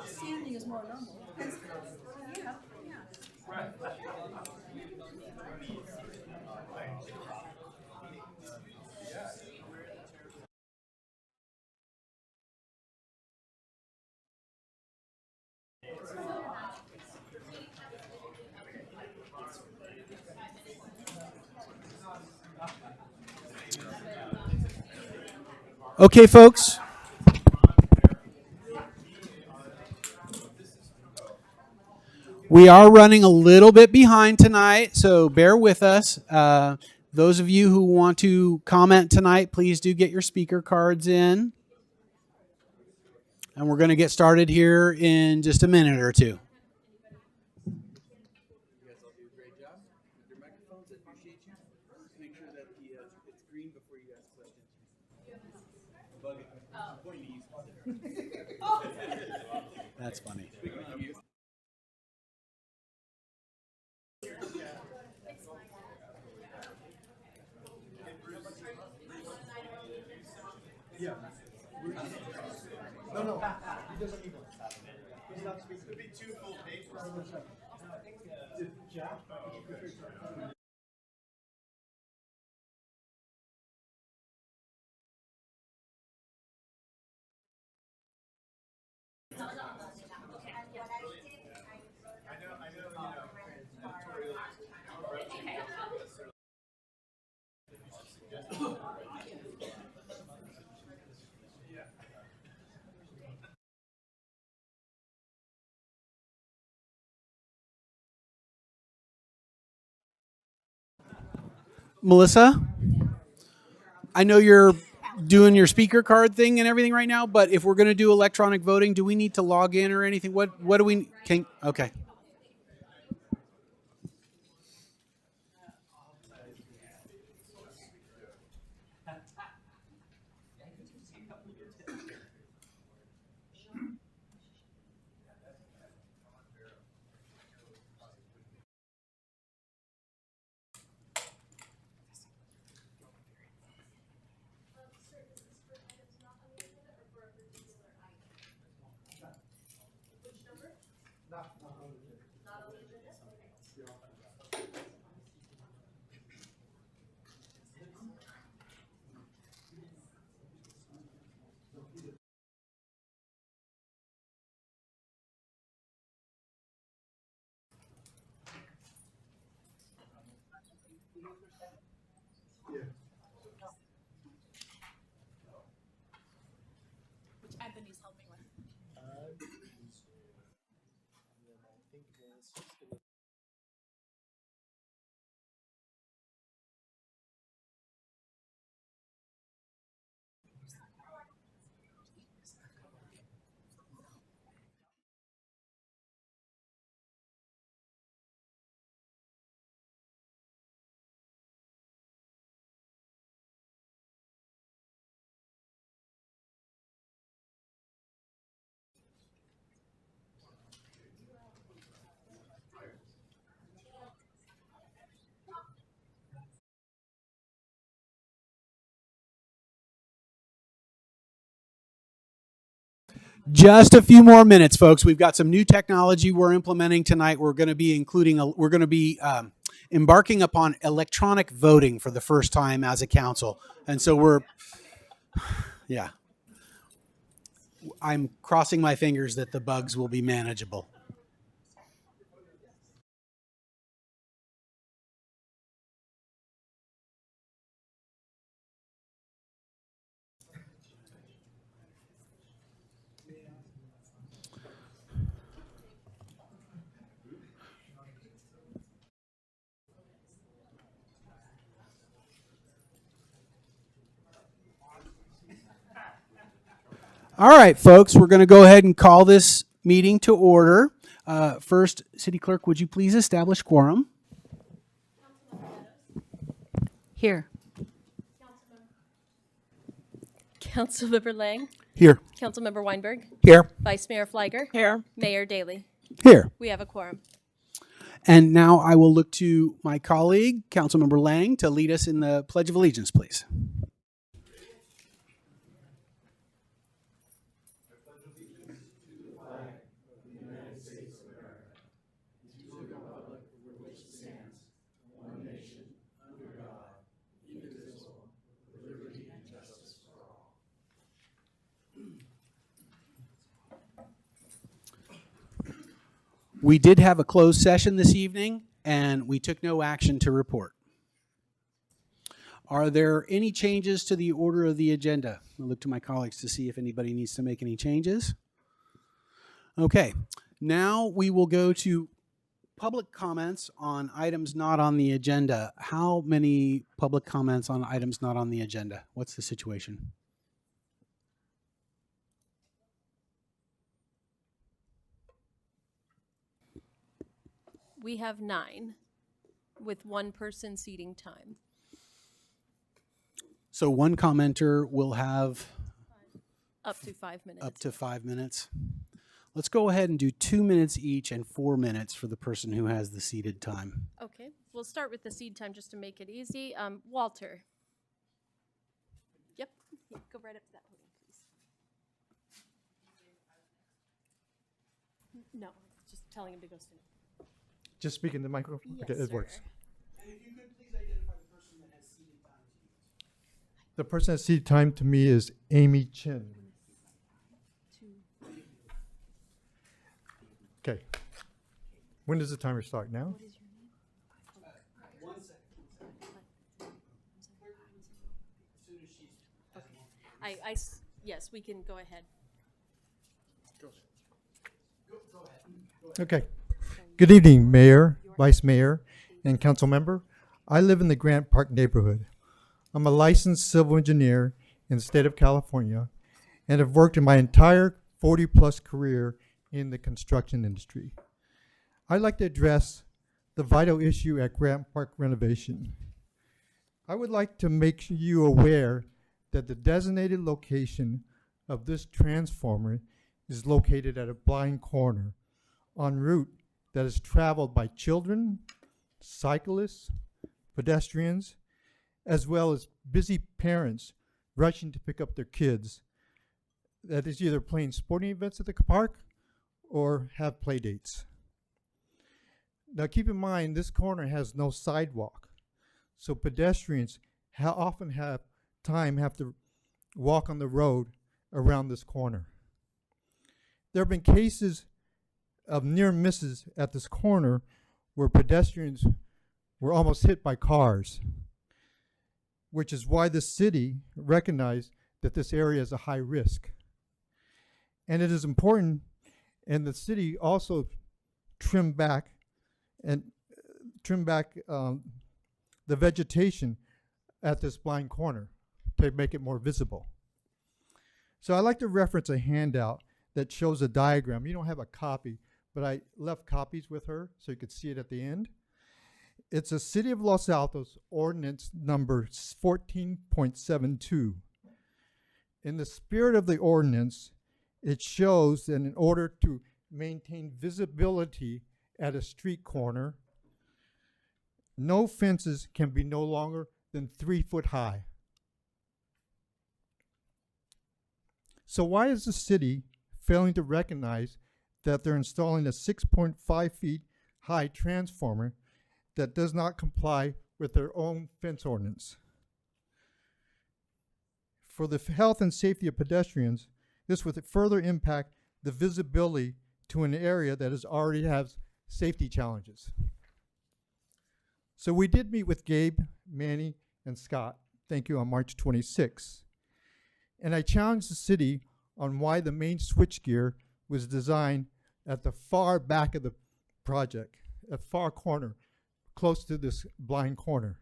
Standing is more normal. Yeah. Okay, folks. We are running a little bit behind tonight, so bear with us. Those of you who want to comment tonight, please do get your speaker cards in. And we're going to get started here in just a minute or two. That's funny. Yeah. No, he doesn't need one. He's not speaking. It could be 2 full pages. Jack? Melissa, I know you're doing your speaker card thing and everything right now, but if we're going to do electronic voting, do we need to log in or anything? What do we okay. Which Anthony's helping with. Just a few more minutes, folks. We've got some new technology we're implementing tonight. We're going to be embarking upon electronic voting for the first time as a council. And so I'm crossing my fingers that the bugs will be manageable. All right, folks, we're going to go ahead and call this meeting to order. First, City Clerk, would you please establish quorum? Here. Councilmember Lang, Here. Councilmember Weinberg, Here. Vice Mayor Fliger, Here. Mayor Daley. Here. We have a quorum. And now I will look to my colleague, Councilmember Lang, to lead us in the Pledge of Allegiance, please. We did have a closed session this evening, and we took no action to report. Are there any changes to the order of the agenda? I'll look to my colleagues to see if anybody needs to make any changes. Okay, now we will go to public comments on items not on the agenda. How many public comments on items not on the agenda? What's the situation? We have 9 with one person seating time. So one commenter will have Up to 5 minutes. up to 5 minutes. Let's go ahead and do 2 minutes each and 4 minutes for the person who has the seated time. Okay, we'll start with the seed time just to make it easy. Walter. Yep, yeah, go right up to that podium, please. No, just telling him to go sit. Just speak in the microphone. Yes, Okay, it sir. works. And if you could please identify the person that has seated time to you. The person that seat time to me is Amy Chin. Okay. When does the timer start? Now? 1 second. As soon as she's Yes, we can go ahead. go ahead. Okay. Good evening, Mayor, Vice Mayor, and Council Member. I live in the Grant Park neighborhood. I'm a licensed civil engineer in the state of California and have worked in my entire 40-plus career in the construction industry. I'd like to address the vital issue at Grant Park renovation. I would like to make you aware that the designated location of this transformer is located at a blind corner en route that is traveled by children, cyclists, pedestrians, as well as busy parents rushing to pick up their kids that is either playing sporting events at the park or have play dates. Now keep in mind, this corner has no sidewalk, so pedestrians often have to walk on the road around this corner. There have been cases of near misses at this corner where pedestrians were almost hit by cars, which is why the city recognized that this area is a high risk. And it is important, and the city also trimmed back the vegetation at this blind corner to make it more visible. So I'd like to reference a handout that shows a diagram. You don't have a copy, but I left copies with her so you could see it at the end. It's a City of Los Altos ordinance number 14.72. In the spirit of the ordinance, it shows that in order to maintain visibility at a street corner, no fences can be no longer than 3 foot high. So why is the city failing to recognize that they're installing a 6.5 feet high transformer that does not comply with their own fence ordinance? For the health and safety of pedestrians, this would further impact the visibility to an area that already has safety challenges. So we did meet with Gabe, Manny, and Scott, thank you, on March 26th. And I challenged the city on why the main switchgear was designed at the far back of the project, at far corner, close to this blind corner.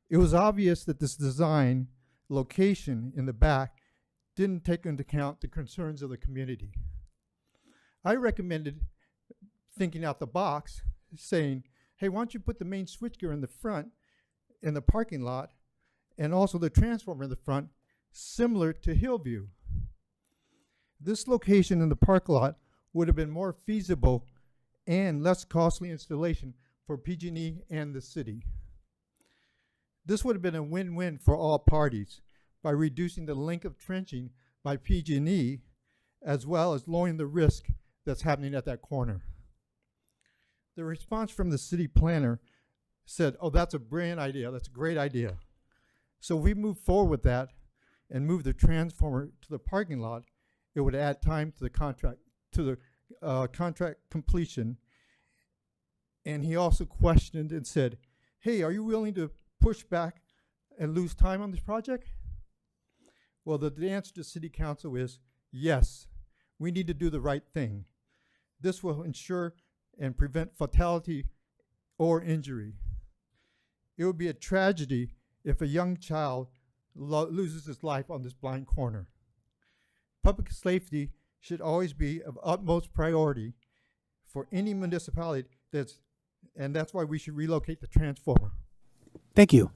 It was obvious that this design location in the back didn't take into account the concerns of the community. I recommended thinking out the box, saying, hey, why don't you put the main switchgear in the front in the parking lot and also the transformer in the front, similar to Hillview. This location in the parking lot would have been more feasible and less costly installation for PG&E and the city. This would have been a win-win for all parties by reducing the length of trenching by PG&E as well as lowering the risk that's happening at that corner. The response from the city planner said, oh, that's a brilliant idea, that's a great idea. So if we move forward with that and move the transformer to the parking lot, it would add time to the contract completion. And he also questioned and said, hey, are you willing to push back and lose time on this project? Well, the answer to city council is yes, we need to do the right thing. This will ensure and prevent fatality or injury. It would be a tragedy if a young child loses his life on this blind corner. Public safety should always be of utmost priority for any municipality and that's why we should relocate the transformer. Thank you.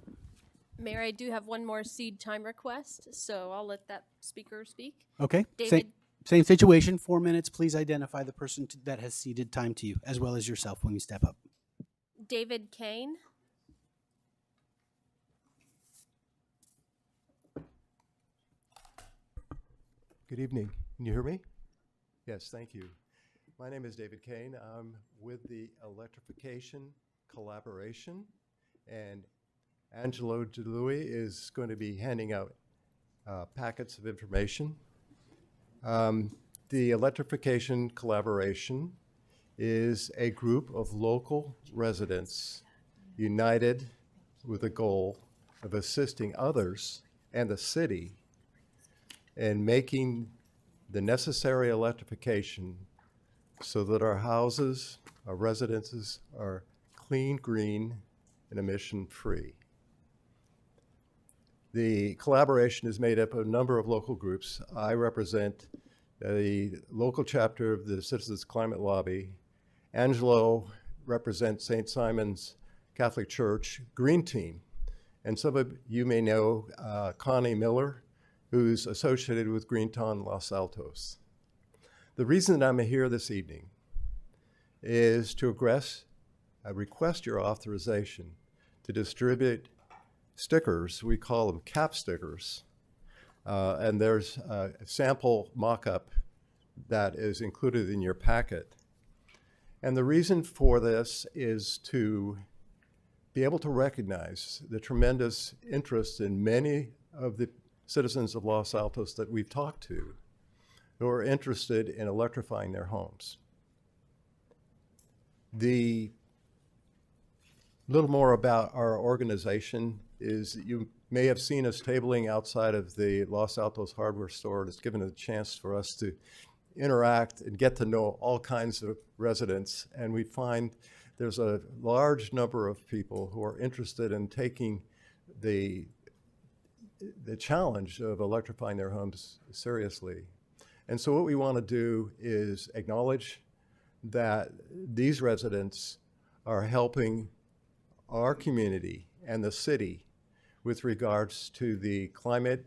Mayor, I do have one more seed time request, so I'll let that speaker speak. Okay. David. Same situation, 4 minutes. Please identify the person that has ceded time to you, as well as yourself when you step up. David Kane. Good evening. Can you hear me? Yes, thank you. My name is David Kane. I'm with the Electrification Collaboration, and Angelo DeLuy is going to be handing out packets of information. The Electrification Collaboration is a group of local residents united with the goal of assisting others and the city in making the necessary electrification so that our houses, our residences are clean, green, and emission-free. The collaboration is made up of a number of local groups. I represent the local chapter of the Citizens Climate Lobby. Angelo represents St. Simon's Catholic Church Green Team. And some of you may know Connie Miller, who's associated with Greentown Los Altos. The reason that I'm here this evening is to request your authorization to distribute stickers. We call them cap stickers. And there's a sample mock-up that is included in your packet. And the reason for this is to be able to recognize the tremendous interest in many of the citizens of Los Altos that we've talked to who are interested in electrifying their homes. The little more about our organization is that you may have seen us tabling outside of the Los Altos hardware store. It's given a chance for us to interact and get to know all kinds of residents. And we find there's a large number of people who are interested in taking the challenge of electrifying their homes seriously. And so what we want to do is acknowledge that these residents are helping our community and the city with regards to the climate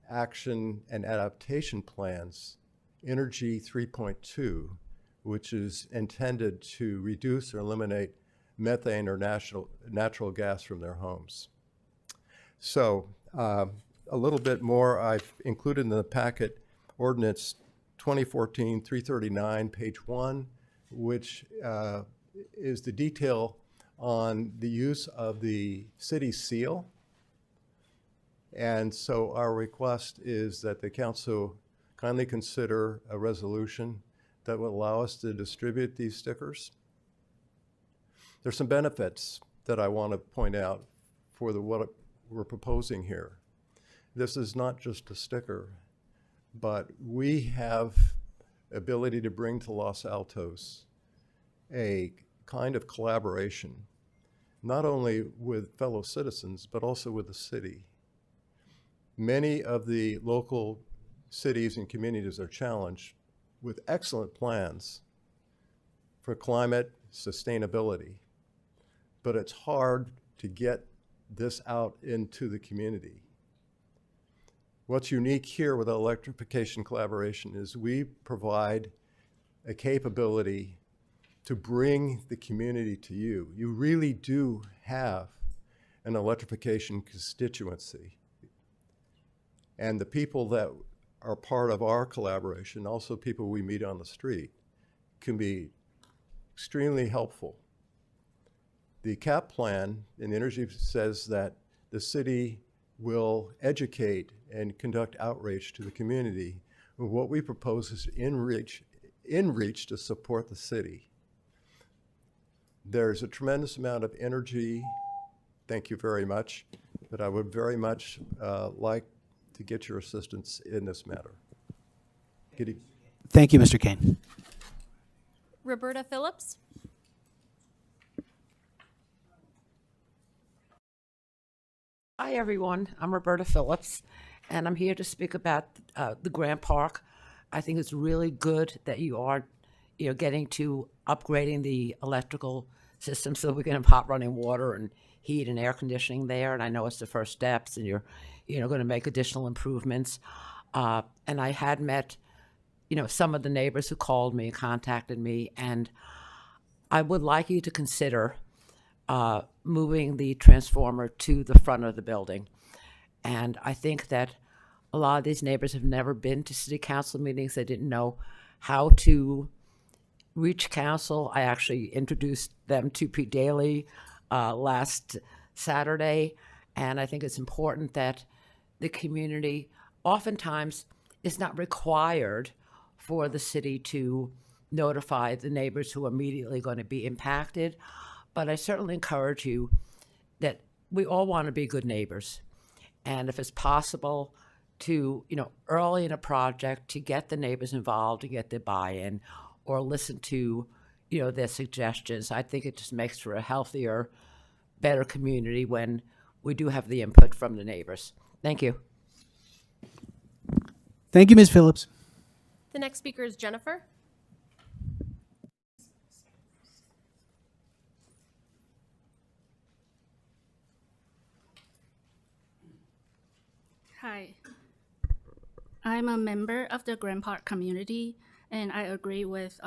action and adaptation plans, Energy 3.2, which is intended to reduce or eliminate methane or natural gas from their homes. So a little bit more I've included in the packet ordinance 2014-339, page 1, which is the detail on the use of the city seal. And so our request is that the council kindly consider a resolution that will allow us to distribute these stickers. There's some benefits that I want to point out for what we're proposing here. This is not just a sticker, but we have ability to bring to Los Altos a kind of collaboration, not only with fellow citizens, but also with the city. Many of the local cities and communities are challenged with excellent plans, for climate sustainability, but it's hard to get this out into the community. What's unique here with electrification collaboration is we provide a capability to bring the community to you. You really do have an electrification constituency. And the people that are part of our collaboration, also people we meet on the street, can be extremely helpful. The CAP plan in energy says that the city will educate and conduct outreach to the community. What we propose is in reach to support the city. There's a tremendous amount of energy, thank you very much, but I would very much like to get your assistance in this matter. Thank you, Mr. Kane. Roberta Phillips. Hi, everyone. I'm Roberta Phillips, and I'm here to speak about the Grant Park. I think it's really good that you are, getting to upgrading the electrical system so we can have hot running water and heat and air conditioning there. And I know it's the first steps, and you're, going to make additional improvements. And I had met, some of the neighbors who called me and contacted me, and I would like you to consider moving the transformer to the front of the building. And I think that a lot of these neighbors have never been to city council meetings. They didn't know how to reach council. I actually introduced them to Pete Daly last Saturday. And I think it's important that the community oftentimes is not required for the city to notify the neighbors who are immediately going to be impacted. But I certainly encourage you that we all want to be good neighbors. And if it's possible to, early in a project, to get the neighbors involved, to get their buy-in, or listen to, their suggestions, I think it just makes for a healthier, better community when we do have the input from the neighbors. Thank you. Thank you, Ms. Phillips. The next speaker is Jennifer. Hi, I'm a member of the Grant Park community, and I agree with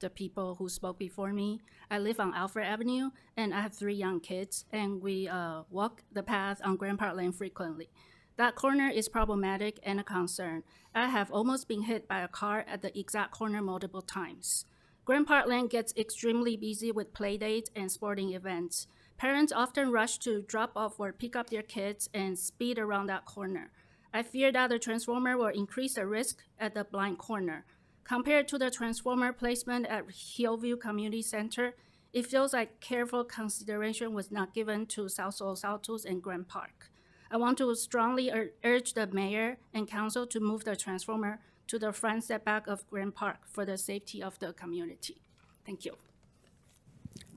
the people who spoke before me. I live on Alfred Avenue, and I have 3 young kids, and we walk the path on Grant Park Lane frequently. That corner is problematic and a concern. I have almost been hit by a car at the exact corner multiple times. Grant Park Lane gets extremely busy with play dates and sporting events. Parents often rush to drop off or pick up their kids and speed around that corner. I fear that the transformer will increase the risk at the blind corner. Compared to the transformer placement at Hillview Community Center, it feels like careful consideration was not given to South Los Altos and Grant Park. I want to strongly urge the mayor and council to move the transformer to the front setback of Grant Park for the safety of the community. Thank you.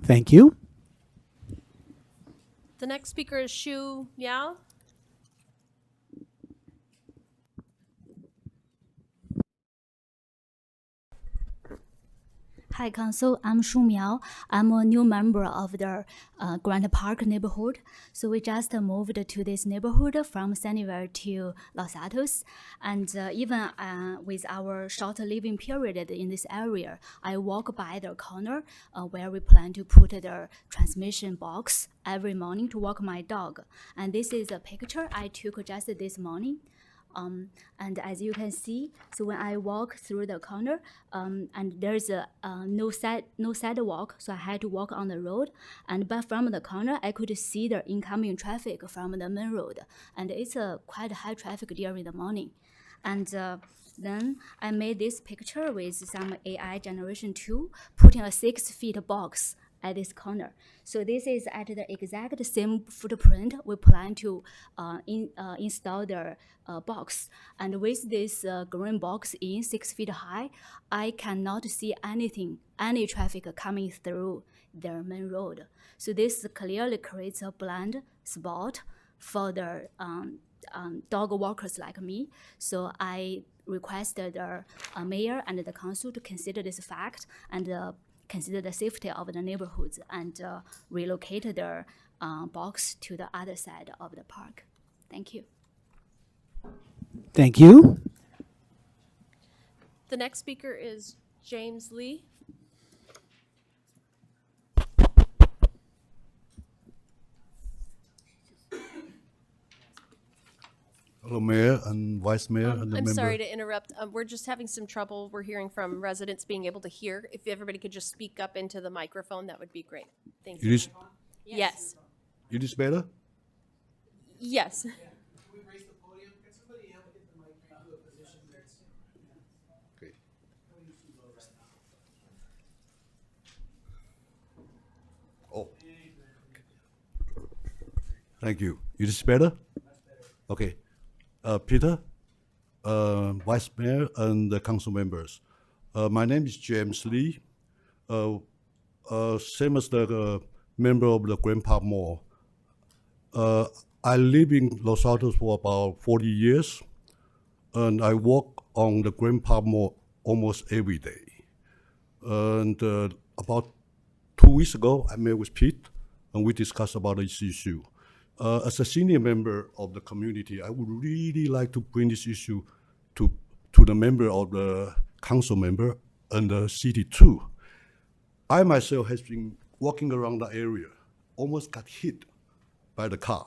Thank you. The next speaker is Shu Miao. Hi, Council. I'm Shu Miao. I'm a new member of the Grant Park neighborhood. So we just moved to this neighborhood from Sunnyvale to Los Altos. And even with our short living period in this area, I walk by the corner where we plan to put the transmission box every morning to walk my dog. And this is a picture I took just this morning. And as you can see, so when I walk through the corner, and there's no sidewalk, so I had to walk on the road. But from the corner, I could see the incoming traffic from the main road, and it's quite high traffic during the morning. And then I made this picture with some AI generation tool, putting a 6-foot box at this corner. So this is at the exact same footprint we plan to install the box. And with this green box in 6 feet high, I cannot see any traffic coming through their main road. So this clearly creates a blind spot for the dog walkers like me. So I requested the mayor and the council to consider this fact and consider the safety of the neighborhoods and relocate their box to the other side of the park. Thank you. Thank you. The next speaker is James Lee. Hello, Mayor and Vice Mayor and the I'm member. sorry to interrupt. We're just having some trouble. We're hearing from residents being able to hear. If everybody could just speak up into the microphone, that would be great. Thank It you. is, Yes. it is better? Yes. Okay. Oh. Thank you. It is better? Okay. Peter, Vice Mayor and the council members. My name is James Lee. Same as the member of the Grand Park Mall. I live in Los Altos for about 40 years, and I walk on the Grand Park Mall almost every day. And about 2 weeks ago, I met with Pete, and we discussed about this issue. As a senior member of the community, I would really like to bring this issue to the member of the council member and the city too. I myself has been walking around that area, almost got hit by the car,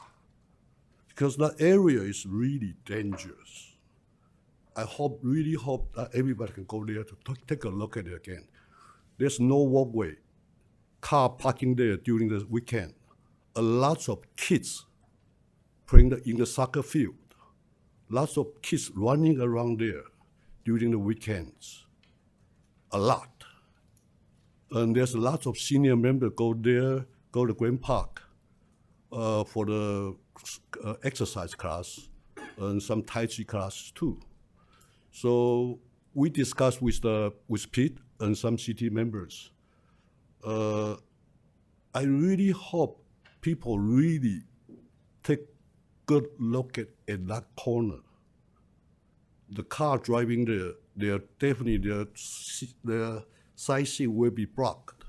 because that area is really dangerous. I really hope that everybody can go there to take a look at it again. There's no walkway, car parking there during the weekend. A lot of kids playing in the soccer field. Lots of kids running around there during the weekends. A lot. And there's lots of senior members go there, go to Grand Park for the exercise class and some Tai Chi classes too. So we discussed with Pete and some city members. I really hope people really take good look at that corner. The car driving there, their side seat will be blocked.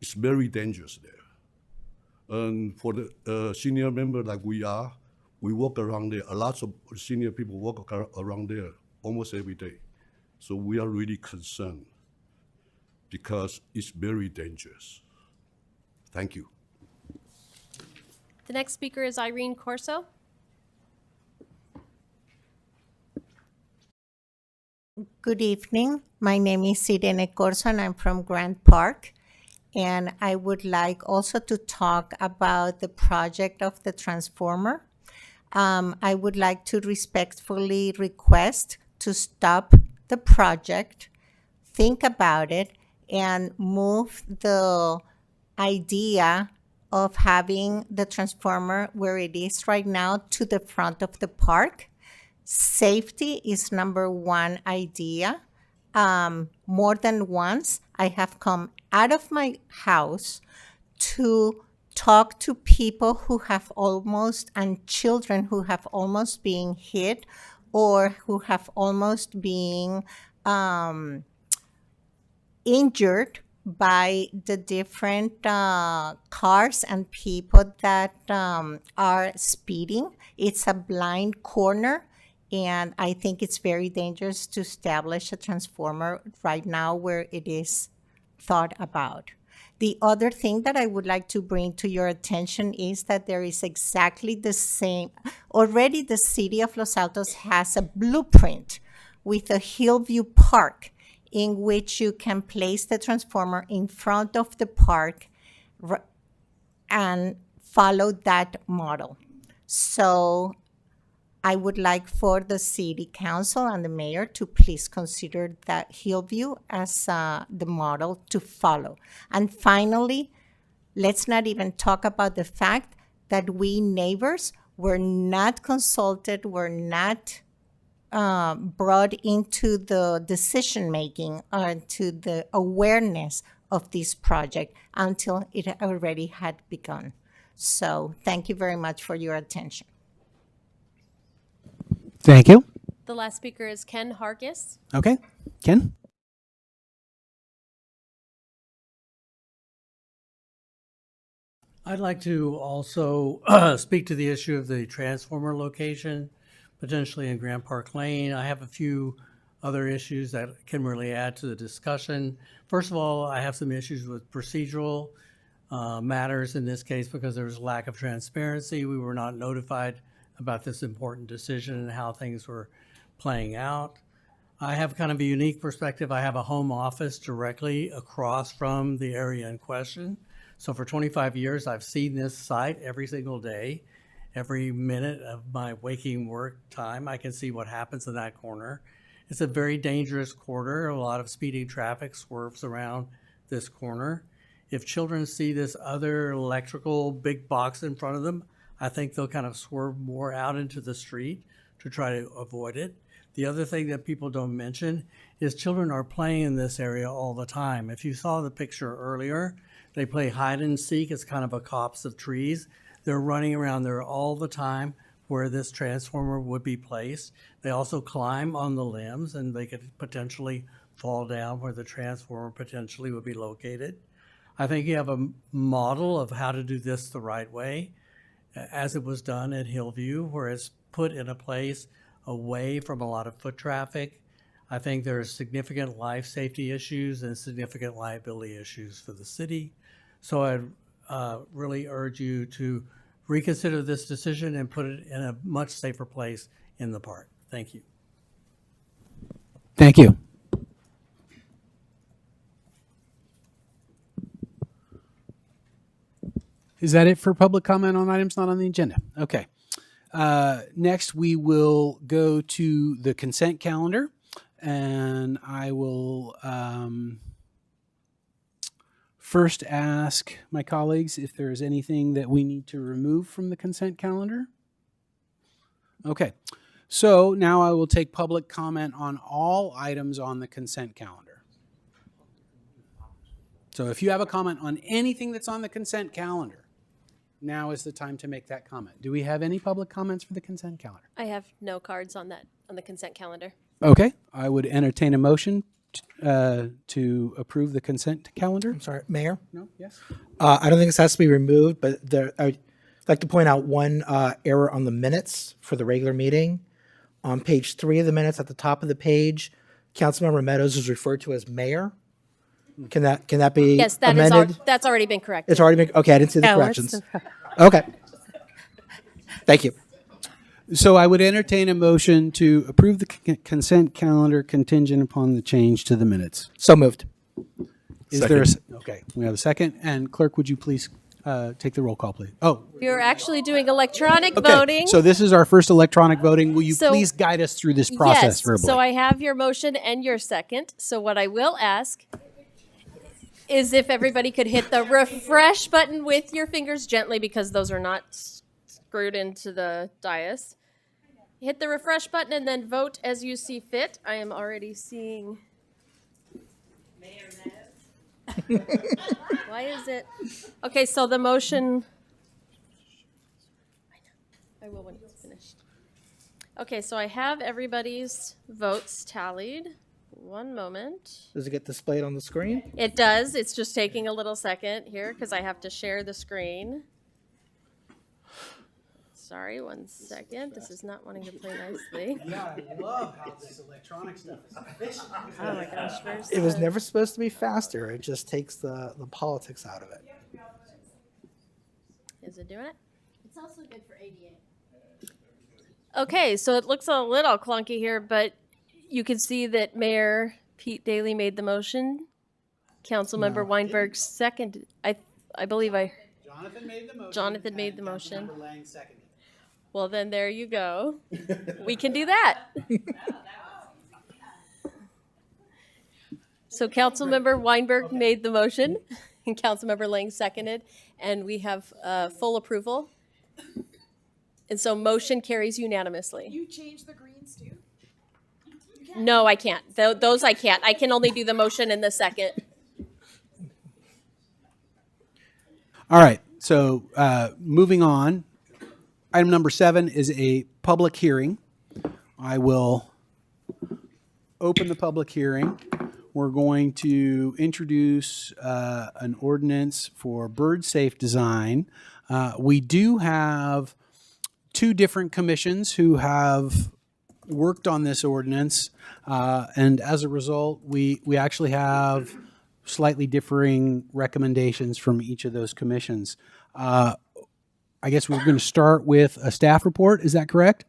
It's very dangerous there. And for the senior member like we are, we walk around there. A lot of senior people walk around there almost every day. So we are really concerned because it's very dangerous. Thank you. The next speaker is Irene Corso. Good evening. My name is Irene Corso and I'm from Grand Park. And I would like also to talk about the project of the transformer. I would like to respectfully request to stop the project, think about it, and move the idea of having the transformer where it is right now to the front of the park. Safety is number one idea. More than once, I have come out of my house to talk to people who have almost, and children who have almost been hit or who have almost been injured by the different cars and people that are speeding. It's a blind corner, and I think it's very dangerous to establish a transformer right now where it is thought about. The other thing that I would like to bring to your attention is that there is exactly the same. Already the city of Los Altos has a blueprint with a Hillview Park in which you can place the transformer in front of the park and follow that model. So I would like for the city council and the mayor to please consider that Hillview as the model to follow. And finally, let's not even talk about the fact that we neighbors were not consulted, were not brought into the decision-making or to the awareness of this project until it already had begun. So thank you very much for your attention. Thank you. The last speaker is Ken Hargis. Okay, Ken? I'd like to also speak to the issue of the transformer location, potentially in Grand Park Lane. I have a few other issues that can really add to the discussion. First of all, I have some issues with procedural matters in this case because there was a lack of transparency. We were not notified about this important decision and how things were playing out. I have kind of a unique perspective. I have a home office directly across from the area in question. So for 25 years, I've seen this site every single day. Every minute of my waking work time, I can see what happens in that corner. It's a very dangerous corner. A lot of speeding traffic swerves around this corner. If children see this other electrical big box in front of them, I think they'll kind of swerve more out into the street to try to avoid it. The other thing that people don't mention is children are playing in this area all the time. If you saw the picture earlier, they play hide and seek. It's kind of a copse of trees. They're running around there all the time where this transformer would be placed. They also climb on the limbs and they could potentially fall down where the transformer potentially would be located. I think you have a model of how to do this the right way, as it was done at Hillview, where it's put in a place away from a lot of foot traffic. I think there are significant life safety issues and significant liability issues for the city. So I'd really urge you to reconsider this decision and put it in a much safer place in the park. Thank you. Thank you. Is that it for public comment on items not on the agenda? Okay. Next, we will go to the consent calendar, and I will first ask my colleagues if there is anything that we need to remove from the consent calendar. Okay. So now I will take public comment on all items on the consent calendar. So if you have a comment on anything that's on the consent calendar, now is the time to make that comment. Do we have any public comments for the consent calendar? I have no cards on the consent calendar. Okay, I would entertain a motion to approve the consent calendar. I'm sorry, Mayor. No, yes. I don't think this has to be removed, but I'd like to point out one error on the minutes for the regular meeting. On page 3 of the minutes, at the top of the page, Councilmember Meadows is referred to as mayor. Can that be Yes, amended? that's already been corrected. It's already been, okay, I didn't see the No, corrections. Okay. Thank you. So I would entertain a motion to approve the consent calendar contingent upon the change to the minutes. So moved. Is there a, okay, we have a second. And clerk, would you please take the roll call, please? Oh, We are actually doing electronic okay. voting. So this is our first electronic voting. Will you So- please guide us through this process Yes, verbally? so I have your motion and your second. So what I will ask is if everybody could hit the refresh button with your fingers gently, because those are not screwed into the dais. Hit the refresh button and then vote as you see fit. I am already seeing. Why is it? Okay, so the motion. I will when it's finished. Okay, so I have everybody's votes tallied. One moment. Does it get displayed on the screen? It does. It's just taking a little second here because I have to share the screen. Sorry, 1 second. This is not wanting to play nicely. Yeah, I love how this electronic stuff is efficient. Oh my gosh, where's It was the- never supposed to be faster. It just takes the politics out of it. Is it doing it? It's also good for ADA. Okay, so it looks a little clunky here, but you can see that Mayor Pete Daly made the motion. Councilmember Weinberg seconded. I believe Jonathan made the motion. Jonathan made and the motion. Councilmember Lang seconded. Well, then there you go. We can do that. So Councilmember Weinberg made the motion, and Councilmember Lang seconded, and we have full approval. And so motion carries unanimously. You changed the greens too? No, I can't. Those I can't. I can only do the motion and the second. All right, so moving on. Item number 7 is a public hearing. I will open the public hearing. we're going to introduce an ordinance for bird safe design. We do have two different commissions who have worked on this ordinance, and as a result, we actually have slightly differing recommendations from each of those commissions. I guess we're going to start with a staff report. Is that correct?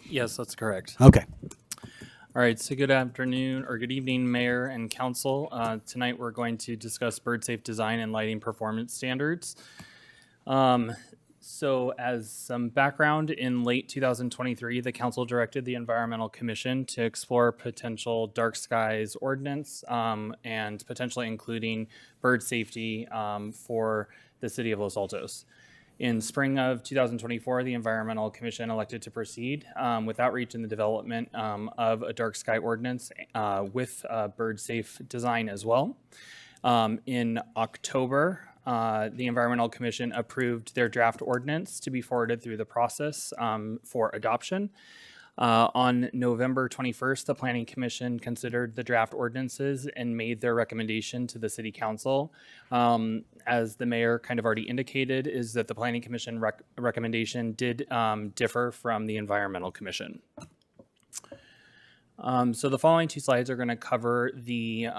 Yes, that's correct. Okay. All right, so good afternoon or good evening, Mayor and Council. Tonight we're going to discuss bird safe design and lighting performance standards. So as some background, in late 2023, the Council directed the Environmental Commission to explore potential dark skies ordinance and potentially including bird safety for the city of Los Altos. In spring of 2024, the Environmental Commission elected to proceed with outreach in the development of a dark sky ordinance with bird safe design as well. In October, the Environmental Commission approved their draft ordinance to be forwarded through the process for adoption. On November 21st, the Planning Commission considered the draft ordinances and made their recommendation to the City Council. As the Mayor kind of already indicated, is that the Planning Commission recommendation did differ from the Environmental Commission. So the following two slides are going to cover the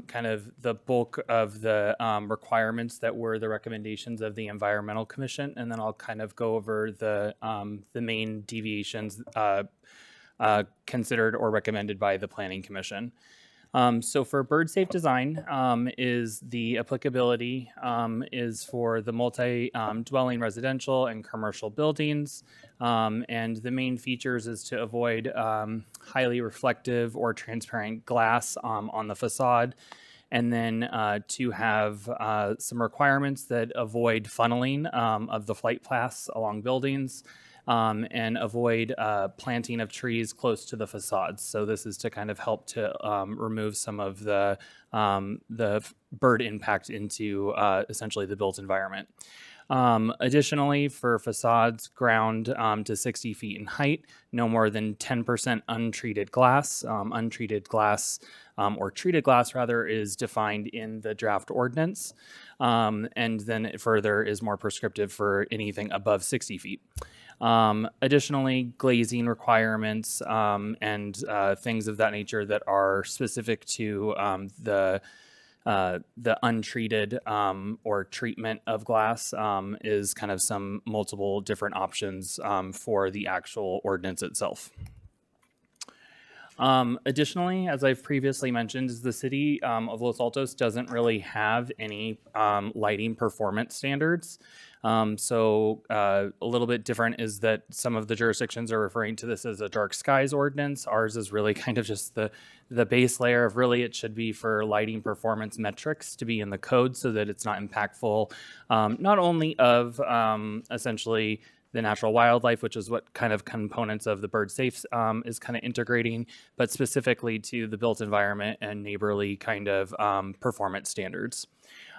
kind of the bulk of the requirements that were the recommendations of the Environmental Commission, and then I'll kind of go over the main deviations considered or recommended by the Planning Commission. So for bird safe design is the applicability is for the multi-dwelling residential and commercial buildings. And the main features is to avoid highly reflective or transparent glass on the facade. And then to have some requirements that avoid funneling of the flight paths along buildings. And avoid planting of trees close to the facades. So this is to kind of help to remove some of the bird impact into essentially the built environment. Additionally, for facades ground to 60 feet in height, no more than 10% untreated glass. Untreated glass or treated glass rather is defined in the draft ordinance. And then it further is more prescriptive for anything above 60 feet. Additionally, glazing requirements and things of that nature that are specific to the untreated or treatment of glass is kind of some multiple different options for the actual ordinance itself. Additionally, as I've previously mentioned, the city of Los Altos doesn't really have any lighting performance standards. So a little bit different is that some of the jurisdictions are referring to this as a dark skies ordinance. Ours is really kind of just the base layer of really it should be for lighting performance metrics to be in the code so that it's not impactful, not only of essentially the natural wildlife, which is what kind of components of the bird safe is kind of integrating, but specifically to the built environment and neighborly kind of performance standards.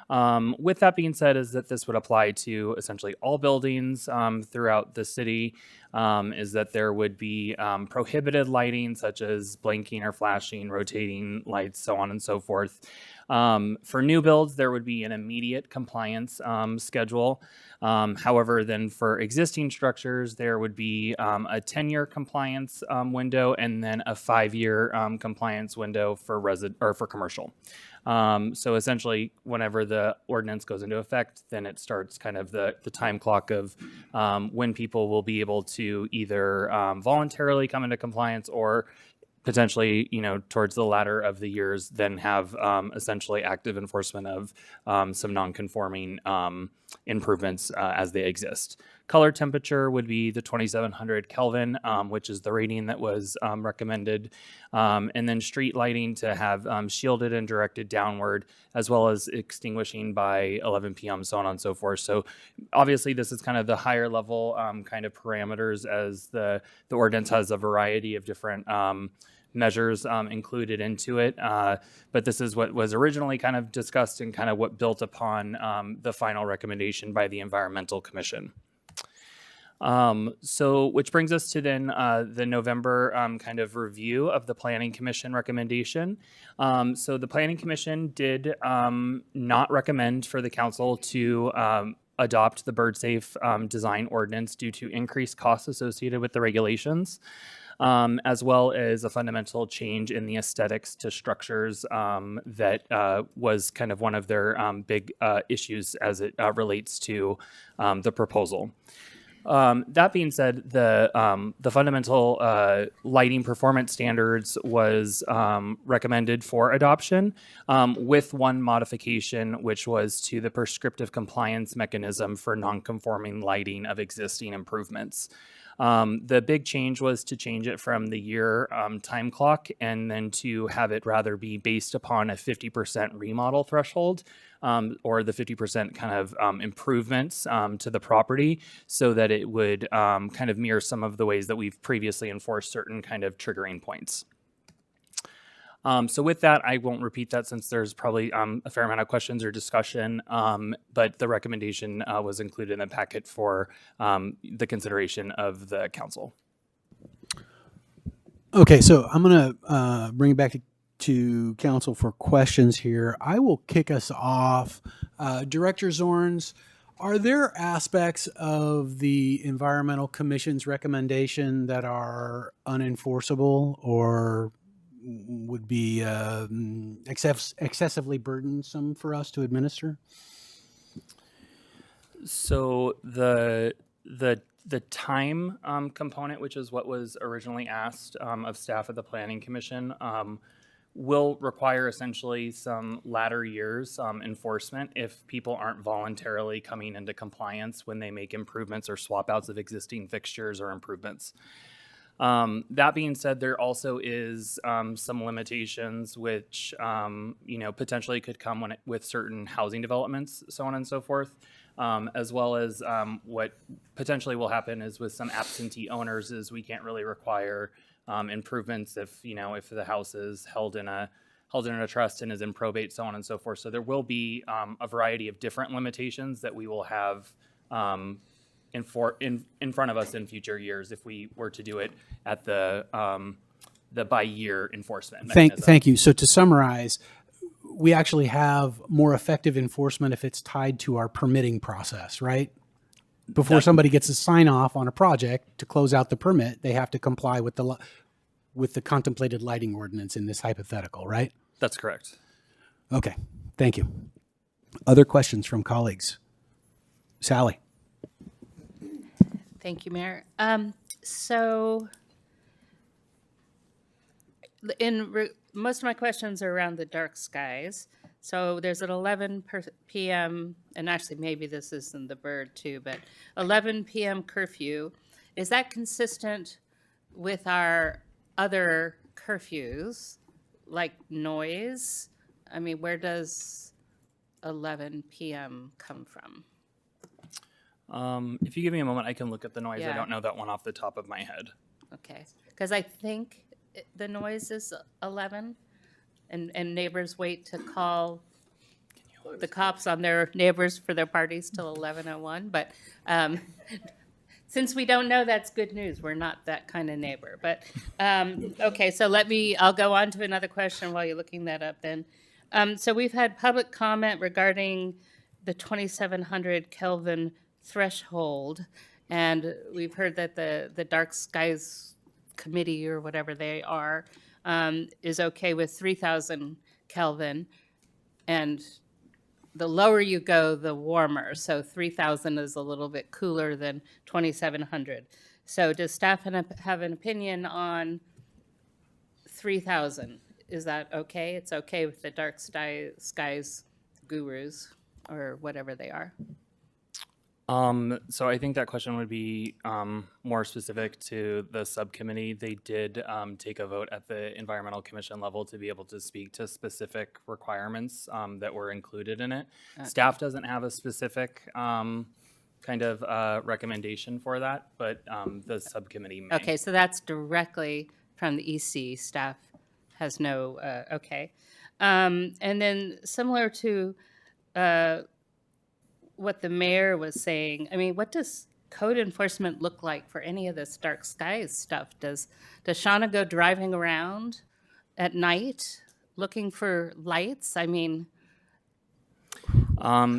With that being said, is that this would apply to essentially all buildings throughout the city, is that there would be prohibited lighting such as blinking or flashing, rotating lights, so on and so forth. For new builds, there would be an immediate compliance schedule. However, then for existing structures, there would be a 10-year compliance window and then a 5-year compliance window for for commercial. So essentially, whenever the ordinance goes into effect, then it starts kind of the time clock of when people will be able to either voluntarily come into compliance or potentially, towards the latter of the years, then have essentially active enforcement of some non-conforming improvements as they exist. Color temperature would be the 2700 Kelvin, which is the rating that was recommended. And then street lighting to have shielded and directed downward, as well as extinguishing by 11 p.m., so on and so forth. So obviously this is kind of the higher level kind of parameters, as the ordinance has a variety of different measures included into it. But this is what was originally kind of discussed and kind of what built upon the final recommendation by the Environmental Commission. So, which brings us to then the November kind of review of the Planning Commission recommendation. So, the Planning Commission did not recommend for the council to adopt the bird safe design ordinance due to increased costs associated with the regulations, as well as a fundamental change in the aesthetics to structures that was kind of one of their big issues as it relates to the proposal. That being said, the fundamental lighting performance standards was recommended for adoption, with one modification, which was to the prescriptive compliance mechanism for non-conforming lighting of existing improvements. The big change was to change it from the year time clock and then to have it rather be based upon a 50% remodel threshold, or the 50% kind of improvements to the property, so that it would kind of mirror some of the ways that we've previously enforced certain kind of triggering points. So with that, I won't repeat that since there's probably a fair amount of questions or discussion, but the recommendation was included in the packet for the consideration of the council. Okay, so I'm going to bring it back to council for questions here. I will kick us off. Director Zorns, are there aspects of the Environmental Commission's recommendation that are unenforceable or would be excessively burdensome for us to administer? So the time component, which is what was originally asked of staff at the Planning Commission, will require essentially some latter years enforcement if people aren't voluntarily coming into compliance when they make improvements or swap outs of existing fixtures or improvements. That being said, there also is some limitations which potentially could come with certain housing developments, so on and so forth, as well as what potentially will happen is with some absentee owners is we can't really require improvements if the house is held in a trust and is in probate, so on and so forth. So there will be a variety of different limitations that we will have in front of us in future years if we were to do it at the by year enforcement mechanism. Thank you. So to summarize, we actually have more effective enforcement if it's tied to our permitting process, right? Before somebody gets a sign off on a project to close out the permit, they have to comply with the contemplated lighting ordinance in this hypothetical, right? That's correct. Okay, thank you. Other questions from colleagues? Sally. Thank you, Mayor. So most of my questions are around the dark skies. So there's an 11 p.m., and actually maybe this isn't the bird too, but 11 p.m. curfew. Is that consistent with our other curfews, like noise? I mean, where does 11 p.m. come from? If you give me a moment, I can look at the noise. Yeah. I don't know that one off the top of my head. Okay, because I think the noise is 11, and neighbors wait to call the cops on their neighbors for their parties till 11:01. But since we don't know, that's good news. We're not that kind of neighbor. But okay, so I'll go on to another question while you're looking that up then. So we've had public comment regarding the 2700 Kelvin threshold, and we've heard that the Dark Skies Committee, or whatever they are, is okay with 3000 Kelvin, and the lower you go, the warmer. So 3000 is a little bit cooler than 2700. So does staff have an opinion on 3000? Is that okay? It's okay with the Dark Skies gurus, or whatever they are? So I think that question would be more specific to the subcommittee. They did take a vote at the Environmental Commission level to be able to speak to specific requirements that were included in it. Okay. Staff doesn't have a specific kind of recommendation for that, but the subcommittee may. Okay, so that's directly from the EC. Staff has no, okay. And then similar to what the mayor was saying, I mean, what does code enforcement look like for any of this dark skies stuff? Does Shauna go driving around at night looking for lights? I mean,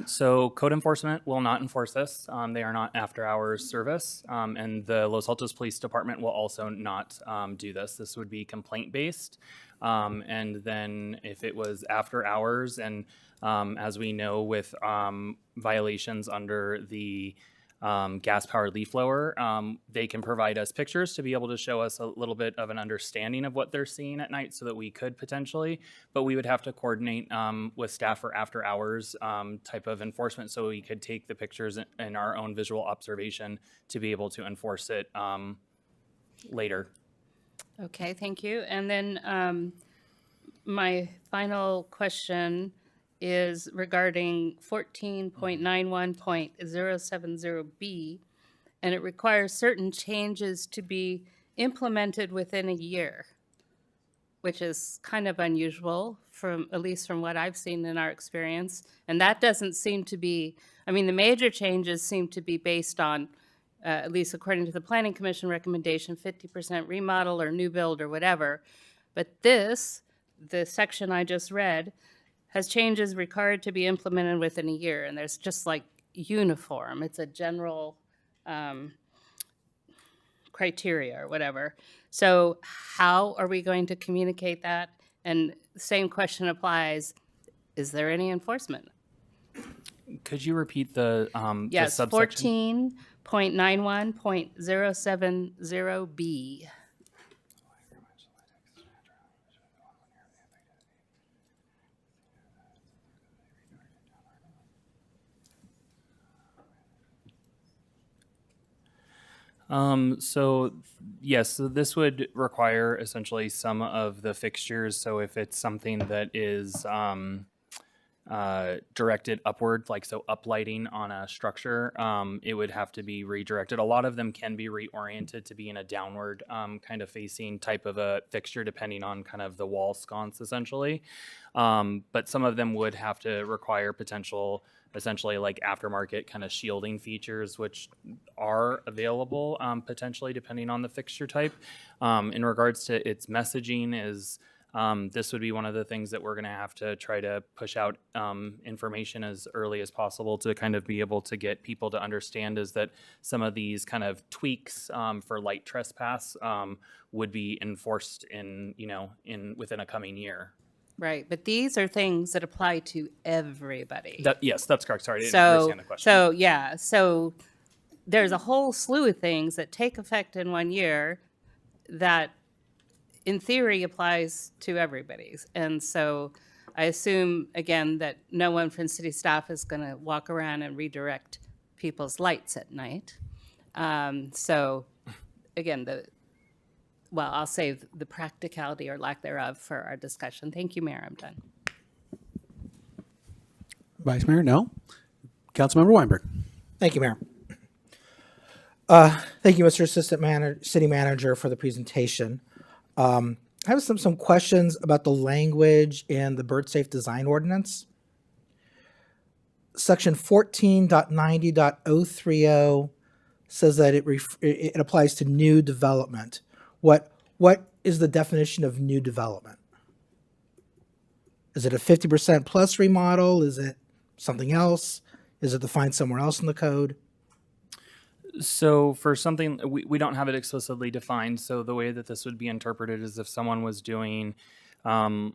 So code enforcement will not enforce this. They are not after-hours service, and the Los Altos Police Department will also not do this. This would be complaint-based, and then if it was after hours, and as we know with violations under the gas-powered leaf blower, they can provide us pictures to be able to show us a little bit of an understanding of what they're seeing at night so that we could potentially, but we would have to coordinate with staff for after hours type of enforcement so we could take the pictures in our own visual observation to be able to enforce it later. okay, thank you. And then my final question is regarding 14.91.070B, and it requires certain changes to be implemented within a year, which is kind of unusual from, at least from what I've seen in our experience. And that doesn't seem to be, I mean, the major changes seem to be based on, at least according to the Planning Commission recommendation, 50% remodel or new build or whatever. But this, the section I just read, has changes required to be implemented within a year, and there's just like uniform. It's a general criteria or whatever. So how are we going to communicate that? And the same question applies, is there any enforcement? Could you repeat the Yes, subsection? 14.91.070B. So yes, so this would require essentially some of the fixtures. So if it's something that is directed upward, like so uplighting on a structure, it would have to be redirected. A lot of them can be reoriented to be in a downward kind of facing type of a fixture, depending on kind of the wall sconce essentially. But some of them would have to require potential, essentially like aftermarket kind of shielding features, which are available potentially depending on the fixture type. In regards to its messaging is, this would be one of the things that we're going to have to try to push out information as early as possible to kind of be able to get people to understand, is that some of these kind of tweaks for light trespass would be enforced in, within a coming year. Right, but these are things that apply to everybody. Yes, that's correct. Sorry, I didn't understand the question. So there's a whole slew of things that take effect in 1 year that in theory applies to everybody's. And so I assume, again, that no one from city staff is going to walk around and redirect people's lights at night. So again, I'll save the practicality or lack thereof for our discussion. Thank you, Mayor. I'm done. Vice Mayor, no. Councilmember Weinberg. Thank you, Mayor. Thank you, Mr. Assistant City Manager, for the presentation. I have some questions about the language in the bird safe design ordinance. Section 14.90.030 says that it applies to new development. What is the definition of new development? Is it a 50% plus remodel? Is it something else? Is it defined somewhere else in the code? So for something, we don't have it explicitly defined. So the way that this would be interpreted is if someone was doing, let's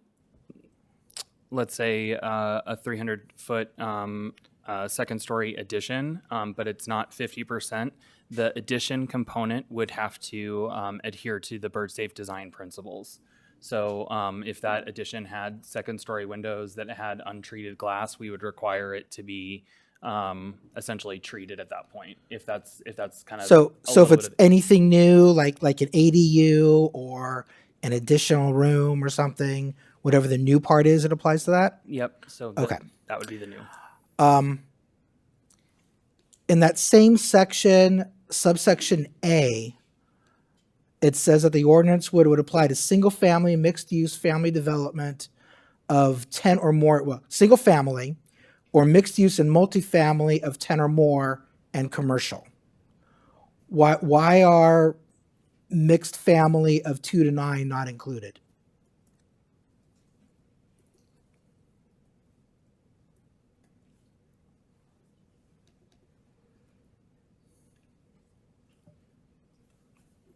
say, a 300-foot second story addition, but it's not 50%, the addition component would have to adhere to the bird safe design principles. So if that addition had second story windows that had untreated glass, we would require it to be essentially treated at that point. If that's kind of so if it's anything new, like an ADU or an additional room or something, whatever the new part is, it applies to that. Yep. So okay, that would be the new. In that same section, subsection A, it says that the ordinance would apply to single-family, mixed-use family development of 10 or more, single-family or mixed-use and multifamily of 10 or more, and commercial. Why are mixed family of 2 to 9 not included?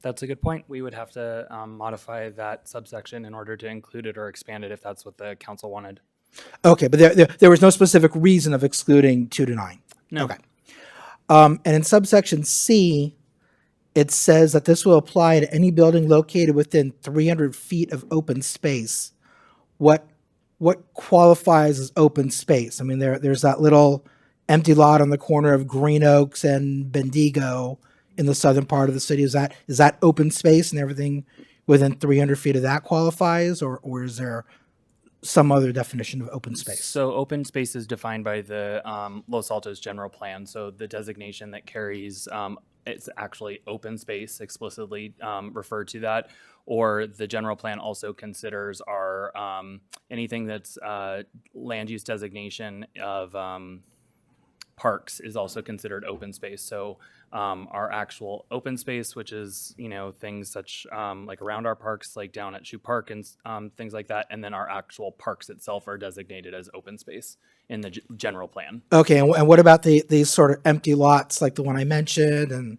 That's a good point. We would have to modify that subsection in order to include it or expand it if that's what the council wanted. Okay, but there was no specific reason of excluding 2 to 9. No. Okay. And in subsection C, it says that this will apply to any building located within 300 feet of open space. What qualifies as open space? I mean, there's that little empty lot on the corner of Green Oaks and Bendigo in the southern part of the city. Is that open space, and everything within 300 feet of that qualifies, or is there some other definition of open space? So open space is defined by the Los Altos general plan. So the designation that carries it's actually open space explicitly referred to that, or the general plan also considers our anything that's land use designation of parks is also considered open space. So our actual open space, which is, things such like around our parks, like down at Shoe Park and things like that. And then our actual parks itself are designated as open space in the general plan. Okay, and what about these sort of empty lots like the one I mentioned and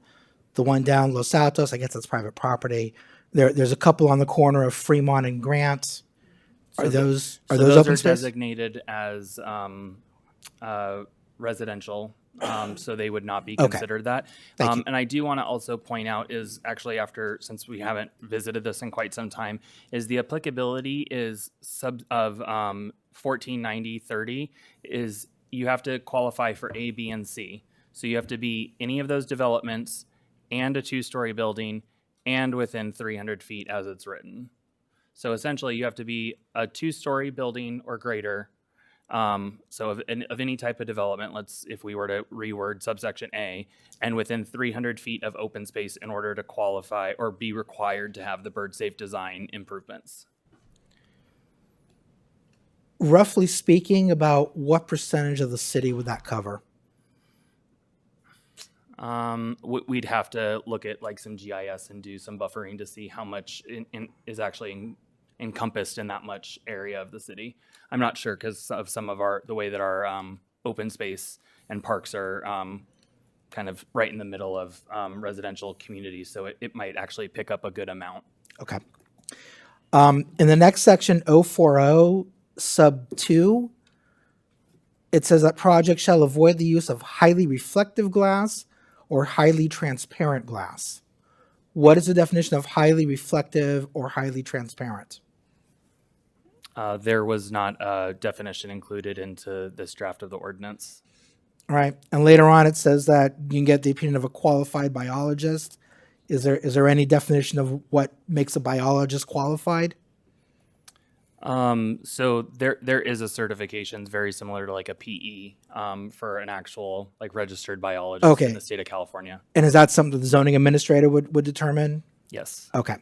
the one down Los Altos? I guess that's private property. There's a couple on the corner of Fremont and Grant. Are those open space? Designated as residential, so they would not be considered that. And I do want to also point out is actually since we haven't visited this in quite some time, is the applicability is of 1490-30 is you have to qualify for A, B, and C. So you have to be any of those developments and a 2-story building and within 300 feet as it's written. So essentially you have to be a 2-story building or greater. So of any type of development, if we were to reword subsection A, and within 300 feet of open space in order to qualify or be required to have the bird safe design improvements. Roughly speaking, about what percentage of the city would that cover? We'd have to look at like some GIS and do some buffering to see how much is actually encompassed in that much area of the city. I'm not sure because of some of the way that our open space and parks are kind of right in the middle of residential communities, so it might actually pick up a good amount. Okay. In the next section, 040 sub 2, it says that projects shall avoid the use of highly reflective glass or highly transparent glass. What is the definition of highly reflective or highly transparent? There was not a definition included into this draft of the ordinance. All right. And later on, it says that you can get the opinion of a qualified biologist. Is there any definition of what makes a biologist qualified? So there is a certification very similar to like a PE for an actual like registered biologist in the state of California. And is that something the zoning administrator would determine? Yes. Okay.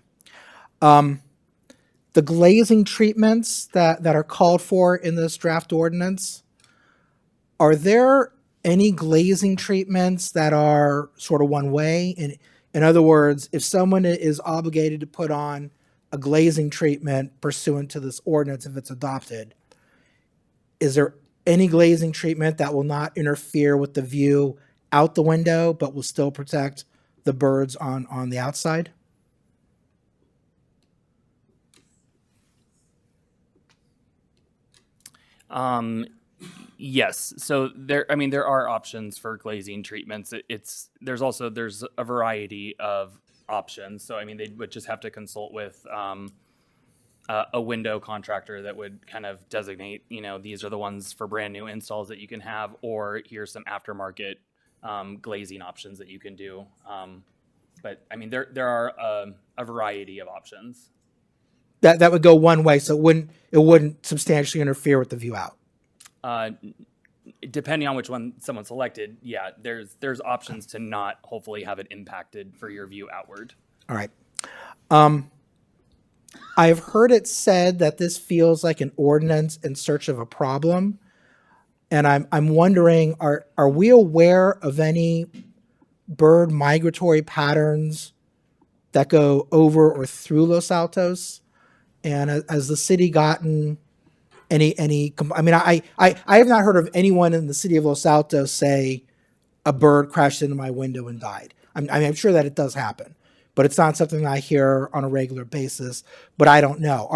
The glazing treatments that are called for in this draft ordinance, are there any glazing treatments that are sort of one way? In other words, if someone is obligated to put on a glazing treatment pursuant to this ordinance, if it's adopted, is there any glazing treatment that will not interfere with the view out the window, but will still protect the birds on the outside? Yes. So there are options for glazing treatments. There's a variety of options. So they would just have to consult with a window contractor that would kind of designate, these are the ones for brand new installs that you can have, or here's some aftermarket glazing options that you can do. But there are a variety of options. That would go one way, so it wouldn't substantially interfere with the view out. Depending on which one someone selected, yeah, there's options to not hopefully have it impacted for your view outward. All right. I've heard it said that this feels like an ordinance in search of a problem, and I'm wondering, are we aware of any bird migratory patterns that go over or through Los Altos? And has the city gotten I mean, I have not heard of anyone in the city of Los Altos say a bird crashed into my window and died. I'm sure that it does happen, but it's not something I hear on a regular basis. But I don't know.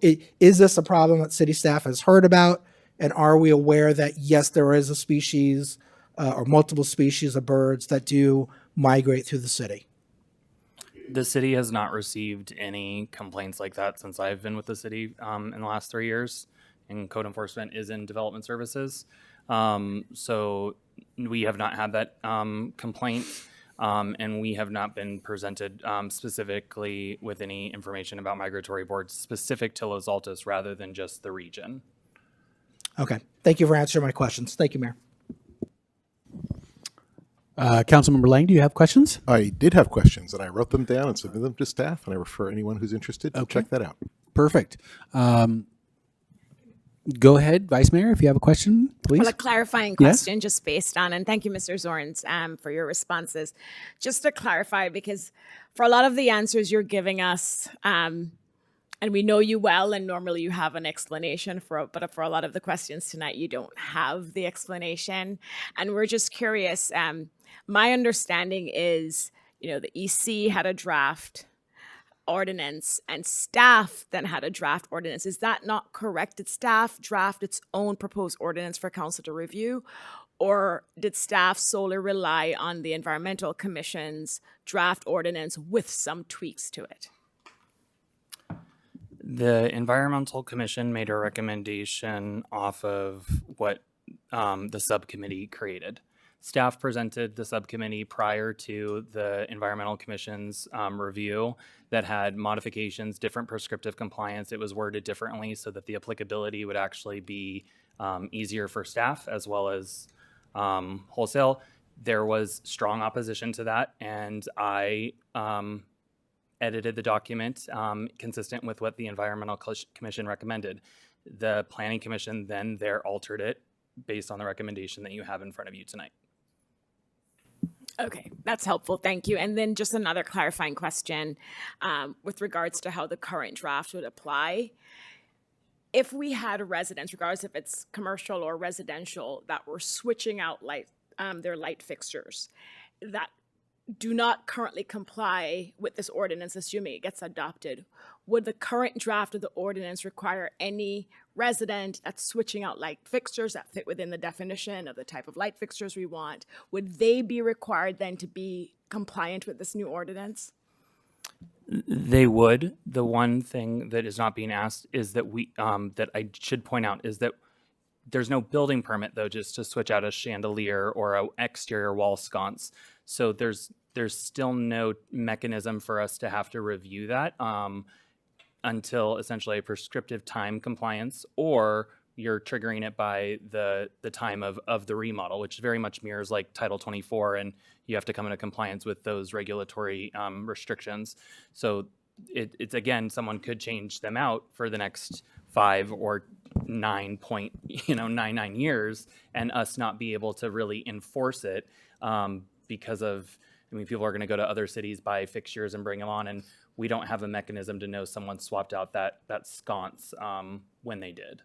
Is this a problem that city staff has heard about? And are we aware that yes, there is a species or multiple species of birds that do migrate through the city? The city has not received any complaints like that since I've been with the city in the last 3 years, and code enforcement is in development services. So we have not had that complaint, and we have not been presented specifically with any information about migratory birds specific to Los Altos rather than just the region. Okay. Thank you for answering my questions. Thank you, Mayor. Councilmember Lang, do you have questions? I did have questions, and I wrote them down and submitted them to staff, and I refer anyone who's interested to check that out. Perfect. Go ahead, Vice Mayor, if you have a question, please. Well, a clarifying question just based on, and thank you, Mr. Zorns, for your responses. Just to clarify, because for a lot of the answers you're giving us, and we know you well, and normally you have an explanation but for a lot of the questions tonight, you don't have the explanation. And we're just curious. My understanding is, the EC had a draft ordinance and staff then had a draft ordinance. Is that not correct? Did staff draft its own proposed ordinance for council to review? Or did staff solely rely on the Environmental Commission's draft ordinance with some tweaks to it? The Environmental Commission made a recommendation off of what the subcommittee created. Staff presented the subcommittee prior to the Environmental Commission's review that had modifications, different prescriptive compliance. It was worded differently so that the applicability would actually be easier for staff as well as wholesale. There was strong opposition to that, and I edited the document consistent with what the Environmental Commission recommended. The Planning Commission then altered it based on the recommendation that you have in front of you tonight. Okay, that's helpful. Thank you. And then just another clarifying question with regards to how the current draft would apply. If we had residents, regardless if it's commercial or residential, that were switching out their light fixtures that do not currently comply with this ordinance, assuming it gets adopted, would the current draft of the ordinance require any resident that's switching out light fixtures that fit within the definition of the type of light fixtures we want? Would they be required then to be compliant with this new ordinance? They would. The one thing that is not being asked is that that I should point out is that there's no building permit though, just to switch out a chandelier or an exterior wall sconce. So there's still no mechanism for us to have to review that until essentially a prescriptive time compliance, or you're triggering it by the time of the remodel, which very much mirrors like Title 24, and you have to come into compliance with those regulatory restrictions. So it's again, someone could change them out for the next 5 or 9.99 years, and us not be able to really enforce it because of, people are going to go to other cities, buy fixtures and bring them on, and we don't have a mechanism to know someone swapped out that sconce when they did.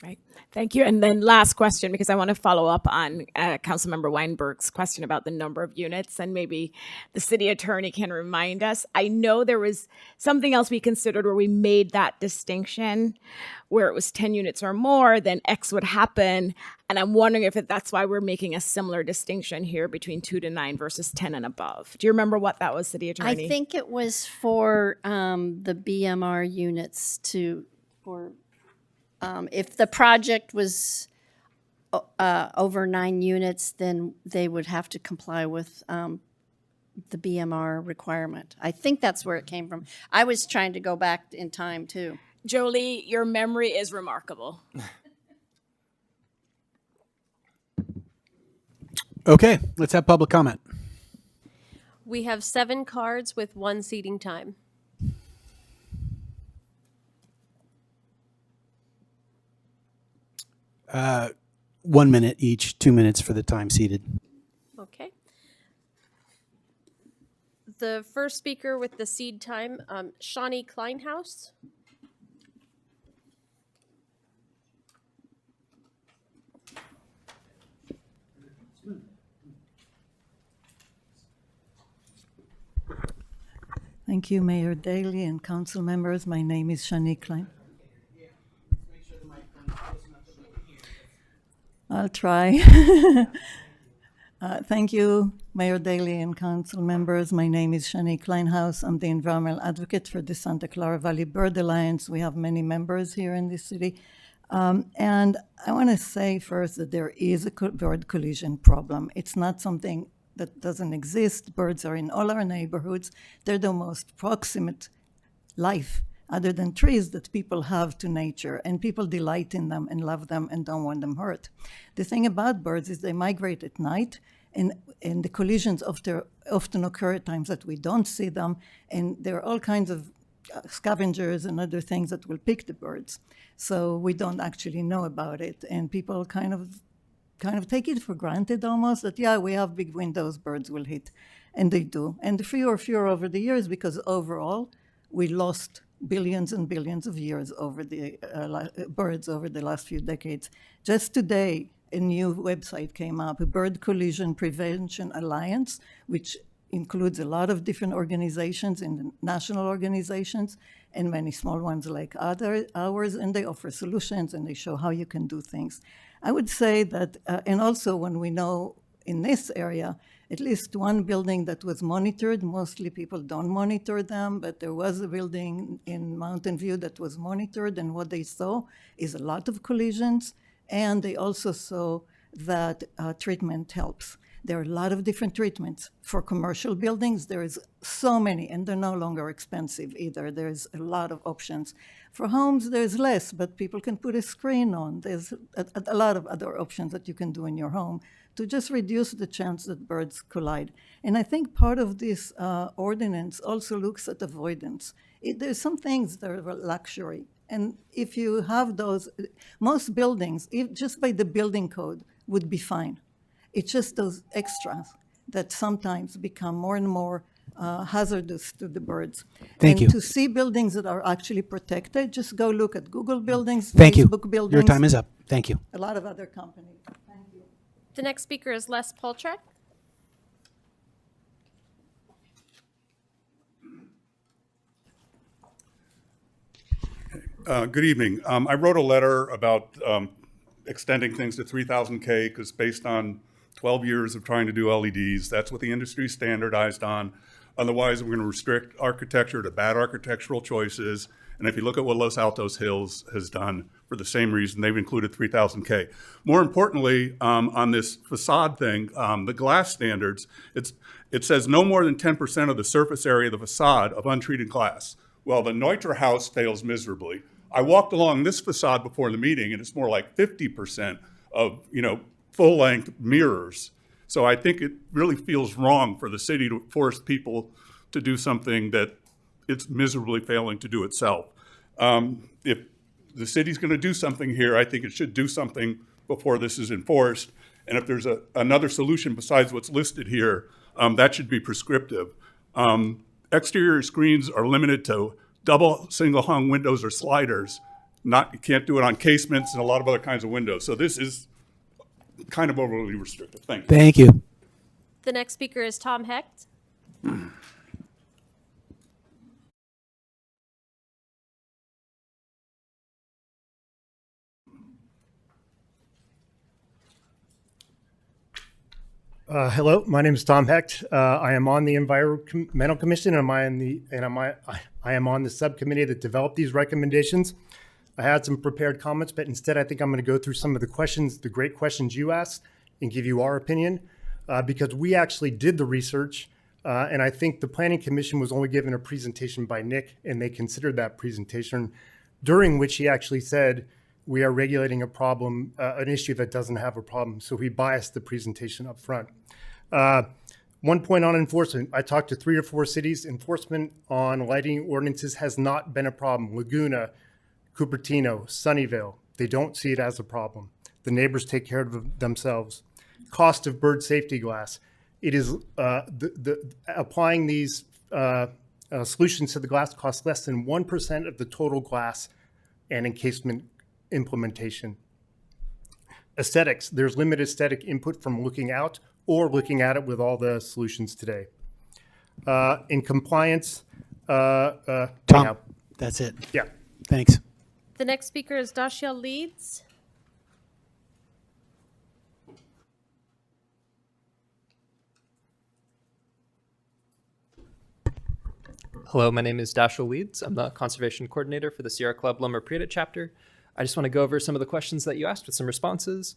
Right. Thank you. And then last question, because I want to follow up on Councilmember Weinberg's question about the number of units, and maybe the city attorney can remind us. I know there was something else we considered where we made that distinction, where it was 10 units or more, then X would happen. And I'm wondering if that's why we're making a similar distinction here between 2 to 9 versus 10 and above. Do you remember what that was, city attorney? I think it was for the BMR units if the project was over 9 units, then they would have to comply with the BMR requirement. I think that's where it came from. I was trying to go back in time too. Jolie, your memory is remarkable. Okay, let's have public comment. We have 7 cards with 1 seating time. Uh, 1 minute each, 2 minutes for the time seated. Okay. the first speaker with the seed time, Shawnee Kleinhaus. Thank you, Mayor Daley and council members. My name is Shani Klein. I'll try. Thank you, Mayor Daley and council members. My name is Shani Kleinhaus. I'm the environmental advocate for the Santa Clara Valley Bird Alliance. We have many members here in this city. And I want to say first that there is a bird collision problem. It's not something that doesn't exist. Birds are in all our neighborhoods. They're the most proximate life other than trees that people have to nature, and people delight in them and love them and don't want them hurt. The thing about birds is they migrate at night, and the collisions often occur at times that we don't see them, and there are all kinds of scavengers and other things that will pick the birds. So we don't actually know about it, and people kind of take it for granted almost that, yeah, we have big windows, birds will hit, and they do. And fewer over the years, because overall we lost billions and billions of years over the birds over the last few decades. Just today, a new website came up, a Bird Collision Prevention Alliance, which includes a lot of different organizations and national organizations and many small ones like ours, and they offer solutions and they show how you can do things. I would say that, and also when we know in this area, at least one building that was monitored, mostly people don't monitor them, but there was a building in Mountain View that was monitored, and what they saw is a lot of collisions, and they also saw that treatment helps. There are a lot of different treatments. For commercial buildings, there is so many, and they're no longer expensive either. There's a lot of options. For homes, there's less, but people can put a screen on. There's a lot of other options that you can do in your home to just reduce the chance that birds collide. And I think part of this ordinance also looks at avoidance. There's some things that are luxury. And if you have those, most buildings, just by the building code, would be fine. It's just those extras that sometimes become more and more hazardous to the birds. Thank you. And to see buildings that are actually protected, just go look at Google buildings, Thank you. Facebook buildings. Your time is up. Thank you. A lot of other companies. Thank you. The next speaker is Les Poltrek. Good evening. I wrote a letter about extending things to 3000K because based on 12 years of trying to do LEDs, that's what the industry is standardized on. Otherwise, we're going to restrict architecture to bad architectural choices. And if you look at what Los Altos Hills has done for the same reason, they've included 3000K. More importantly, on this facade thing, the glass standards, it says no more than 10% of the surface area of the facade of untreated glass. Well, the Neutra house fails miserably. I walked along this facade before the meeting, and it's more like 50% of, full-length mirrors. So I think it really feels wrong for the city to force people to do something that it's miserably failing to do itself. If the city's going to do something here, I think it should do something before this is enforced. And if there's another solution besides what's listed here, that should be prescriptive. Exterior screens are limited to double single hung windows or sliders. You can't do it on casements and a lot of other kinds of windows. So this is kind of overly restrictive. Thank you. Thank you. The next speaker is Tom Hecht. Hello, my name is Tom Hecht. I am on the Environmental Commission, and I am on the subcommittee that developed these recommendations. I had some prepared comments, but instead I think I'm going to go through some of the questions, the great questions you asked, and give you our opinion, because we actually did the research, and I think the Planning Commission was only given a presentation by Nick, and they considered that presentation, during which he actually said, we are regulating a problem, an issue that doesn't have a problem. So he biased the presentation up front. One point on enforcement, I talked to 3 or 4 cities. Enforcement on lighting ordinances has not been a problem. Laguna, Cupertino, Sunnyvale, they don't see it as a problem. The neighbors take care of themselves. Cost of bird safety glass. It is applying these solutions to the glass cost less than 1% of the total glass and encasement implementation. Aesthetics, there's limited aesthetic input from looking out or looking at it with all the solutions today. In compliance, Tom, anyhow. that's it. Yeah. Thanks. The next speaker is Dashiell Leeds. Hello, my name is Dashiell Leeds. I'm the Conservation Coordinator for the Sierra Club Lumber Prieta chapter. I just want to go over some of the questions that you asked with some responses.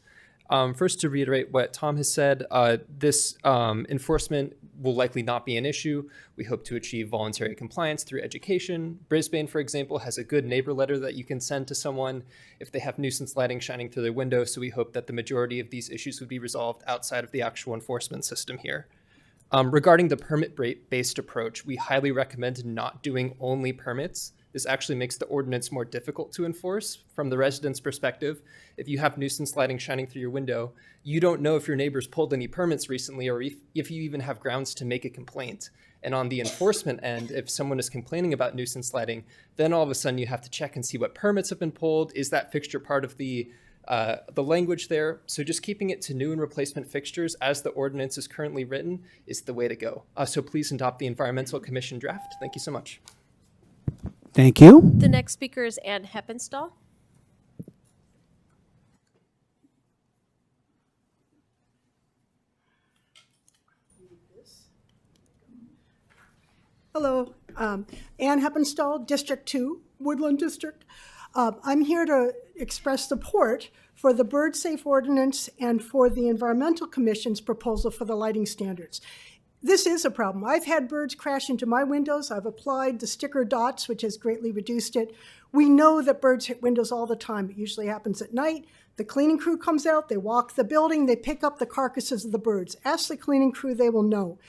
First, to reiterate what Tom has said, this enforcement will likely not be an issue. We hope to achieve voluntary compliance through education. Brisbane, for example, has a good neighbor letter that you can send to someone if they have nuisance lighting shining through their window, so we hope that the majority of these issues would be resolved outside of the actual enforcement system here. Regarding the permit-based approach, we highly recommend not doing only permits. This actually makes the ordinance more difficult to enforce. From the resident's perspective, if you have nuisance lighting shining through your window, you don't know if your neighbors pulled any permits recently or if you even have grounds to make a complaint. And on the enforcement end, if someone is complaining about nuisance lighting, then all of a sudden you have to check and see what permits have been pulled. Is that fixture part of the language there? So just keeping it to new and replacement fixtures as the ordinance is currently written is the way to go. So please adopt the Environmental Commission draft. Thank you so much. Thank you. The next speaker is Ann Heppenstall. Hello, Ann Heppenstall, District 2, Woodland District. I'm here to express support for the bird safe ordinance and for the Environmental Commission's proposal for the lighting standards. This is a problem. I've had birds crash into my windows. I've applied the sticker dots, which has greatly reduced it. We know that birds hit windows all the time. It usually happens at night. The cleaning crew comes out, they walk the building, they pick up the carcasses of the birds. Ask the cleaning crew, they will know.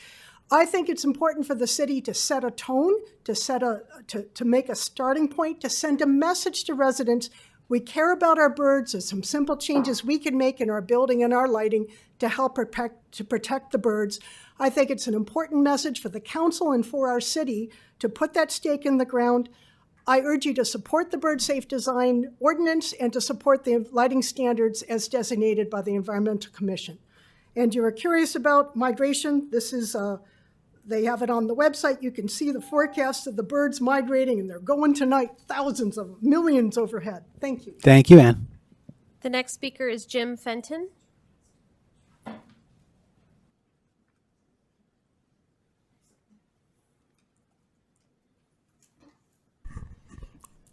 I think it's important for the city to set a tone, to make a starting point, to send a message to residents. We care about our birds. There's some simple changes we can make in our building and our lighting to help protect the birds. I think it's an important message for the council and for our city to put that stake in the ground. I urge you to support the bird safe design ordinance and to support the lighting standards as designated by the Environmental Commission. And you are curious about migration, this is they have it on the website. You can see the forecast of the birds migrating, and they're going tonight, thousands of millions overhead. Thank you. Thank you, Ann. The next speaker is Jim Fenton.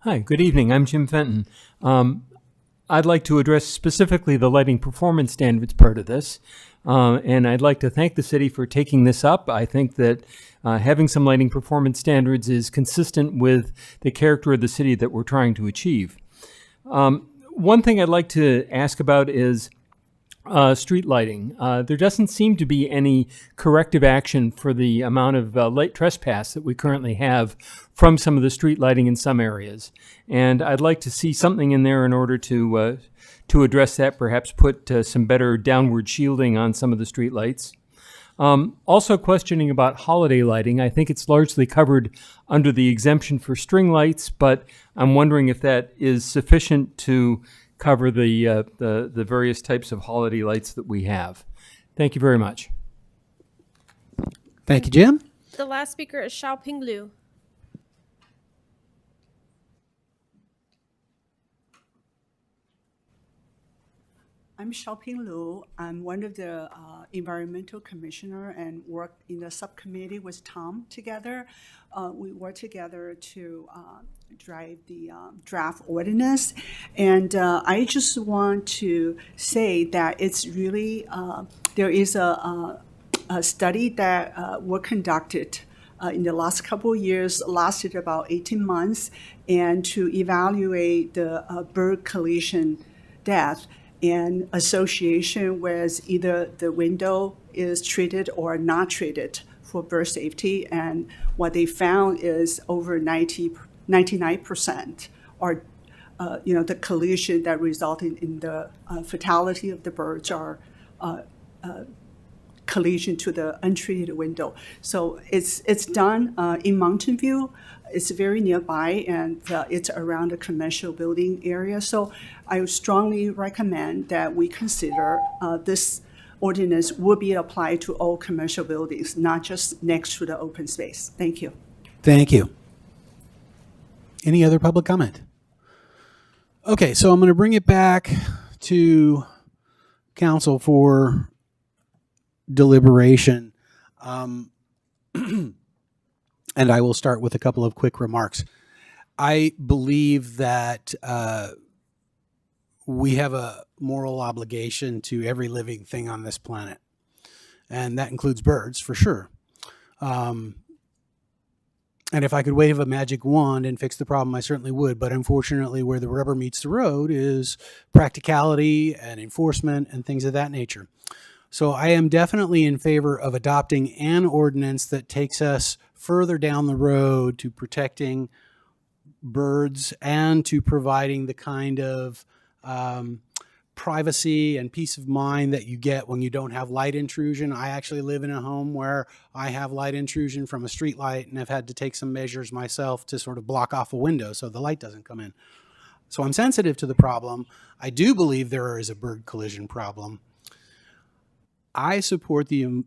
Hi, good evening. I'm Jim Fenton. I'd like to address specifically the lighting performance standards part of this. And I'd like to thank the city for taking this up. I think that having some lighting performance standards is consistent with the character of the city that we're trying to achieve. One thing I'd like to ask about is street lighting. There doesn't seem to be any corrective action for the amount of light trespass that we currently have from some of the street lighting in some areas. And I'd like to see something in there in order to address that, perhaps put some better downward shielding on some of the street lights. Also questioning about holiday lighting. I think it's largely covered under the exemption for string lights, but I'm wondering if that is sufficient to cover the various types of holiday lights that we have. Thank you very much. Thank you, Jim. The last speaker is Xiaoping Liu. I'm Xiaoping Liu. I'm one of the environmental commissioner and work in the subcommittee with Tom together. We work together to drive the draft ordinance. And I just want to say that it's really, there is a study that was conducted in the last couple of years, lasted about 18 months, and to evaluate the bird collision death in association with either the window is treated or not treated for bird safety. And what they found is over 99% are, the collision that resulted in the fatality of the birds are collision to the untreated window. So it's done in Mountain View. It's very nearby, and it's around a commercial building area. So I would strongly recommend that we consider this ordinance will be applied to all commercial buildings, not just next to the open space. Thank you. Thank you. Any other public comment? Okay, so I'm going to bring it back to council for deliberation. And I will start with a couple of quick remarks. I believe that we have a moral obligation to every living thing on this planet, and that includes birds for sure. And if I could wave a magic wand and fix the problem, I certainly would. But unfortunately, where the rubber meets the road is practicality and enforcement and things of that nature. So I am definitely in favor of adopting an ordinance that takes us further down the road to protecting birds and to providing the kind of privacy and peace of mind that you get when you don't have light intrusion. I actually live in a home where I have light intrusion from a street light, and I've had to take some measures myself to sort of block off a window so the light doesn't come in. So I'm sensitive to the problem. I do believe there is a bird collision problem. I support the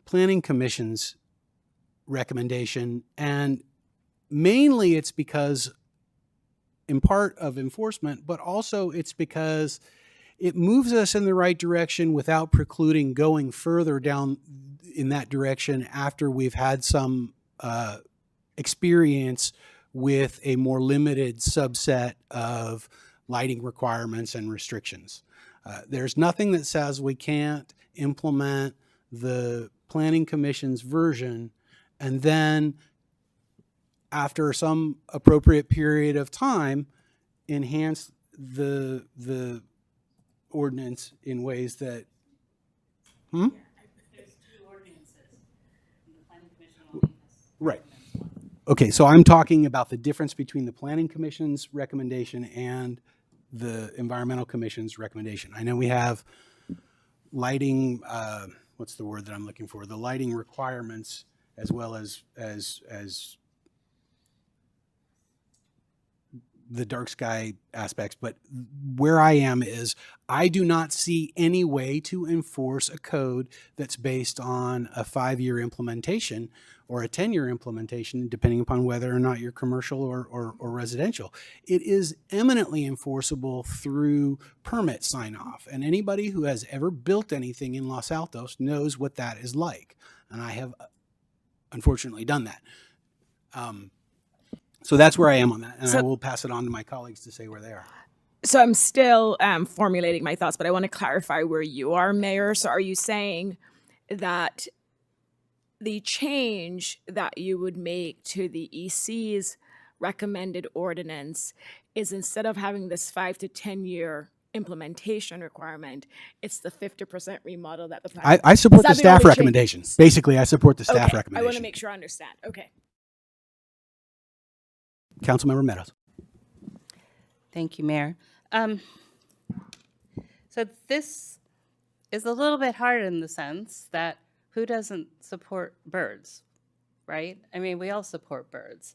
Planning Commission's recommendation, and mainly it's because in part of enforcement, but also it's because it moves us in the right direction without precluding going further down in that direction after we've had some experience with a more limited subset of lighting requirements and restrictions. There's nothing that says we can't implement the Planning Commission's version and then after some appropriate period of time enhance the ordinance in ways that There's 2 ordinances. The Planning Commission only has right. Okay, so I'm talking about the difference between the Planning Commission's recommendation and the Environmental Commission's recommendation. I know we have lighting, what's the word that I'm looking for? The lighting requirements as well as the dark sky aspects, but where I am is I do not see any way to enforce a code that's based on a 5-year implementation or a 10-year implementation, depending upon whether or not you're commercial or residential. It is eminently enforceable through permit sign-off, and anybody who has ever built anything in Los Altos knows what that is like, and I have unfortunately done that. So that's where I am on that, and I will pass it on to my colleagues to say where they are. So I'm still formulating my thoughts, but I want to clarify where you are, Mayor. So are you saying that the change that you would make to the EC's recommended ordinance is instead of having this 5 to 10 year implementation requirement, it's the 50% remodel that the plan? I support the staff recommendation. Basically, I support the staff recommendation. I want to make sure I understand. Okay. Councilmember Meadows. Thank you, Mayor. So this is a little bit hard in the sense that who doesn't support birds, right? I mean, we all support birds.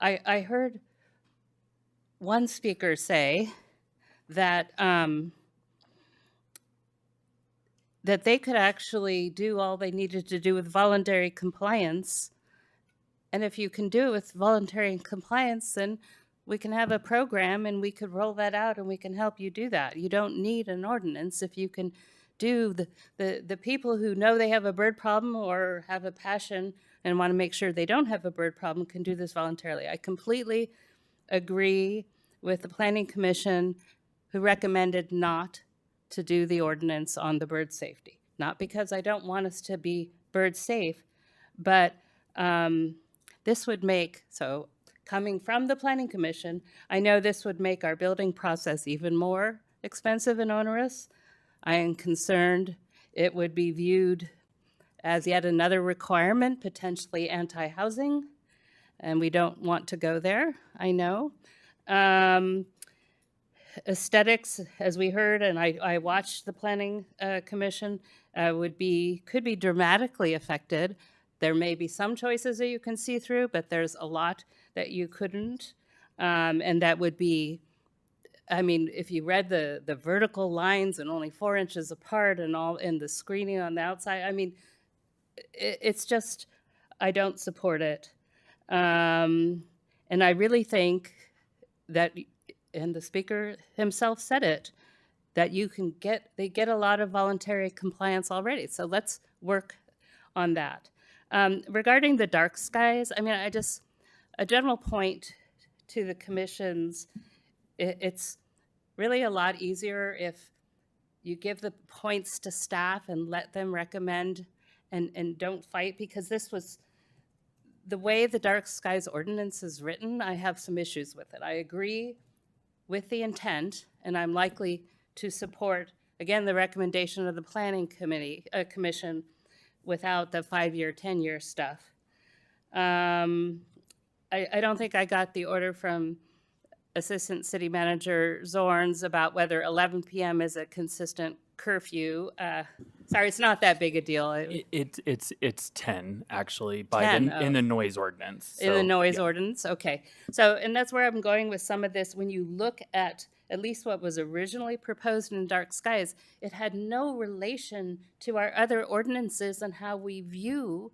I heard one speaker say that that they could actually do all they needed to do with voluntary compliance. And if you can do it with voluntary compliance, then we can have a program and we could roll that out and we can help you do that. You don't need an ordinance if you can do the people who know they have a bird problem or have a passion and want to make sure they don't have a bird problem can do this voluntarily. I completely agree with the Planning Commission who recommended not to do the ordinance on the bird safety. Not because I don't want us to be bird safe, but this would make, so coming from the Planning Commission, I know this would make our building process even more expensive and onerous. I am concerned it would be viewed as yet another requirement, potentially anti-housing, and we don't want to go there, I know. aesthetics, as we heard, and I watched the planning commission, could be dramatically affected. There may be some choices that you can see through, but there's a lot that you couldn't, and that would be. I mean, if you read the vertical lines and only 4 inches apart and all in the screening on the outside, I mean, it's just, I don't support it. And I really think that, and the speaker himself said it, that they get a lot of voluntary compliance already. So let's work on that. Regarding the dark skies, I mean, a general point to the commissions, it's really a lot easier if you give the points to staff and let them recommend and don't fight, because this was the way the dark skies ordinance is written. I have some issues with it. I agree with the intent, and I'm likely to support, again, the recommendation of the planning commission without the 5-year, 10-year stuff. I don't think I got the order from Assistant City Manager Zorns about whether 11 p.m. is a consistent curfew. Sorry, it's not that big a deal. It's 10 actually by 10, in the noise ordinance. In the So, noise yeah. ordinance, okay. So, and that's where I'm going with some of this. When you look at least what was originally proposed in dark skies, it had no relation to our other ordinances and how we view,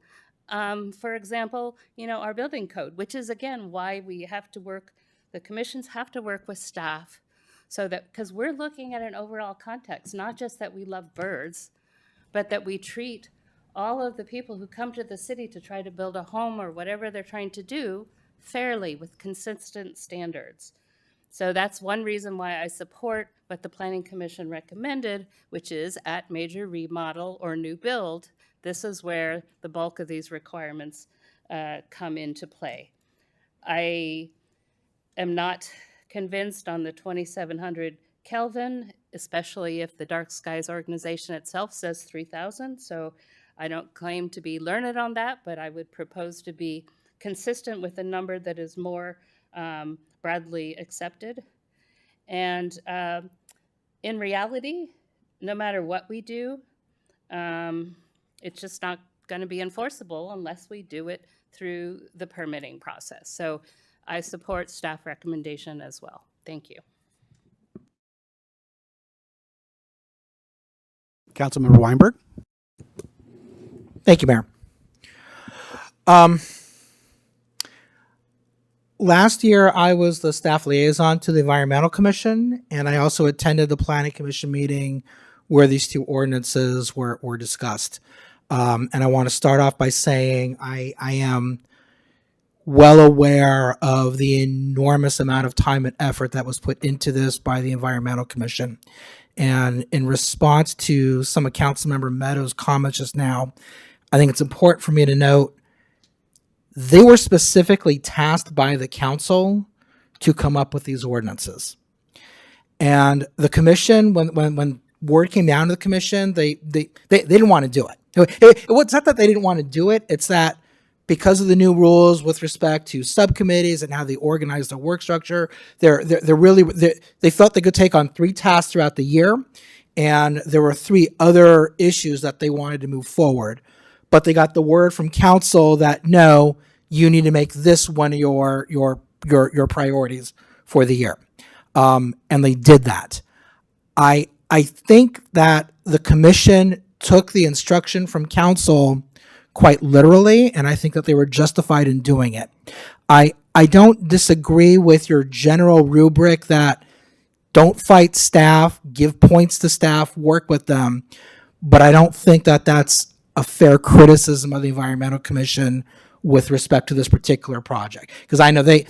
for example, our building code, which is, again, why we have to work, the commissions have to work with staff, so that, because we're looking at an overall context, not just that we love birds, but that we treat all of the people who come to the city to try to build a home or whatever they're trying to do fairly with consistent standards. So that's one reason why I support what the Planning Commission recommended, which is at major remodel or new build, this is where the bulk of these requirements come into play. I am not convinced on the 2700 Kelvin, especially if the Dark Skies organization itself says 3000. So I don't claim to be learned on that, but I would propose to be consistent with a number that is more broadly accepted. And in reality, no matter what we do, it's just not going to be enforceable unless we do it through the permitting process. So I support staff recommendation as well. Thank you. Councilmember Weinberg. Thank you, Mayor. Last year, I was the staff liaison to the Environmental Commission, and I also attended the Planning Commission meeting where these two ordinances were discussed. And I want to start off by saying I am well aware of the enormous amount of time and effort that was put into this by the Environmental Commission. And in response to some of Councilmember Meadows' comments just now, I think it's important for me to note they were specifically tasked by the council to come up with these ordinances. And the commission, when word came down to the commission, they didn't want to do it. It's not that they didn't want to do it, it's that because of the new rules with respect to subcommittees and how they organize their work structure, they felt they could take on 3 tasks throughout the year, and there were 3 other issues that they wanted to move forward. But they got the word from council that no, you need to make this one of your priorities for the year, and they did that. I think that the commission took the instruction from council quite literally, and I think that they were justified in doing it. I don't disagree with your general rubric that don't fight staff, give points to staff, work with them, but I don't think that that's a fair criticism of the Environmental Commission with respect to this particular project. Because I know they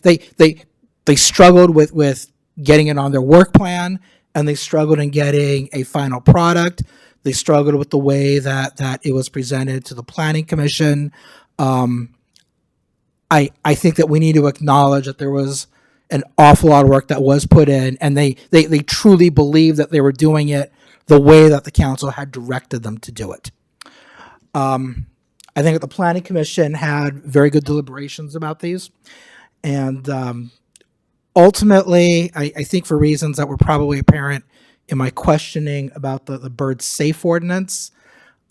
struggled with getting it on their work plan, and they struggled in getting a final product. They struggled with the way that it was presented to the Planning Commission. I think that we need to acknowledge that there was an awful lot of work that was put in, and they truly believed that they were doing it the way that the council had directed them to do it. I think that the Planning Commission had very good deliberations about these, and ultimately, I think for reasons that were probably apparent in my questioning about the bird safe ordinance,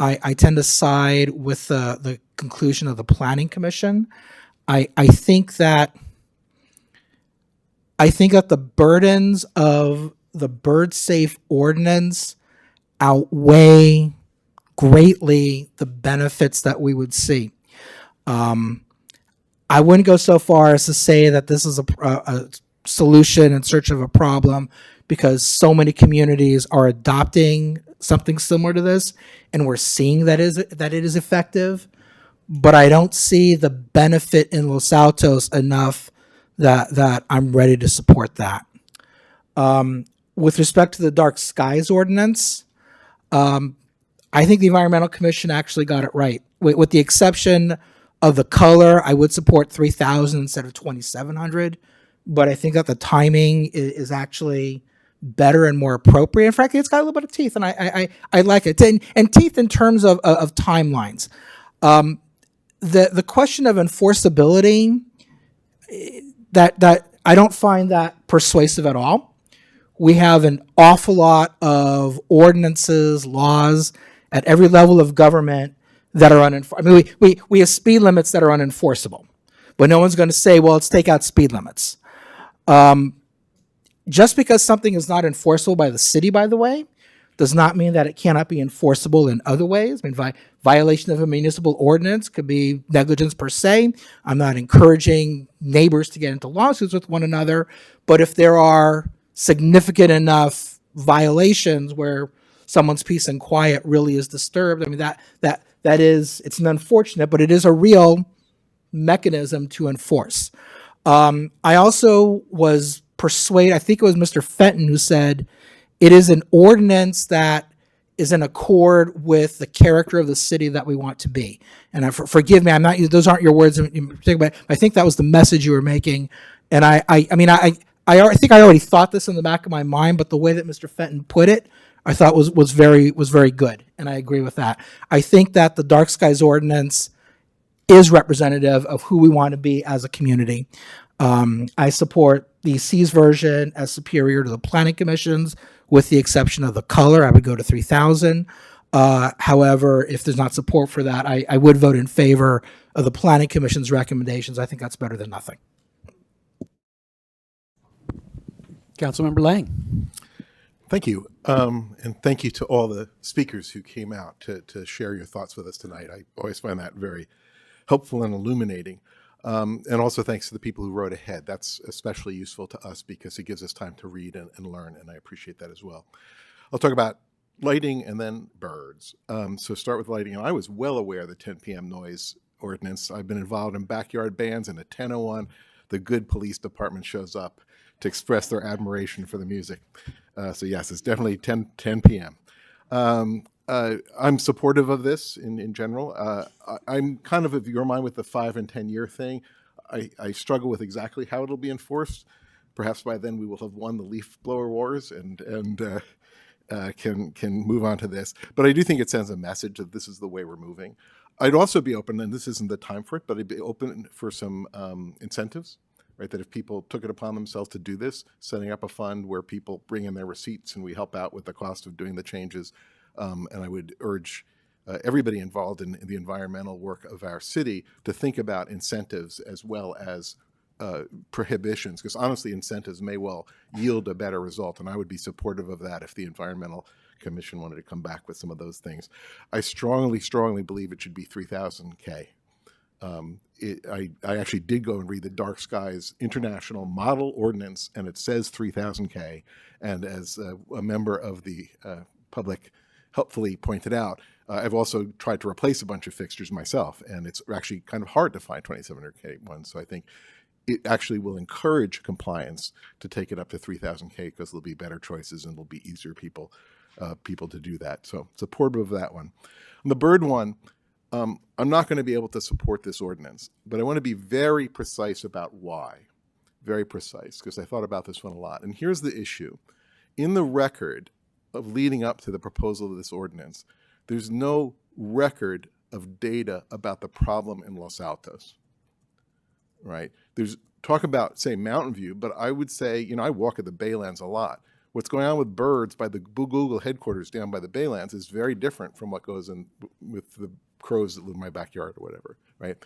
I tend to side with the conclusion of the Planning Commission. I think that the burdens of the bird safe ordinance outweigh greatly the benefits that we would see. I wouldn't go so far as to say that this is a solution in search of a problem, because so many communities are adopting something similar to this, and we're seeing that it is effective. But I don't see the benefit in Los Altos enough that I'm ready to support that. With respect to the dark skies ordinance, I think the Environmental Commission actually got it right. With the exception of the color, I would support 3,000 instead of 2,700. But I think that the timing is actually better and more appropriate. And frankly, it's got a little bit of teeth, and I like it. And teeth in terms of timelines. The question of enforceability, that I don't find that persuasive at all. We have an awful lot of ordinances, laws at every level of government that are unenforceable. I mean, we have speed limits that are unenforceable, but no one's going to say, well, let's take out speed limits. Just because something is not enforceable by the city, by the way, does not mean that it cannot be enforceable in other ways. I mean, violation of a municipal ordinance could be negligence per se. I'm not encouraging neighbors to get into lawsuits with one another, but if there are significant enough violations where someone's peace and quiet really is disturbed, I mean, that is, it's an unfortunate, but it is a real mechanism to enforce. I also was persuaded, I think it was Mr. Fenton who said, it is an ordinance that is in accord with the character of the city that we want to be. And forgive me, I'm not, those aren't your words in particular, but I think that was the message you were making. And I think I already thought this in the back of my mind, but the way that Mr. Fenton put it, I thought was very good, and I agree with that. I think that the dark skies ordinance is representative of who we want to be as a community. I support the C's version as superior to the Planning Commission's, with the exception of the color. I would go to 3,000. However, if there's not support for that, I would vote in favor of the Planning Commission's recommendations. I think that's better than nothing. Councilmember Lang. Thank you. And thank you to all the speakers who came out to share your thoughts with us tonight. I always find that very helpful and illuminating. And also thanks to the people who wrote ahead. That's especially useful to us because it gives us time to read and learn, and I appreciate that as well. I'll talk about lighting and then birds. So start with lighting. And I was well aware of the 10 p.m. noise ordinance. I've been involved in backyard bands, and at 10:01, the good police department shows up to express their admiration for the music. So yes, it's definitely 10 p.m. I'm supportive of this in general. I'm kind of your mind with the 5 and 10 year thing. I struggle with exactly how it'll be enforced. Perhaps by then we will have won the leaf blower wars and can move on to this. But I do think it sends a message that this is the way we're moving. I'd also be open, and this isn't the time for it, but I'd be open for some incentives. Right, that if people took it upon themselves to do this, setting up a fund where people bring in their receipts and we help out with the cost of doing the changes. And I would urge everybody involved in the environmental work of our city to think about incentives as well as prohibitions, because honestly, incentives may well yield a better result. And I would be supportive of that if the Environmental Commission wanted to come back with some of those things. I strongly, strongly believe it should be 3,000 K. I actually did go and read the Dark Skies International Model Ordinance, and it says 3,000 K. And as a member of the public helpfully pointed out, I've also tried to replace a bunch of fixtures myself, and it's actually kind of hard to find 2,700 K ones. So I think it actually will encourage compliance to take it up to 3,000 K because there'll be better choices and it'll be easier people to do that. So supportive of that one. On the bird one, I'm not going to be able to support this ordinance, but I want to be very precise about why. Very precise, because I thought about this one a lot. And here's the issue. In the record of leading up to the proposal of this ordinance, there's no record of data about the problem in Los Altos. right? There's talk about, say, Mountain View, but I would say, you know, I walk at the Baylands a lot. What's going on with birds by the Google headquarters down by the Baylands is very different from what goes in with the crows that live in my backyard or whatever, right?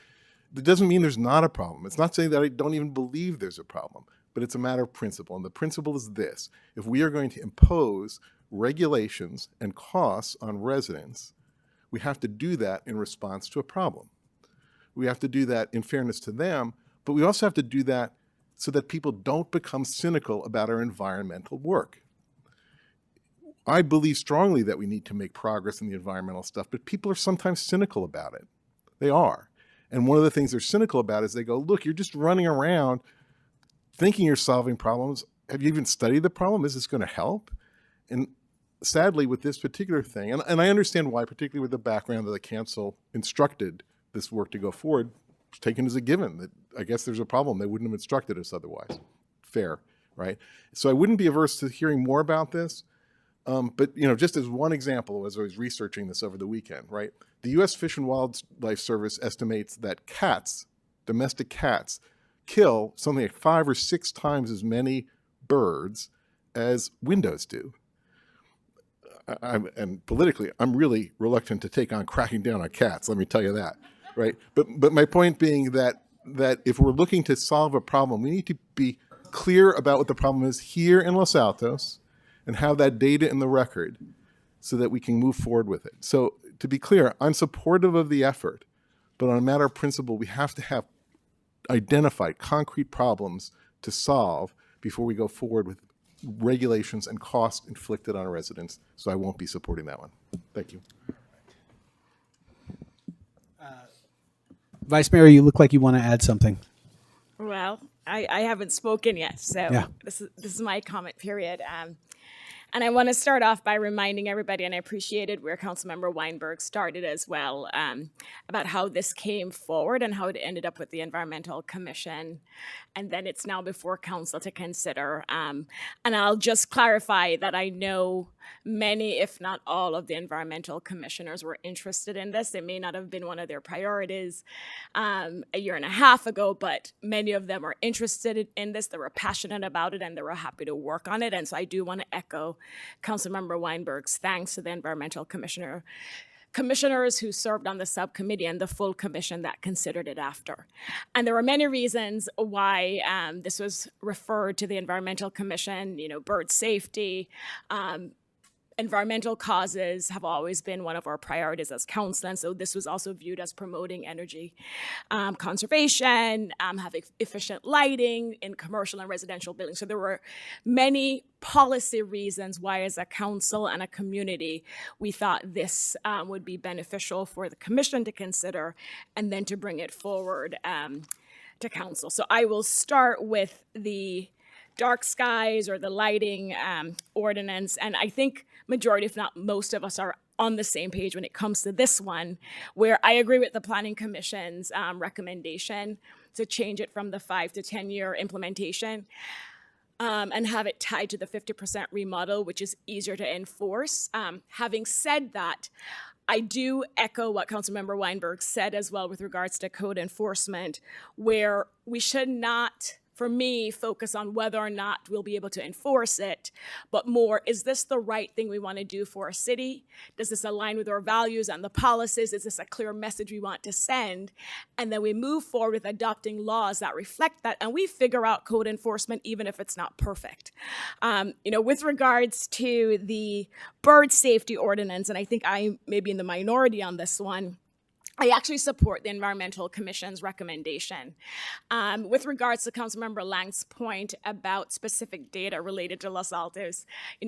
That doesn't mean there's not a problem. It's not saying that I don't even believe there's a problem, but it's a matter of principle. And the principle is this: if we are going to impose regulations and costs on residents, we have to do that in response to a problem. We have to do that in fairness to them, but we also have to do that so that people don't become cynical about our environmental work. I believe strongly that we need to make progress in the environmental stuff, but people are sometimes cynical about it. They are. And one of the things they're cynical about is they go, look, you're just running around thinking you're solving problems. Have you even studied the problem? Is this going to help? And sadly, with this particular thing, and I understand why, particularly with the background that the council instructed this work to go forward, it's taken as a given that I guess there's a problem. They wouldn't have instructed us otherwise. Fair, right? So I wouldn't be averse to hearing more about this. But, you know, just as one example, as I was researching this over the weekend, right? The U.S. Fish and Wildlife Service estimates that cats, domestic cats, kill something like 5 or 6 times as many birds as windows do. And politically, I'm really reluctant to take on cracking down on cats, let me tell you that, right? But my point being that if we're looking to solve a problem, we need to be clear about what the problem is here in Los Altos and have that data in the record so that we can move forward with it. So to be clear, I'm supportive of the effort, but on a matter of principle, we have to have identified concrete problems to solve before we go forward with regulations and costs inflicted on residents. So I won't be supporting that one. Thank you. Vice Mayor, you look like you want to add something. Well, I haven't spoken yet, so Yeah. this is my comment period. And I want to start off by reminding everybody, and I appreciated where Councilmember Weinberg started as well, about how this came forward and how it ended up with the Environmental Commission. And then it's now before council to consider. And I'll just clarify that I know many, if not all, of the environmental commissioners were interested in this. It may not have been one of their priorities a year and a half ago, but many of them are interested in this. They were passionate about it and they were happy to work on it. And so I do want to echo Councilmember Weinberg's thanks to the environmental commissioners who served on the subcommittee and the full commission that considered it after. And there were many reasons why this was referred to the Environmental Commission, you know, bird safety, environmental causes have always been one of our priorities as council, and so this was also viewed as promoting energy conservation, having efficient lighting in commercial and residential buildings. So there were many policy reasons why as a council and a community we thought this would be beneficial for the commission to consider and then to bring it forward to council. So I will start with the dark skies or the lighting ordinance. And I think majority, if not most of us, are on the same page when it comes to this one, where I agree with the Planning Commission's recommendation to change it from the 5 to 10 year implementation and have it tied to the 50% remodel, which is easier to enforce. Having said that, I do echo what Councilmember Weinberg said as well with regards to code enforcement, where we should not, for me, focus on whether or not we'll be able to enforce it, but more, is this the right thing we want to do for our city? Does this align with our values and the policies? Is this a clear message we want to send? And then we move forward with adopting laws that reflect that, and we figure out code enforcement even if it's not perfect. With regards to the bird safety ordinance, and I think I may be in the minority on this one, I actually support the Environmental Commission's recommendation. With regards to Councilmember Lang's point about specific data related to Los Altos,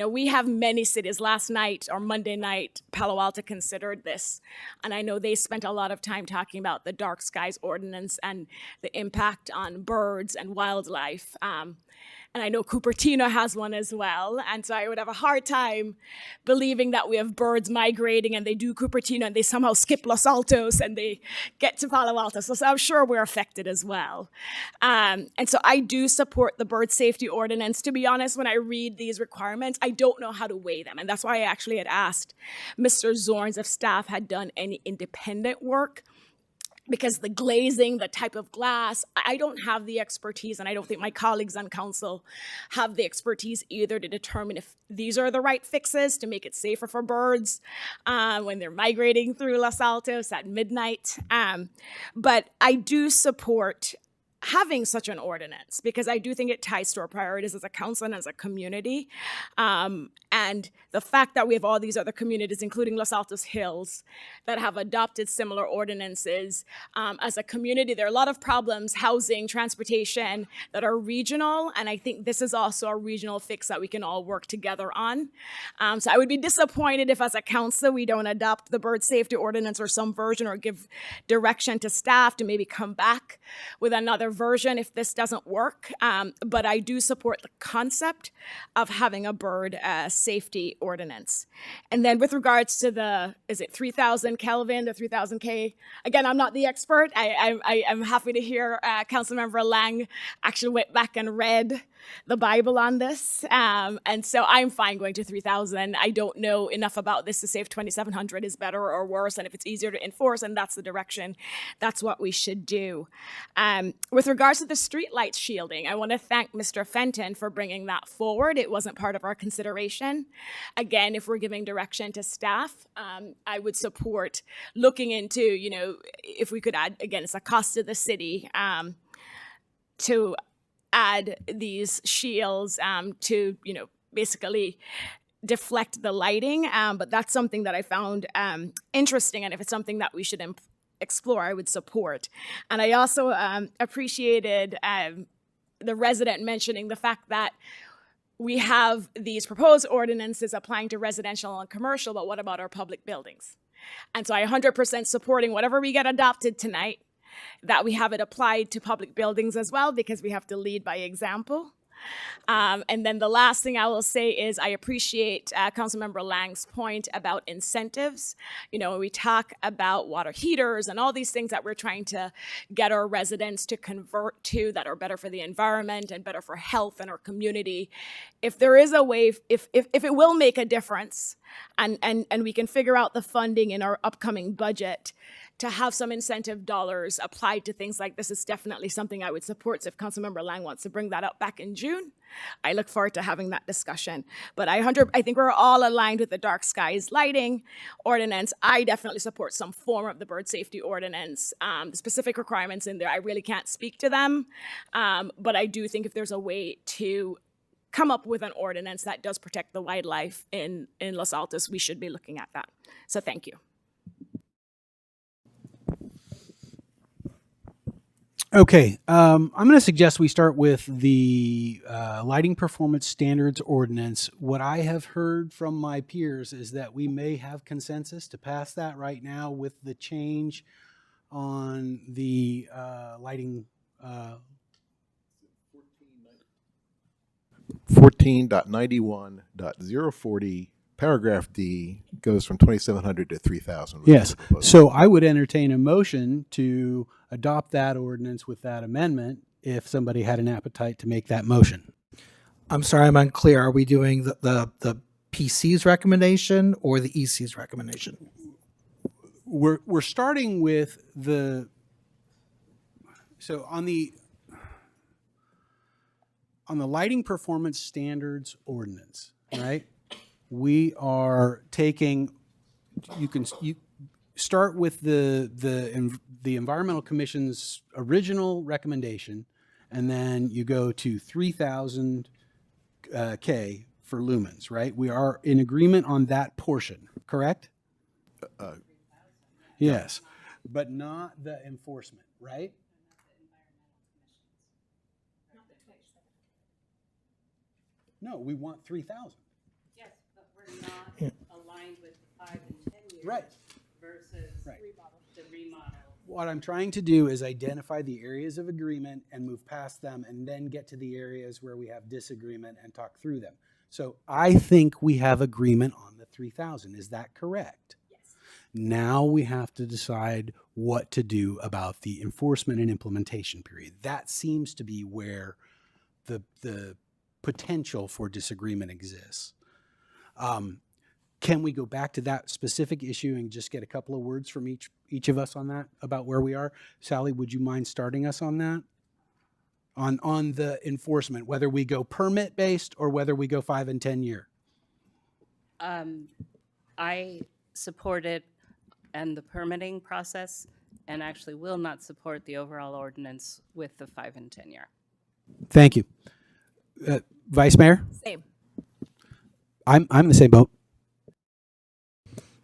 we have many cities. Last night or Monday night, Palo Alto considered this, and I know they spent a lot of time talking about the dark skies ordinance and the impact on birds and wildlife. And I know Cupertino has one as well. And so I would have a hard time believing that we have birds migrating and they do Cupertino and they somehow skip Los Altos and they get to Palo Alto. So I'm sure we're affected as well. And so I do support the bird safety ordinance. To be honest, when I read these requirements, I don't know how to weigh them. And that's why I actually had asked Mr. Zorns if staff had done any independent work because the glazing, the type of glass, I don't have the expertise, and I don't think my colleagues on council have the expertise either to determine if these are the right fixes to make it safer for birds when they're migrating through Los Altos at midnight. But I do support having such an ordinance because I do think it ties to our priorities as a council and as a community. And the fact that we have all these other communities, including Los Altos Hills, that have adopted similar ordinances. As a community, there are a lot of problems, housing, transportation, that are regional. And I think this is also a regional fix that we can all work together on. So I would be disappointed if as a council, we don't adopt the bird safety ordinance or some version or give direction to staff to maybe come back with another version if this doesn't work. But I do support the concept of having a bird safety ordinance. And then with regards to the, is it 3,000 Kelvin, the 3,000 K? Again, I'm not the expert. I'm happy to hear Councilmember Lang actually went back and read the Bible on this. And so I'm fine going to 3,000. I don't know enough about this to say if 2,700 is better or worse, and if it's easier to enforce, and that's the direction, that's what we should do. With regards to the streetlight shielding, I want to thank Mr. Fenton for bringing that forward. It wasn't part of our consideration. Again, if we're giving direction to staff, I would support looking into, you know, if we could add, again, it's a cost to the city to add these shields to, you know, basically deflect the lighting. But that's something that I found interesting. And if it's something that we should explore, I would support. And I also appreciated the resident mentioning the fact that we have these proposed ordinances applying to residential and commercial, but what about our public buildings? And so I 100% supporting whatever we get adopted tonight, that we have it applied to public buildings as well, because we have to lead by example. And then the last thing I will say is I appreciate Councilmember Lang's point about incentives. You know, when we talk about water heaters and all these things that we're trying to get our residents to convert to that are better for the environment and better for health in our community, if there is a way, if it will make a difference and we can figure out the funding in our upcoming budget to have some incentive dollars applied to things like this is definitely something I would support. So if Councilmember Lang wants to bring that up back in June, I look forward to having that discussion. But I think we're all aligned with the dark skies lighting ordinance. I definitely support some form of the bird safety ordinance. The specific requirements in there, I really can't speak to them. But I do think if there's a way to come up with an ordinance that does protect the wildlife in Los Altos, we should be looking at that. So thank you. Okay, I'm going to suggest we start with the lighting performance standards ordinance. What I have heard from my peers is that we may have consensus to pass that right now with the change on the lighting. 14.91.040 paragraph D goes from 2,700 to 3,000. Yes. So I would entertain a motion to adopt that ordinance with that amendment if somebody had an appetite to make that motion. I'm sorry, I'm unclear. Are we doing the PC's recommendation or the EC's recommendation? We're starting with the, so on the lighting performance standards ordinance, right? We are taking, you start with the Environmental Commission's original recommendation, and then you go to 3,000 K for lumens, right? We are in agreement on that portion, correct? Yes, but not the enforcement, right? No, we want 3,000. Yes, but we're not aligned with the 5 and 10 years right. Versus the remodel. What I'm trying to do is identify the areas of agreement and move past them and then get to the areas where we have disagreement and talk through them. So I think we have agreement on the 3,000. Is that correct? Yes. Now we have to decide what to do about the enforcement and implementation period. That seems to be where the potential for disagreement exists. Can we go back to that specific issue and just get a couple of words from each each of us on that, about where we are? Sally, would you mind starting us on that? On the enforcement, whether we go permit-based or whether we go 5 and 10 year? I support it and the permitting process, and actually will not support the overall ordinance with the 5 and 10 year. Thank you. Vice Mayor? Same. I'm the same boat.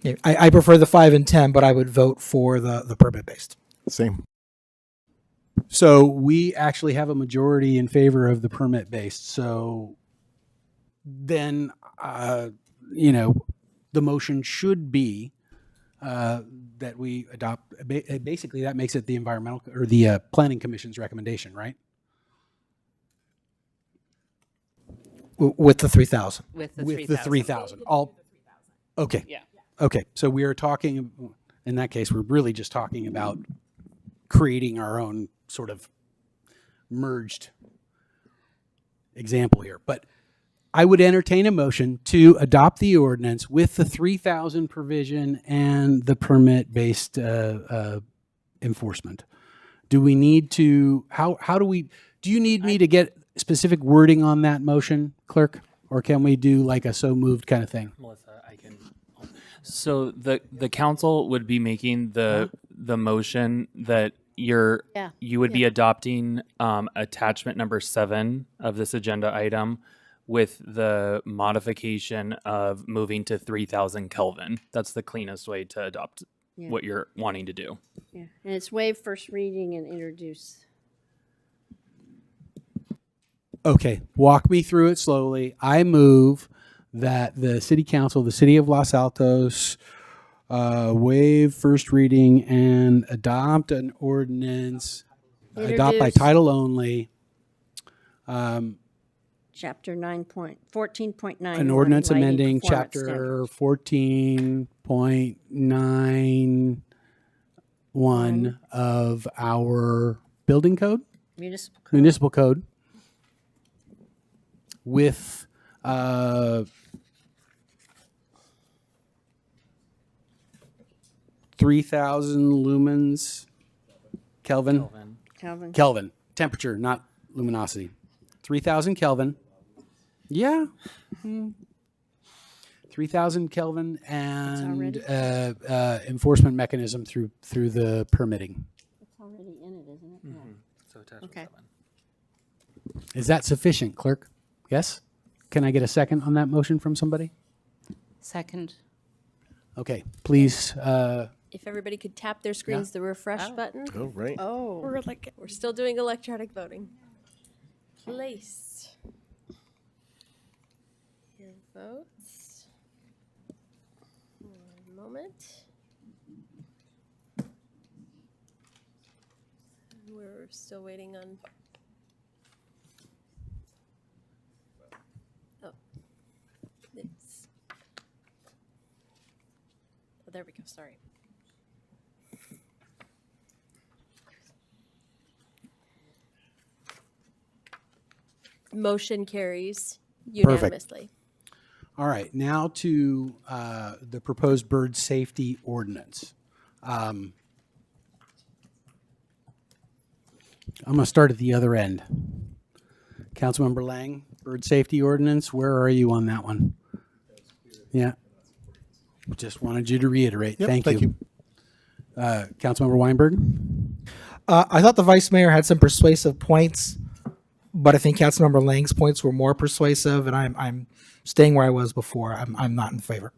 Yeah, I prefer the 5 and 10, but I would vote for the permit-based. Same. So we actually have a majority in favor of the permit-based. So then, the motion should be that we adopt, basically that makes it the environmental or the planning commission's recommendation, right? With the 3,000. With the With 3,000. the 3,000. All, okay. Yeah. Okay, so we are talking, in that case, we're really just talking about creating our own sort of merged example here. But I would entertain a motion to adopt the ordinance with the 3,000 provision and the permit-based enforcement. Do we need to, do you need me to get specific wording on that motion, clerk? Or can we do like a so moved kind of thing? Melissa, I can. So the council would be making the motion that you would be adopting attachment number 7 of this agenda item with the modification of moving to 3,000 Kelvin. That's the cleanest way to adopt what you're wanting to do. Yeah, and it's waive first reading and introduce. Okay, walk me through it slowly. I move that the city council, the city of Los Altos, waive first reading and adopt an ordinance, adopt by Introduce. title only, Chapter 9.14.9. an ordinance amending chapter 14.91 of our building code, Municipal code, with 3,000 lumens Kelvin. Kelvin. Temperature, not luminosity. 3,000 Kelvin. Yeah. 3,000 Kelvin and enforcement mechanism through the permitting. It's already in it, isn't it? So attachment Okay. 7. Is that sufficient, clerk? Yes? Can I get a second on that motion from somebody? Second. Okay, please. If everybody could tap their screens, the refresh button. Oh, right. Oh, we're still doing electronic voting. Place your votes. One moment. We're still waiting on. Oh, it's. Oh, there we go. Sorry. Motion carries unanimously. All right, now to the proposed bird safety ordinance. I'm going to start at the other end. Councilmember Lang, bird safety ordinance, where are you on that one? Yeah. Just wanted you to reiterate. Yep, Thank thank you. Councilmember Weinberg? I thought the vice mayor had some persuasive points, but I think Councilmember Lang's points were more persuasive, and I'm staying where I was before. I'm not in favor.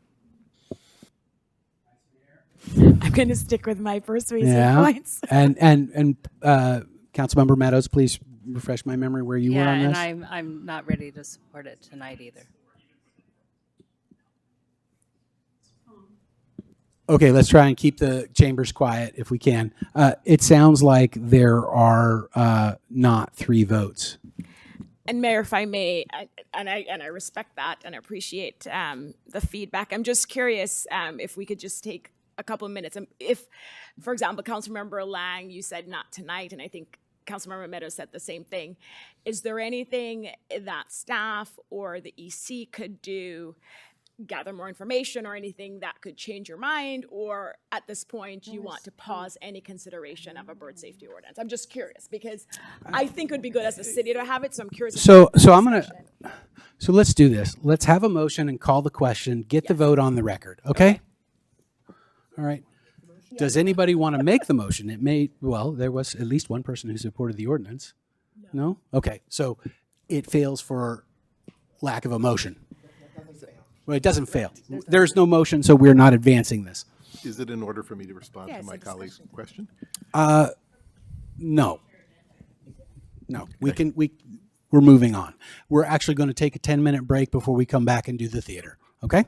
I'm going to stick with my persuasive points. and Councilmember Meadows, please refresh my memory where you were on this. And I'm not ready to support it tonight either. Okay, let's try and keep the chambers quiet if we can. It sounds like there are not 3 votes. And Mayor, if I may, I respect that and appreciate the feedback. I'm just curious if we could just take a couple of minutes. If, for example, Councilmember Lang, you said not tonight, and I think Councilmember Meadows said the same thing. Is there anything that staff or the EC could do gather more information or anything that could change your mind, or at this point you want to pause any consideration of a bird safety ordinance? I'm just curious because I think it would be good as a city to have it, so I'm curious. So so let's do this. Let's have a motion and call the question, get the vote on the record, okay? All right. Does anybody want to make the motion? There was at least one person who supported the ordinance. No? Okay, so it fails for lack of a motion. Well, it doesn't fail. There's no motion, so we're not advancing this. Is it in order for me to respond to my colleague's question? No. No, we're moving on. We're actually going to take a 10-minute break before we come back and do the theater, okay?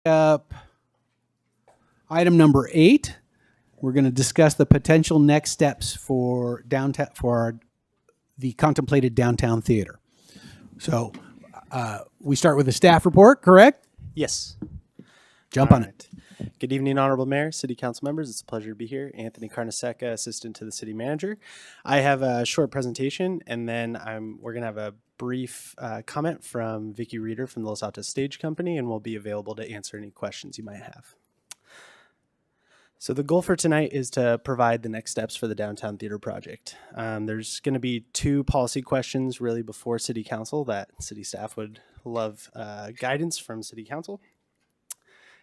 Up item number 8. We're going to discuss the potential next steps for downtown the contemplated downtown theater. So we start with the staff report, correct? Yes. Jump on it. Good evening, Honorable Mayor, City Council members. It's a pleasure to be here. Anthony Carnesecca, Assistant to the City Manager. I have a short presentation, and then we're going to have a brief comment from Vicky Reeder from the Los Altos Stage Company, and we'll be available to answer any questions you might have. So the goal for tonight is to provide the next steps for the Downtown Theater project. There's going to be 2 policy questions really before City Council that City staff would love guidance from City Council.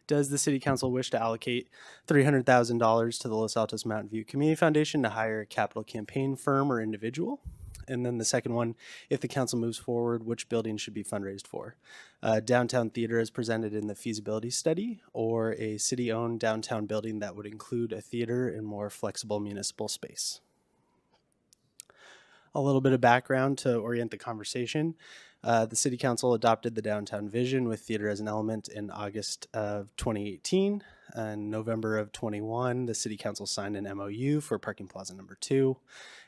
Does the City Council wish to allocate $300,000 to the Los Altos Mountain View Community Foundation to hire a capital campaign firm or individual? And then the second one, if the council moves forward, which building should be fundraised for? Downtown theater is presented in the feasibility study, or a city-owned downtown building that would include a theater and more flexible municipal space. A little bit of background to orient the conversation. The City Council adopted the downtown vision with theater as an element in August of 2018. In November of 21, the City Council signed an MOU for Parking Plaza number 2.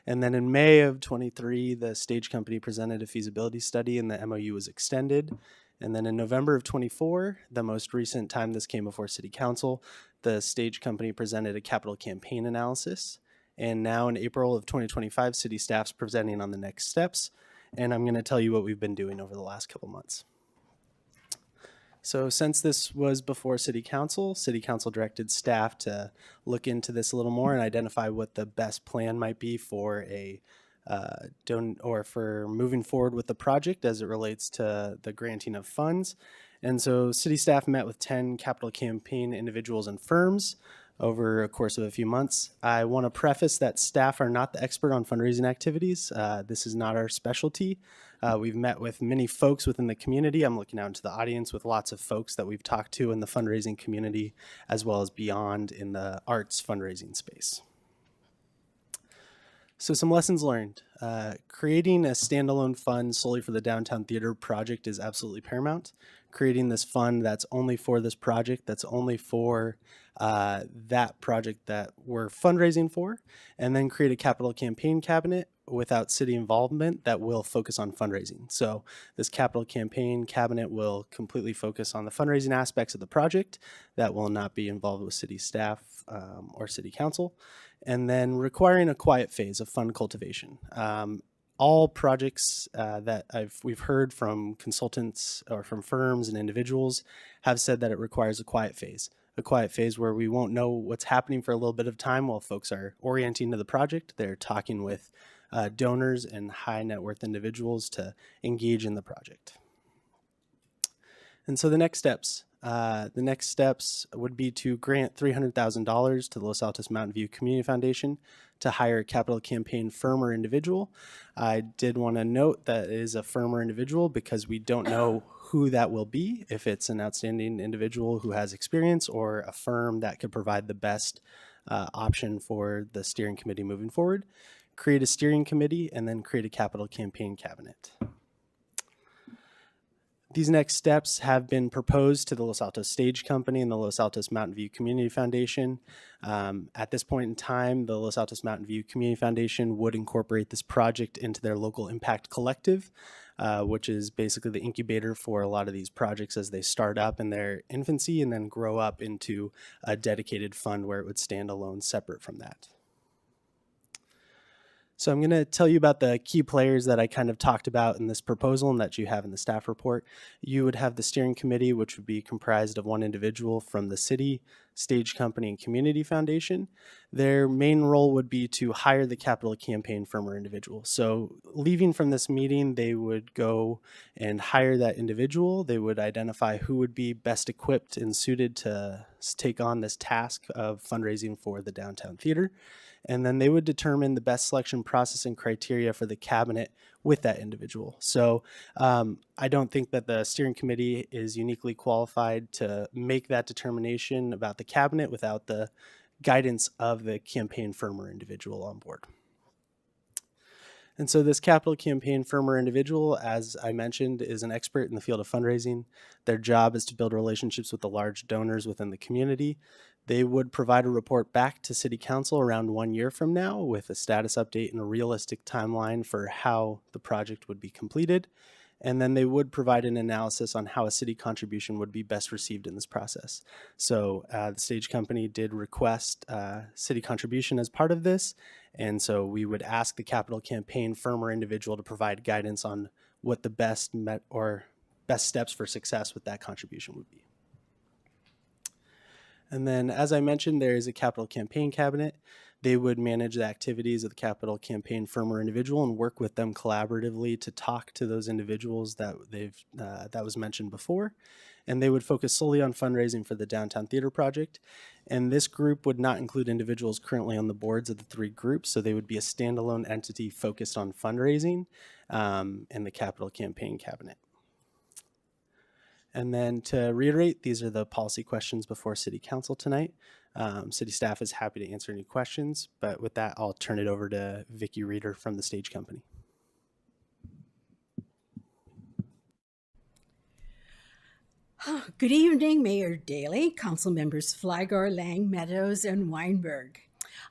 And then in May of 23, the Stage Company presented a feasibility study and the MOU was extended. And then in November of 24, the most recent time this came before City Council, the Stage Company presented a capital campaign analysis. And now in April of 2025, City staff's presenting on the next steps. And I'm going to tell you what we've been doing over the last couple months. So since this was before City Council directed staff to look into this a little more and identify what the best plan might be for for moving forward with the project as it relates to the granting of funds. And so City staff met with 10 capital campaign individuals and firms over a course of a few months. I want to preface that staff are not the expert on fundraising activities. This is not our specialty. We've met with many folks within the community. I'm looking out into the audience with lots of folks that we've talked to in the fundraising community, as well as beyond in the arts fundraising space. So some lessons learned. Creating a standalone fund solely for the Downtown Theater project is absolutely paramount. Creating this fund that's only for this project, that's only for that project that we're fundraising for, and then create a capital campaign cabinet without city involvement that will focus on fundraising. So this capital campaign cabinet will completely focus on the fundraising aspects of the project that will not be involved with city staff or city council. And then requiring a quiet phase of fund cultivation. All projects that we've heard from consultants or from firms and individuals have said that it requires a quiet phase where we won't know what's happening for a little bit of time while folks are orienting to the project. They're talking with donors and high net worth individuals to engage in the project. And so the next steps would be to grant $300,000 to the Los Altos Mountain View Community Foundation to hire a capital campaign firm or individual. I did want to note that it is a firm or individual because we don't know who that will be, if it's an outstanding individual who has experience or a firm that could provide the best option for the steering committee moving forward. Create a steering committee and then create a capital campaign cabinet. These next steps have been proposed to the Los Altos Stage Company and the Los Altos Mountain View Community Foundation. At this point in time, the Los Altos Mountain View Community Foundation would incorporate this project into their local impact collective, which is basically the incubator for a lot of these projects as they start up in their infancy and then grow up into a dedicated fund where it would stand alone separate from that. So I'm going to tell you about the key players that I kind of talked about in this proposal and that you have in the staff report. You would have the steering committee, which would be comprised of one individual from the city, Stage Company, and Community Foundation. Their main role would be to hire the capital campaign firm or individual. So leaving from this meeting, they would go and hire that individual. They would identify who would be best equipped and suited to take on this task of fundraising for the downtown theater. And then they would determine the best selection process and criteria for the cabinet with that individual. So I don't think that the steering committee is uniquely qualified to make that determination about the cabinet without the guidance of the campaign firm or individual on board. And so this capital campaign firm or individual, as I mentioned, is an expert in the field of fundraising. Their job is to build relationships with the large donors within the community. They would provide a report back to City Council around 1 year from now with a status update and a realistic timeline for how the project would be completed. And then they would provide an analysis on how a city contribution would be best received in this process. So the stage company did request city contribution as part of this. And so we would ask the capital campaign firm or individual to provide guidance on what the best steps for success with that contribution would be. And then, as I mentioned, there is a capital campaign cabinet. They would manage the activities of the capital campaign firm or individual and work with them collaboratively to talk to those individuals that that was mentioned before. And they would focus solely on fundraising for the Downtown Theater project. And this group would not include individuals currently on the boards of the three groups, so they would be a standalone entity focused on fundraising in the capital campaign cabinet. And then to reiterate, these are the policy questions before City Council tonight. City staff is happy to answer any questions, but with that, I'll turn it over to Vicki Reeder from the stage company. Good evening, Mayor Daley, council members Flygor, Lang, Meadows, and Weinberg.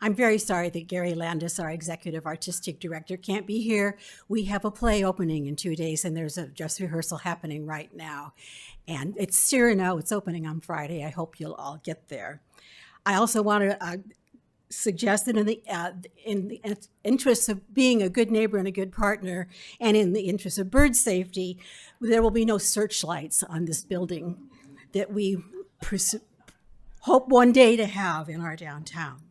I'm very sorry that Gary Landis, our executive artistic director, can't be here. We have a play opening in 2 days, and there's a dress rehearsal happening right now. And it's Cyrano. It's opening on Friday. I hope you'll all get there. I also want to suggest that in the interest of being a good neighbor and a good partner, and in the interest of bird safety, there will be no searchlights on this building that we hope one day to have in our downtown.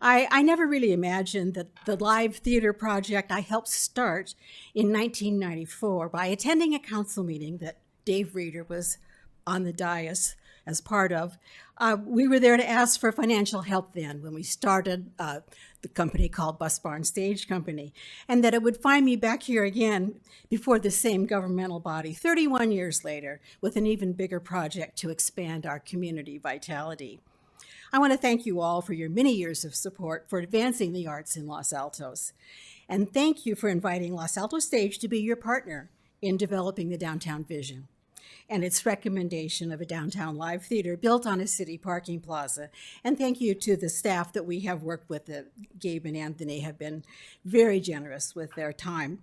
I never really imagined that the live theater project I helped start in 1994 by attending a council meeting that Dave Reeder was on the dais as part of. We were there to ask for financial help then when we started the company called Bus Barn Stage Company, and that it would find me back here again before the same governmental body 31 years later with an even bigger project to expand our community vitality. I want to thank you all for your many years of support for advancing the arts in Los Altos. And thank you for inviting Los Altos Stage to be your partner in developing the downtown vision and its recommendation of a downtown live theater built on a city parking plaza. And thank you to the staff that we have worked with. Gabe and Anthony have been very generous with their time.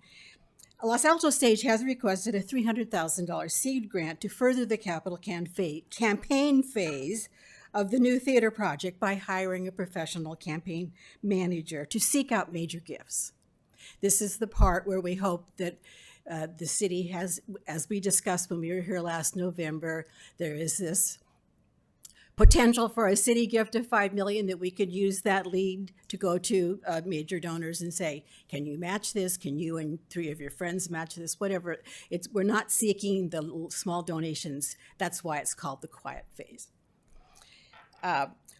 Los Altos Stage has requested a $300,000 seed grant to further the capital campaign phase of the new theater project by hiring a professional campaign manager to seek out major gifts. This is the part where we hope that the city has, as we discussed when we were here last November, there is this potential for a city gift of $5 million that we could use that lead to go to major donors and say, can you match this? Can you and 3 of your friends match this? Whatever. We're not seeking the small donations. That's why it's called the quiet phase.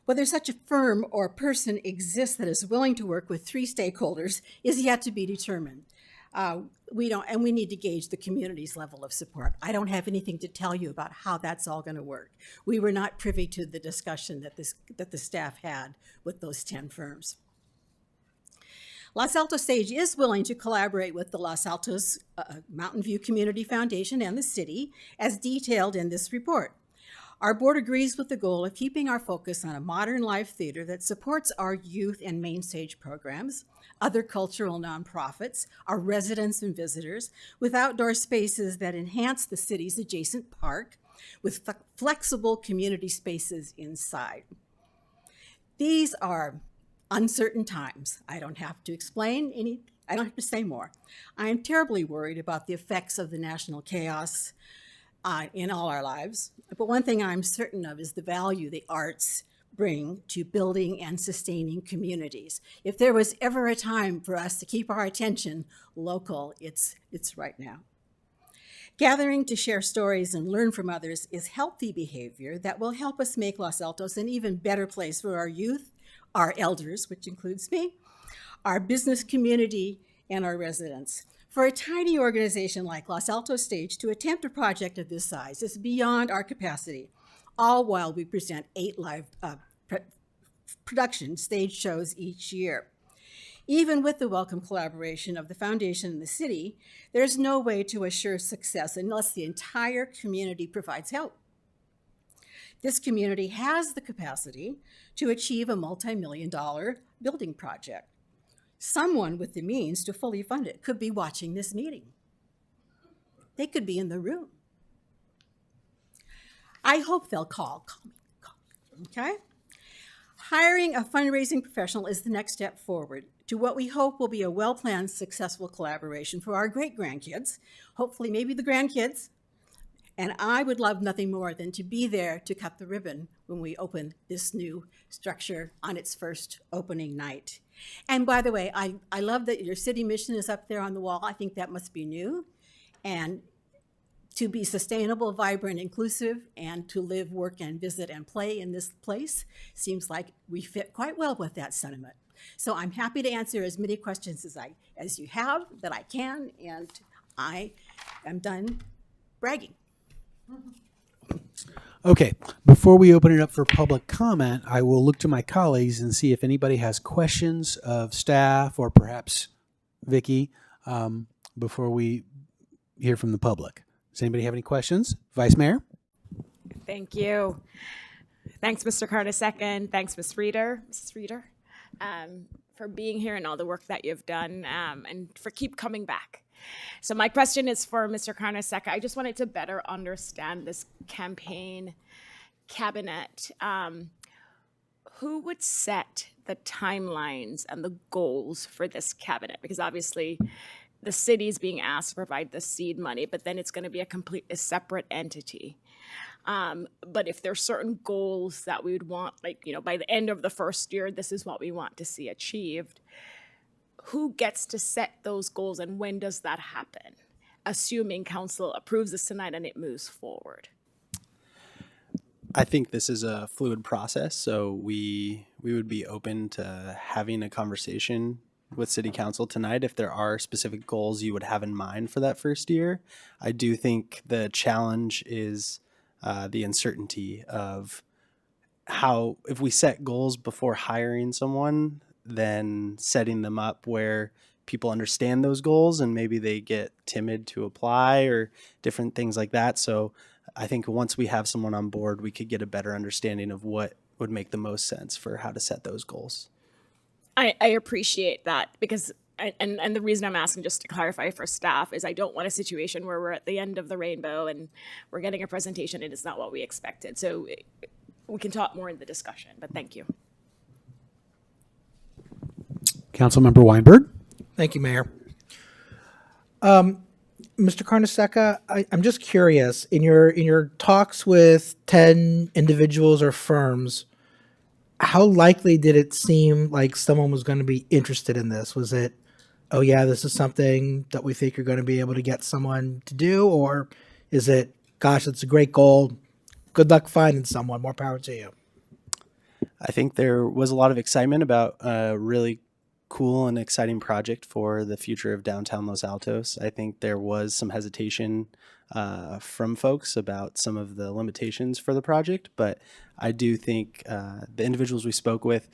Whether such a firm or person exists that is willing to work with 3 stakeholders is yet to be determined. We need to gauge the community's level of support. I don't have anything to tell you about how that's all going to work. We were not privy to the discussion that the staff had with those 10 firms. Los Altos Stage is willing to collaborate with the Los Altos Mountain View Community Foundation and the city, as detailed in this report. Our board agrees with the goal of keeping our focus on a modern live theater that supports our youth and main stage programs, other cultural nonprofits, our residents and visitors, with outdoor spaces that enhance the city's adjacent park, with flexible community spaces inside. These are uncertain times. I don't have to explain any, I don't have to say more. I am terribly worried about the effects of the national chaos in all our lives. But one thing I'm certain of is the value the arts bring to building and sustaining communities. If there was ever a time for us to keep our attention local, it's right now. Gathering to share stories and learn from others is healthy behavior that will help us make Los Altos an even better place for our youth, our elders, which includes me, our business community, and our residents. For a tiny organization like Los Altos Stage to attempt a project of this size is beyond our capacity, all while we present 8 live production stage shows each year. Even with the welcome collaboration of the foundation and the city, there's no way to assure success unless the entire community provides help. This community has the capacity to achieve a multi-million-dollar building project. Someone with the means to fully fund it could be watching this meeting. They could be in the room. I hope they'll call me, okay? Hiring a fundraising professional is the next step forward to what we hope will be a well-planned, successful collaboration for our great-grandkids, hopefully maybe the grandkids. And I would love nothing more than to be there to cut the ribbon when we open this new structure on its first opening night. And by the way, I love that your city mission is up there on the wall. I think that must be new. And to be sustainable, vibrant, inclusive, and to live, work, and visit and play in this place seems like we fit quite well with that sentiment. So I'm happy to answer as many questions as you have that I can, and I am done bragging. Okay, before we open it up for public comment, I will look to my colleagues and see if anybody has questions of staff or perhaps Vicki before we hear from the public. Does anybody have any questions? Vice Mayor? Thank you. Thanks, Mr. Carnesecca, and thanks, Mrs. Reeder, for being here and all the work that you've done, and for keep coming back. So my question is for Mr. Carnesecca. I just wanted to better understand this campaign cabinet. Who would set the timelines and the goals for this cabinet? Because obviously the city's being asked to provide the seed money, but then it's going to be a completely separate entity. But if there's certain goals that we would want, like, by the end of the first year, this is what we want to see achieved. Who gets to set those goals, and when does that happen? Assuming council approves this tonight and it moves forward. I think this is a fluid process, so we would be open to having a conversation with City Council tonight if there are specific goals you would have in mind for that first year. I do think the challenge is the uncertainty of how, if we set goals before hiring someone, then setting them up where people understand those goals and maybe they get timid to apply or different things like that. So I think once we have someone on board, we could get a better understanding of what would make the most sense for how to set those goals. I appreciate that, because and the reason I'm asking, just to clarify for staff, is I don't want a situation where we're at the end of the rainbow and we're getting a presentation and it's not what we expected. So we can talk more in the discussion, but thank you. Councilmember Weinberg? Thank you, Mayor. Mr. Carnesecca, I'm just curious, in your talks with 10 individuals or firms, how likely did it seem like someone was going to be interested in this? Was it, oh yeah, this is something that we think you're going to be able to get someone to do? Or is it, gosh, it's a great goal, good luck finding someone, more power to you? I think there was a lot of excitement about a really cool and exciting project for the future of downtown Los Altos. I think there was some hesitation from folks about some of the limitations for the project, but I do think the individuals we spoke with,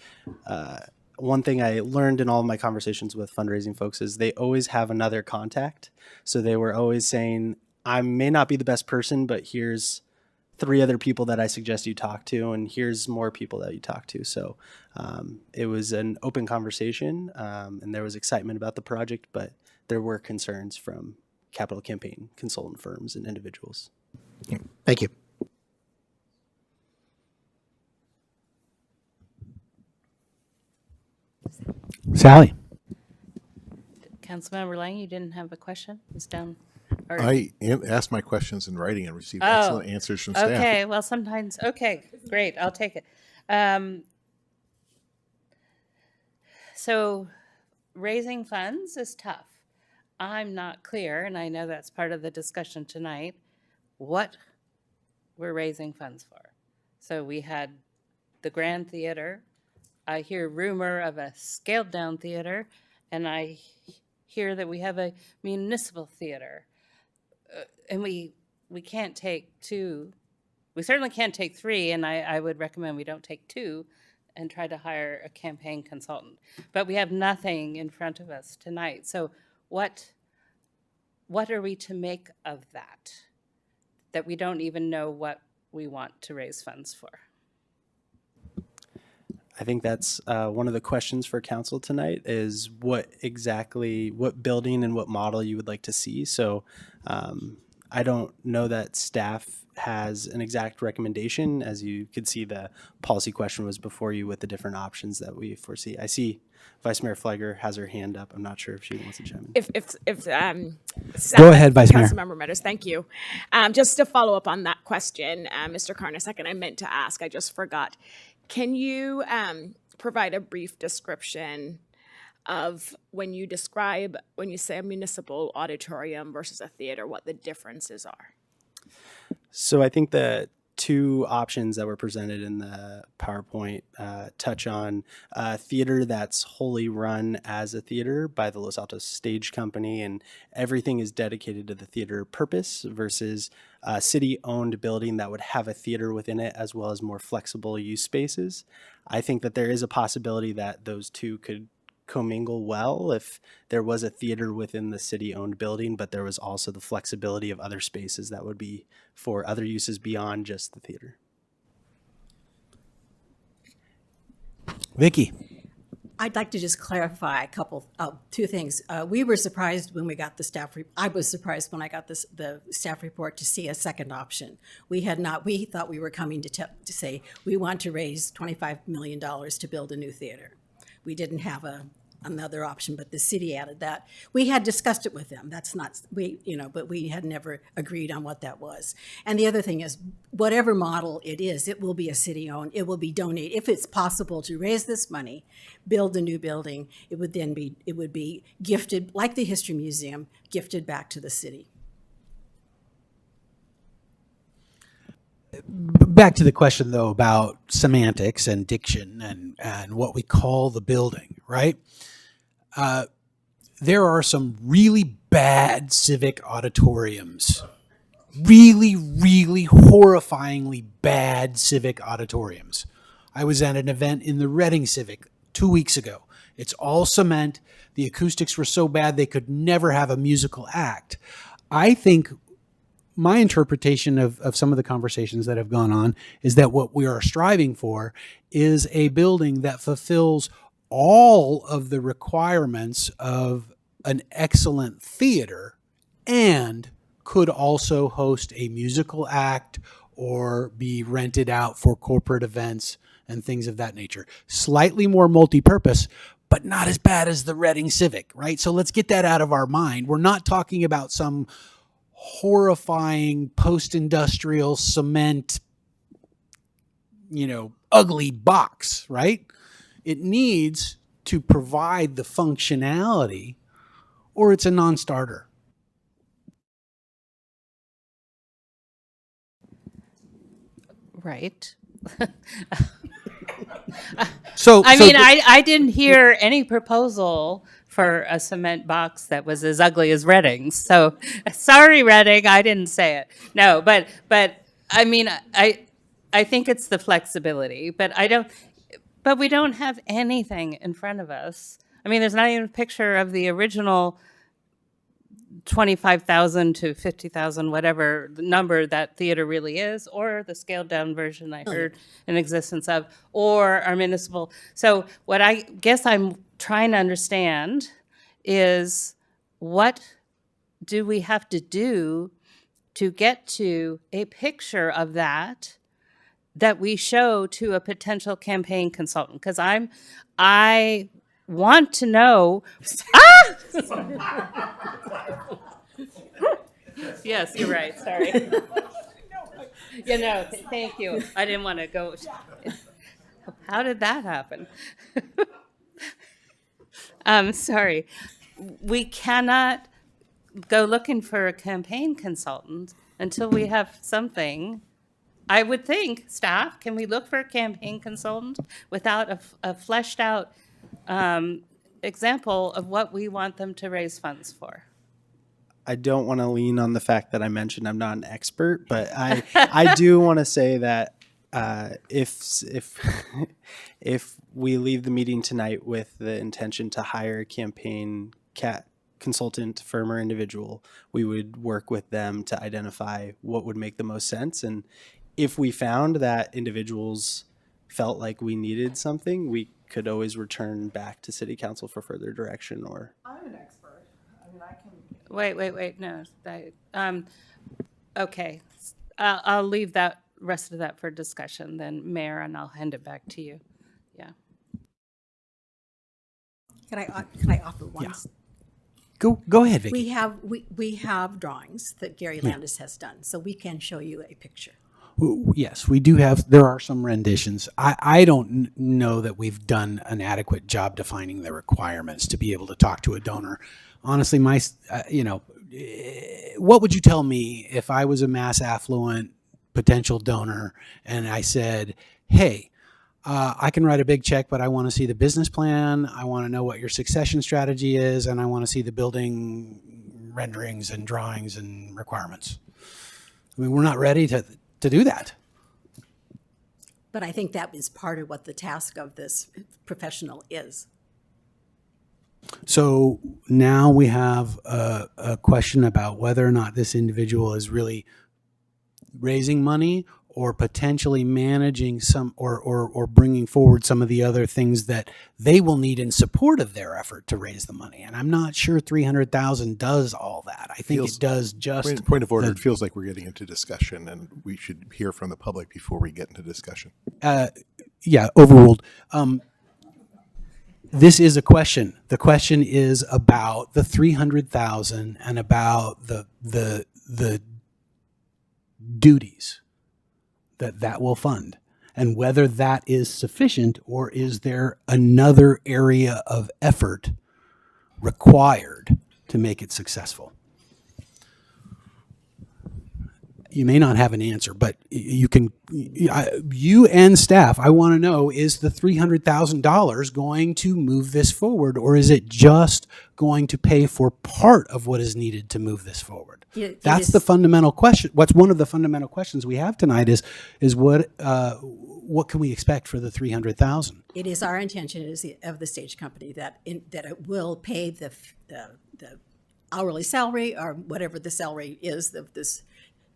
one thing I learned in all of my conversations with fundraising folks is they always have another contact. So they were always saying, I may not be the best person, but here's 3 other people that I suggest you talk to, and here's more people that you talk to. So it was an open conversation, and there was excitement about the project, but there were concerns from capital campaign consultant firms and individuals. Thank you. Sally? Councilmember Lang, you didn't have a question? It's down. Or- I asked my questions in writing and received excellent answers from staff. Okay, well, sometimes, okay, great, I'll take it. So raising funds is tough. I'm not clear, and I know that's part of the discussion tonight, what we're raising funds for. So we had the Grand Theater. I hear rumor of a scaled-down theater, and I hear that we have a municipal theater. And we can't take 2. We certainly can't take 3, and I would recommend we don't take 2 and try to hire a campaign consultant. But we have nothing in front of us tonight. So what are we to make of that? That we don't even know what we want to raise funds for? I think that's one of the questions for council tonight is what building and what model you would like to see. So I don't know that staff has an exact recommendation. As you could see, the policy question was before you with the different options that we foresee. I see Vice Mayor Fleiger has her hand up. I'm not sure if she wants to chime in. Go ahead, Vice Mayor. Councilmember Meadows, thank you. Just to follow up on that question, Mr. Carnesecca, I meant to ask, I just forgot. Can you provide a brief description of when you say a municipal auditorium versus a theater, what the differences are? So I think the two options that were presented in the PowerPoint touch on a theater that's wholly run as a theater by the Los Altos Stage Company, and everything is dedicated to the theater purpose, versus a city-owned building that would have a theater within it as well as more flexible use spaces. I think that there is a possibility that those two could commingle well if there was a theater within the city-owned building, but there was also the flexibility of other spaces that would be for other uses beyond just the theater. Vicky. I'd like to just clarify two things. We were surprised when we got the staff. I was surprised when I got the staff report to see a second option. We thought we were coming to say we want to raise $25 million to build a new theater. We didn't have another option, but the city added that. We had discussed it with them. That's not, but we had never agreed on what that was. And the other thing is, whatever model it is, it will be a city-owned, it will be donated. If it's possible to raise this money, build a new building, it would be gifted, like the History Museum, gifted back to the city. Back to the question, though, about semantics and diction and what we call the building, right? There are some really bad civic auditoriums, really, really horrifyingly bad civic auditoriums. I was at an event in the Reading Civic 2 weeks ago. It's all cement. The acoustics were so bad they could never have a musical act. I think my interpretation of some of the conversations that have gone on is that what we are striving for is a building that fulfills all of the requirements of an excellent theater and could also host a musical act or be rented out for corporate events and things of that nature. Slightly more multi-purpose, but not as bad as the Reading Civic, right? So let's get that out of our mind. We're not talking about some horrifying post-industrial cement, ugly box, right? It needs to provide the functionality or it's a non-starter. Right. I didn't hear any proposal for a cement box that was as ugly as Reading's. So sorry, Reading, I didn't say it. No, but I think it's the flexibility, but we don't have anything in front of us. There's not even a picture of the original 25,000 to 50,000, whatever the number that theater really is, or the scaled down version I heard in existence of, or our municipal. So what I guess I'm trying to understand is, what do we have to do to get to a picture of that we show to a potential campaign consultant? Because I want to know. Yes, you're right. Sorry. Thank you. I didn't want to go. How did that happen? Sorry. We cannot go looking for a campaign consultant until we have something. I would think, staff, can we look for a campaign consultant without a fleshed out example of what we want them to raise funds for? I don't want to lean on the fact that I mentioned I'm not an expert, but I do want to say that if if we leave the meeting tonight with the intention to hire a campaign consultant firm or individual, we would work with them to identify what would make the most sense. And if we found that individuals felt like we needed something, we could always return back to city council for further direction. Or I'm an expert. I mean, I can. Wait, no. Okay. I'll leave that rest of that for discussion then, Mayor, and I'll hand it back to you. Yeah. Can I offer one? Yeah. Go ahead, Vicki. We have drawings that Gary Landis has done, so we can show you a picture. Yes, we do have. There are some renditions. I don't know that we've done an adequate job defining the requirements to be able to talk to a donor. Honestly, what would you tell me if I was a mass affluent potential donor and I said, hey, I can write a big check, but I want to see the business plan. I want to know what your succession strategy is, and I want to see the building renderings and drawings and requirements. I mean, we're not ready to do that. But I think that is part of what the task of this professional is. So now we have a question about whether or not this individual is really raising money or potentially managing some or bringing forward some of the other things that they will need in support of their effort to raise the money. And I'm not sure 300,000 does all that. I think it does just. Point of order, it feels like we're getting into discussion, and we should hear from the public before we get into discussion. Yeah, overruled. This is a question. The question is about the 300,000 and about the duties that will fund, and whether that is sufficient, or is there another area of effort required to make it successful. You may not have an answer, but you and staff, I want to know, is the $300,000 going to move this forward, or is it just going to pay for part of what is needed to move this forward? That's the fundamental question. What's one of the fundamental questions we have tonight is what can we expect for the $300,000? It is our intention of the stage company that it will pay the hourly salary, or whatever the salary is of this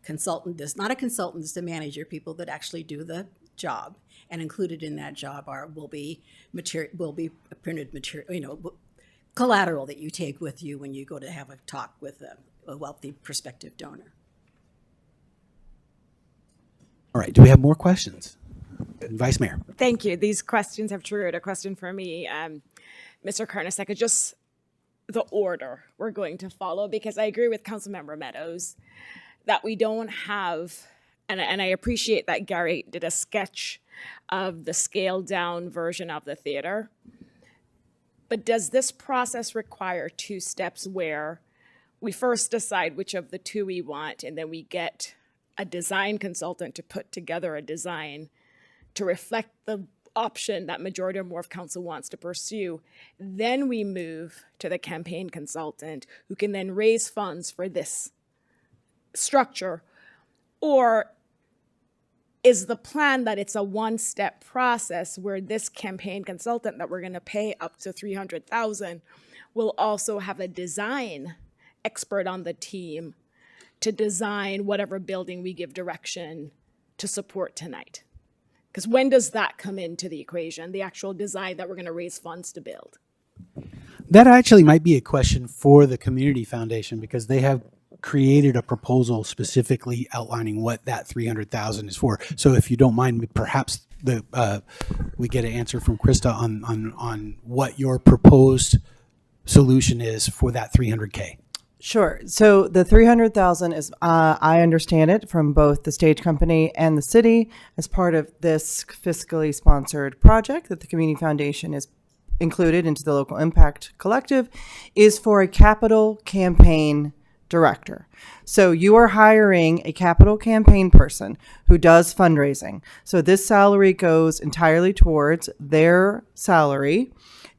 consultant. This not a consultant, it's the manager, people that actually do the job, and included in that job will be printed material, collateral that you take with you when you go to have a talk with a wealthy prospective donor. All right, do we have more questions? Vice Mayor. Thank you. These questions have triggered a question for me. Mr. Karnasek, just the order we're going to follow, because I agree with Councilmember Meadows that we don't have, and I appreciate that Gary did a sketch of the scaled down version of the theater. But does this process require two steps where we first decide which of the two we want, and then we get a design consultant to put together a design to reflect the option that majority or more of council wants to pursue? Then we move to the campaign consultant, who can then raise funds for this structure? Or is the plan that it's a one-step process where this campaign consultant that we're going to pay up to $300,000 will also have a design expert on the team to design whatever building we give direction to support tonight? Because when does that come into the equation, the actual design that we're going to raise funds to build? That actually might be a question for the Community Foundation, because they have created a proposal specifically outlining what that $300,000 is for. So if you don't mind, perhaps we get an answer from Krista on what your proposed solution is for that $300K. Sure. So the $300,000 is, I understand it from both the stage company and the city, as part of this fiscally sponsored project that the Community Foundation is included into the Local Impact Collective, is for a capital campaign director. So you are hiring a capital campaign person who does fundraising. So this salary goes entirely towards their salary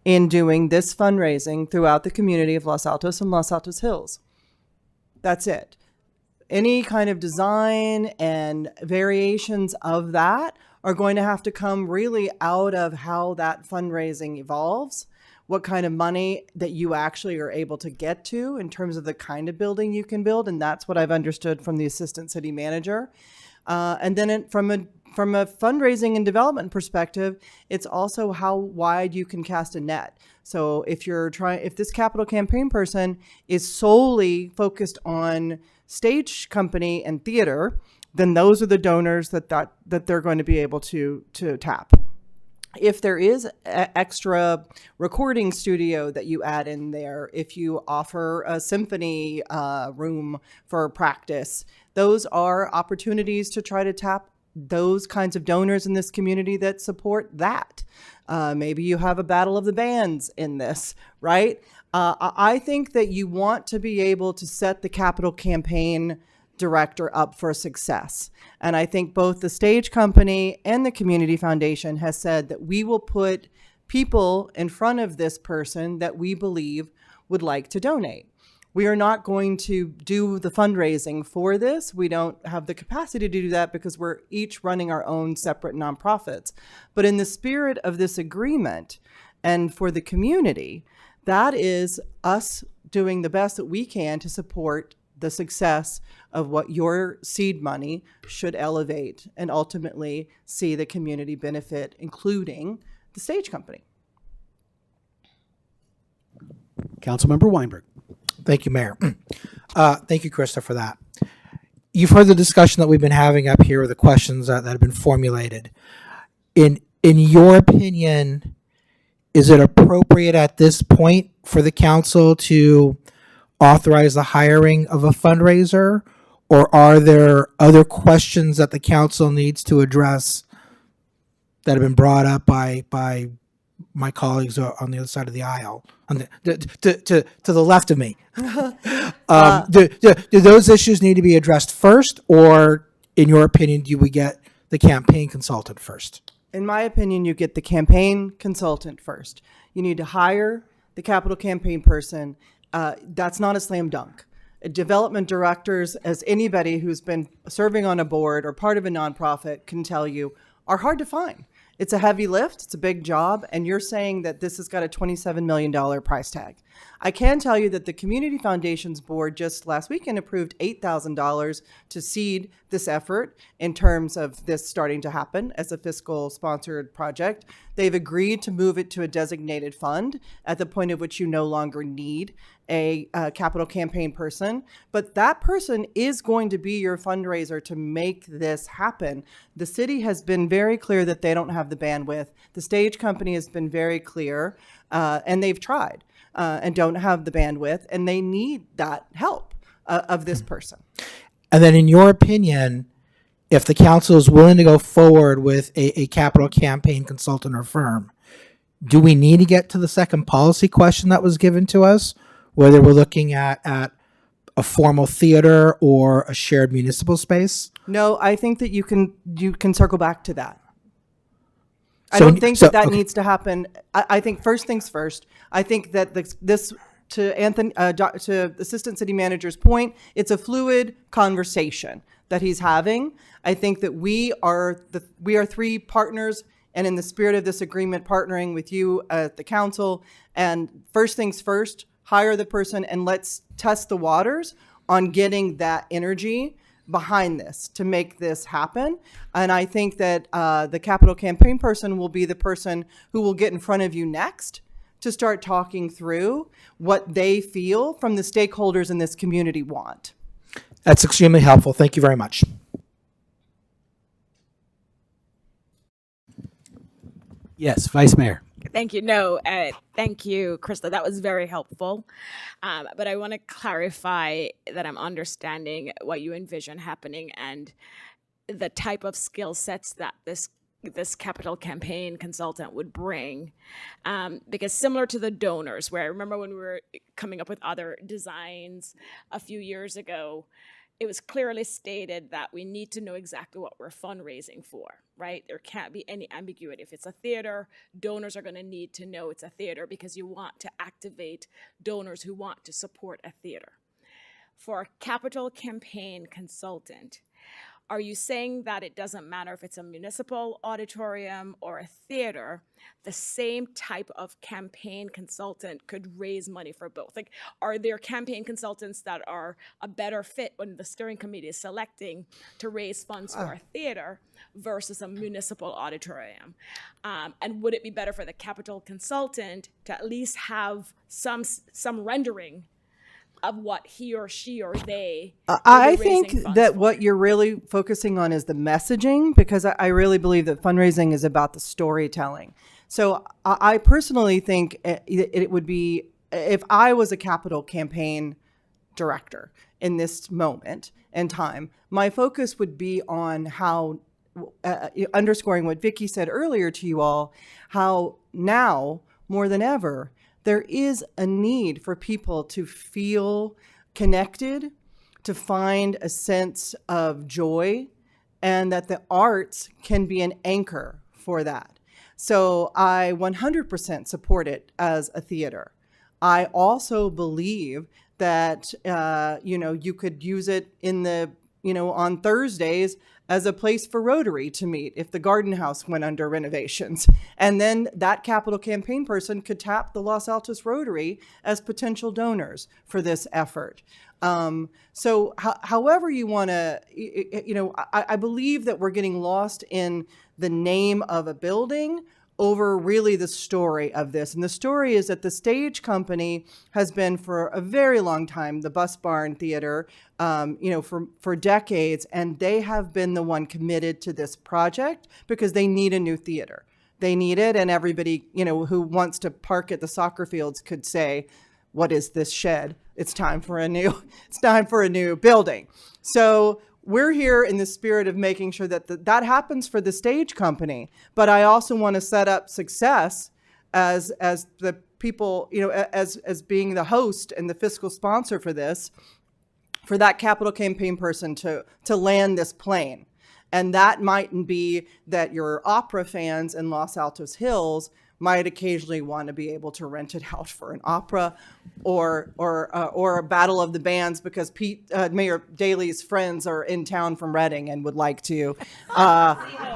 in doing this fundraising throughout the community of Los Altos and Los Altos Hills. That's it. any kind of design and variations of that are going to have to come really out of how that fundraising evolves, what kind of money that you actually are able to get to in terms of the kind of building you can build. And that's what I've understood from the assistant city manager. And then from a fundraising and development perspective, it's also how wide you can cast a net. So if this capital campaign person is solely focused on stage company and theater, then those are the donors that they're going to be able to tap. If there is extra recording studio that you add in there, if you offer a symphony room for practice, those are opportunities to try to tap those kinds of donors in this community that support that. Maybe you have a battle of the bands in this, right? I think that you want to be able to set the capital campaign director up for success. And I think both the stage company and the community foundation has said that we will put people in front of this person that we believe would like to donate. We are not going to do the fundraising for this. We don't have the capacity to do that because we're each running our own separate nonprofits. But in the spirit of this agreement and for the community, that is us doing the best that we can to support the success of what your seed money should elevate and ultimately see the community benefit, including the stage company. Councilmember Weinberg. Thank you, Mayor. Thank you, Krista, for that. You've heard the discussion that we've been having up here, the questions that have been formulated. In your opinion, is it appropriate at this point for the council to authorize the hiring of a fundraiser, or are there other questions that the council needs to address that have been brought up by my colleagues on the other side of the aisle, on to the left of me? Do those issues need to be addressed first, or in your opinion, do we get the campaign consultant first? In my opinion, you get the campaign consultant first. You need to hire the capital campaign person. That's not a slam dunk. Development directors, as anybody who's been serving on a board or part of a nonprofit can tell you, are hard to find. It's a heavy lift, it's a big job, and you're saying that this has got a $27 million price tag. I can tell you that the Community Foundation's board just last weekend approved $8,000 to seed this effort in terms of this starting to happen as a fiscal sponsored project. They've agreed to move it to a designated fund at the point at which you no longer need a capital campaign person, but that person is going to be your fundraiser to make this happen. The city has been very clear that they don't have the bandwidth. The stage company has been very clear, and they've tried and don't have the bandwidth, and they need that help of this person. And then in your opinion, if the council is willing to go forward with a capital campaign consultant or firm, do we need to get to the second policy question that was given to us, whether we're looking at a formal theater or a shared municipal space? No, I think that you can circle back to that. I don't think that okay. needs to happen. I think first things first. I think that this to to Assistant City Manager's point, it's a fluid conversation that he's having. I think that we are three partners, and in the spirit of this agreement, partnering with you at the council. And first things first, hire the person and let's test the waters on getting that energy behind this to make this happen. And I think that the capital campaign person will be the person who will get in front of you next to start talking through what they feel from the stakeholders in this community want. That's extremely helpful. Thank you very much. Yes, Vice Mayor. Thank you. No, thank you, Krista. That was very helpful. But I want to clarify that I'm understanding what you envision happening and the type of skill sets that this capital campaign consultant would bring. Because similar to the donors, where I remember when we were coming up with other designs a few years ago, it was clearly stated that we need to know exactly what we're fundraising for, right? There can't be any ambiguity. If it's a theater, donors are going to need to know it's a theater because you want to activate donors who want to support a theater. for a capital campaign consultant, are you saying that it doesn't matter if it's a municipal auditorium or a theater, the same type of campaign consultant could raise money for both? Like, are there campaign consultants that are a better fit when the steering committee is selecting to raise funds for a theater versus a municipal auditorium? And would it be better for the capital consultant to at least have some rendering of what he or she or they I will be raising think funds that for? what you're really focusing on is the messaging, because I really believe that fundraising is about the storytelling. So I personally think it would be, if I was a capital campaign director in this moment in time, my focus would be on how, underscoring what Vicki said earlier to you all, how now more than ever, there is a need for people to feel connected, to find a sense of joy, and that the arts can be an anchor for that. So I 100% support it as a theater. I also believe that, you could use it in the, on Thursdays as a place for Rotary to meet if the garden house went under renovations. And then that capital campaign person could tap the Los Altos Rotary as potential donors for this effort. However you want to, I believe that we're getting lost in the name of a building over really the story of this. And the story is that the stage company has been for a very long time, the Bus Barn Theater, for decades, and they have been the one committed to this project because they need a new theater. They need it, and everybody, who wants to park at the soccer fields could say, what is this shed? It's time for a new building. So we're here in the spirit of making sure that that happens for the stage company. But I also want to set up success as the people, as being the host and the fiscal sponsor for this, for that capital campaign person to land this plane. And that mightn't be that your opera fans in Los Altos Hills might occasionally want to be able to rent it out for an opera or a battle of the bands because Mayor Daley's friends are in town from Reading and would like to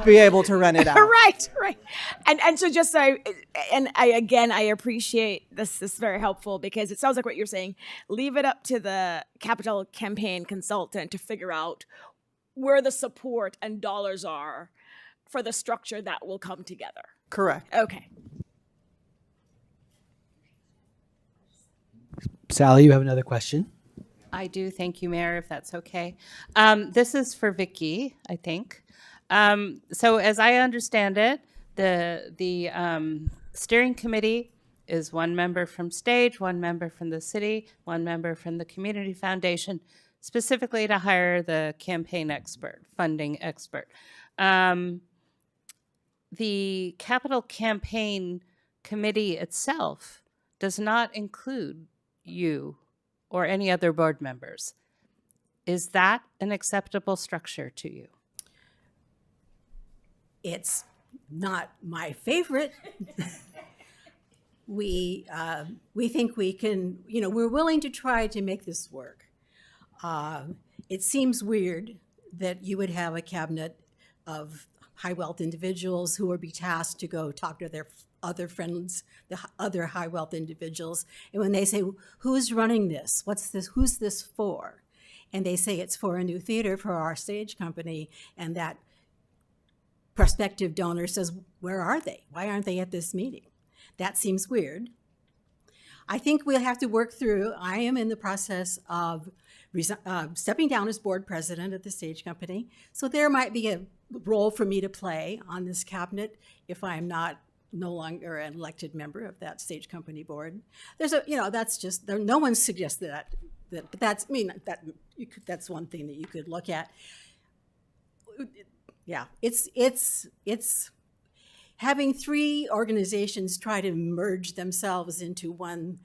be able to rent it out. Right. And so just so I appreciate this is very helpful because it sounds like what you're saying, leave it up to the capital campaign consultant to figure out where the support and dollars are for the structure that will come together. Correct. Okay. Sally, you have another question? I do. Thank you, Mayor, if that's okay. This is for Vicki, I think. So as I understand it, the steering committee is one member from stage, one member from the city, one member from the community foundation, specifically to hire the campaign expert, funding expert. The capital campaign committee itself does not include you or any other board members. Is that an acceptable structure to you? It's not my favorite. We think we can, we're willing to try to make this work. It seems weird that you would have a cabinet of high wealth individuals who would be tasked to go talk to their other friends, the other high wealth individuals. And when they say, who's running this? What's this? Who's this for? And they say it's for a new theater for our stage company. And that prospective donor says, where are they? Why aren't they at this meeting? That seems weird. I think we'll have to work through. I am in the process of stepping down as board president of the stage company. So there might be a role for me to play on this cabinet if I'm no longer an elected member of that stage company board. There's that's just, no one suggested that, but that's one thing that you could look at. Yeah, it's having three organizations try to merge themselves into one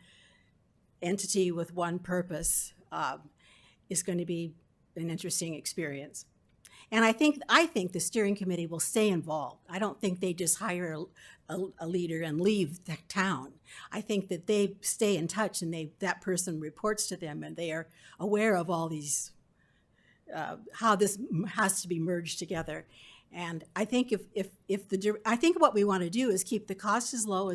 entity with one purpose is going to be an interesting experience. And I think the steering committee will stay involved. I don't think they just hire a leader and leave the town. I think that they stay in touch and that person reports to them and they are aware of all these, how this has to be merged together. And I think I think what we want to do is keep the cost as low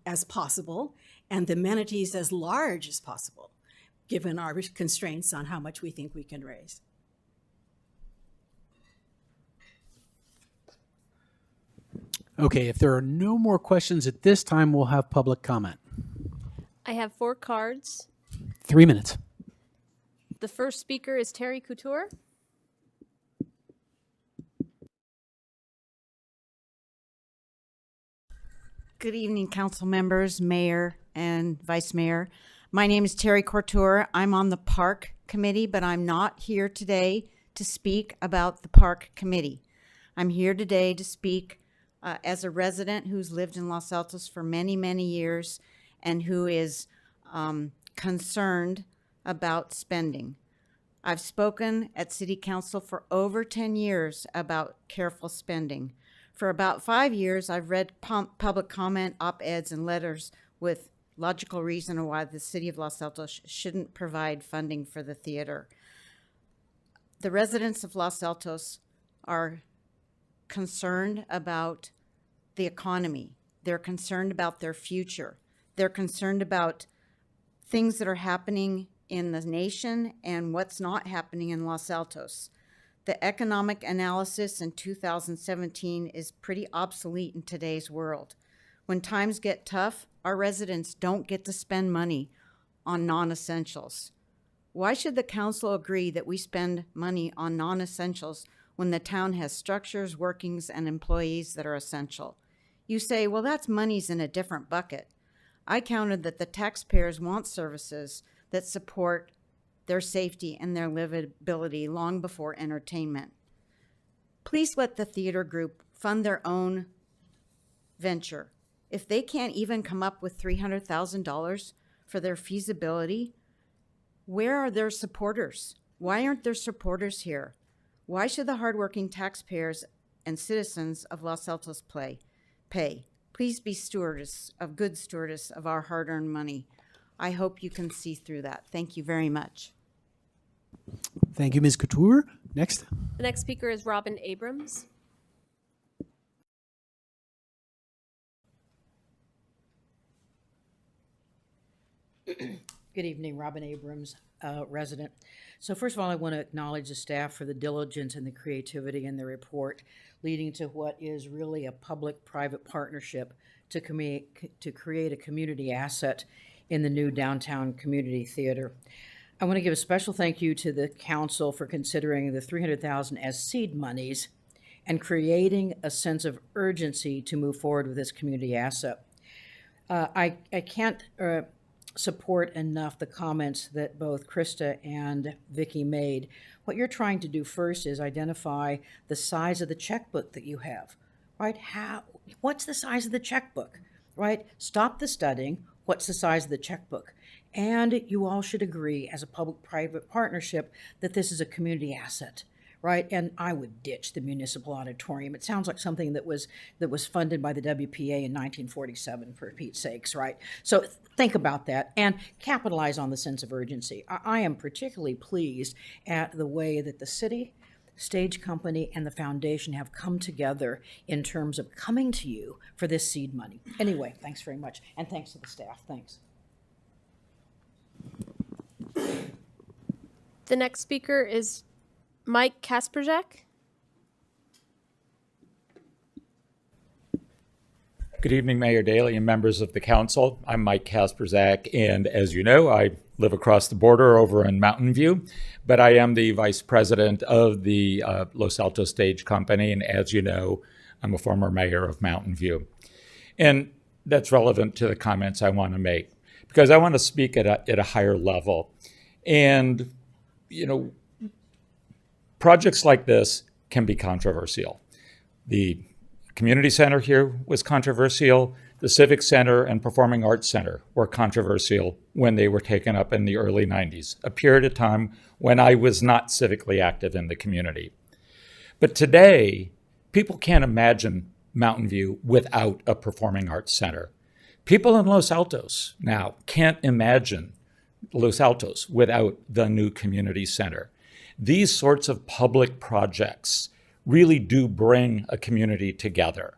as possible and the amenities as large as possible, given our constraints on how much we think we can raise. Okay, if there are no more questions at this time, we'll have public comment. I have 4 cards. 3 minutes. The first speaker is Terry Couture. Good evening, council members, mayor, and vice mayor. My name is Terry Couture. I'm on the park committee, but I'm not here today to speak about the park committee. I'm here today to speak as a resident who's lived in Los Altos for many, many years and who is concerned about spending. I've spoken at city council for over 10 years about careful spending. For about 5 years, I've read public comment, op-eds, and letters with logical reason why the city of Los Altos shouldn't provide funding for the theater. The residents of Los Altos are concerned about the economy. They're concerned about their future. They're concerned about things that are happening in the nation and what's not happening in Los Altos. The economic analysis in 2017 is pretty obsolete in today's world. When times get tough, our residents don't get to spend money on non-essentials. Why should the council agree that we spend money on non-essentials when the town has structures, workings, and employees that are essential? You say, well, that's money's in a different bucket. I counted that the taxpayers want services that support their safety and their livability long before entertainment. Please let the theater group fund their own venture. If they can't even come up with $300,000 for their feasibility, where are their supporters? Why aren't there supporters here? Why should the hardworking taxpayers and citizens of Los Altos pay? Please be good stewardess of our hard-earned money. I hope you can see through that. Thank you very much. Thank you, Ms. Couture. Next. The next speaker is Robin Abrams. Good evening, Robin Abrams, resident. So first of all, I want to acknowledge the staff for the diligence and the creativity in the report, leading to what is really a public-private partnership to create a community asset in the new downtown community theater. I want to give a special thank you to the council for considering the $300,000 as seed monies and creating a sense of urgency to move forward with this community asset. I can't support enough the comments that both Krista and Vicky made. What you're trying to do first is identify the size of the checkbook that you have, right? What's the size of the checkbook, right? Stop the studying. What's the size of the checkbook? And you all should agree as a public-private partnership that this is a community asset, right? And I would ditch the municipal auditorium. It sounds like something that was funded by the WPA in 1947, for Pete's sakes, right? So think about that and capitalize on the sense of urgency. I am particularly pleased at the way that the city, stage company, and the foundation have come together in terms of coming to you for this seed money. Anyway, thanks very much, and thanks to the staff. Thanks. The next speaker is Mike Kasperjak. Good evening, Mayor Daley and members of the council. I'm Mike Kasperzak, and as you know, I live across the border over in Mountain View, but I am the vice president of the Los Altos Stage Company, and as you know, I'm a former mayor of Mountain View. And that's relevant to the comments I want to make, because I want to speak at a higher level. And, you know, projects like this can be controversial. The community center here was controversial. The Civic Center and Performing Arts Center were controversial when they were taken up in the early 90s, a period of time when I was not civically active in the community. But today, people can't imagine Mountain View without a performing arts center. People in Los Altos now can't imagine Los Altos without the new community center. These sorts of public projects really do bring a community together.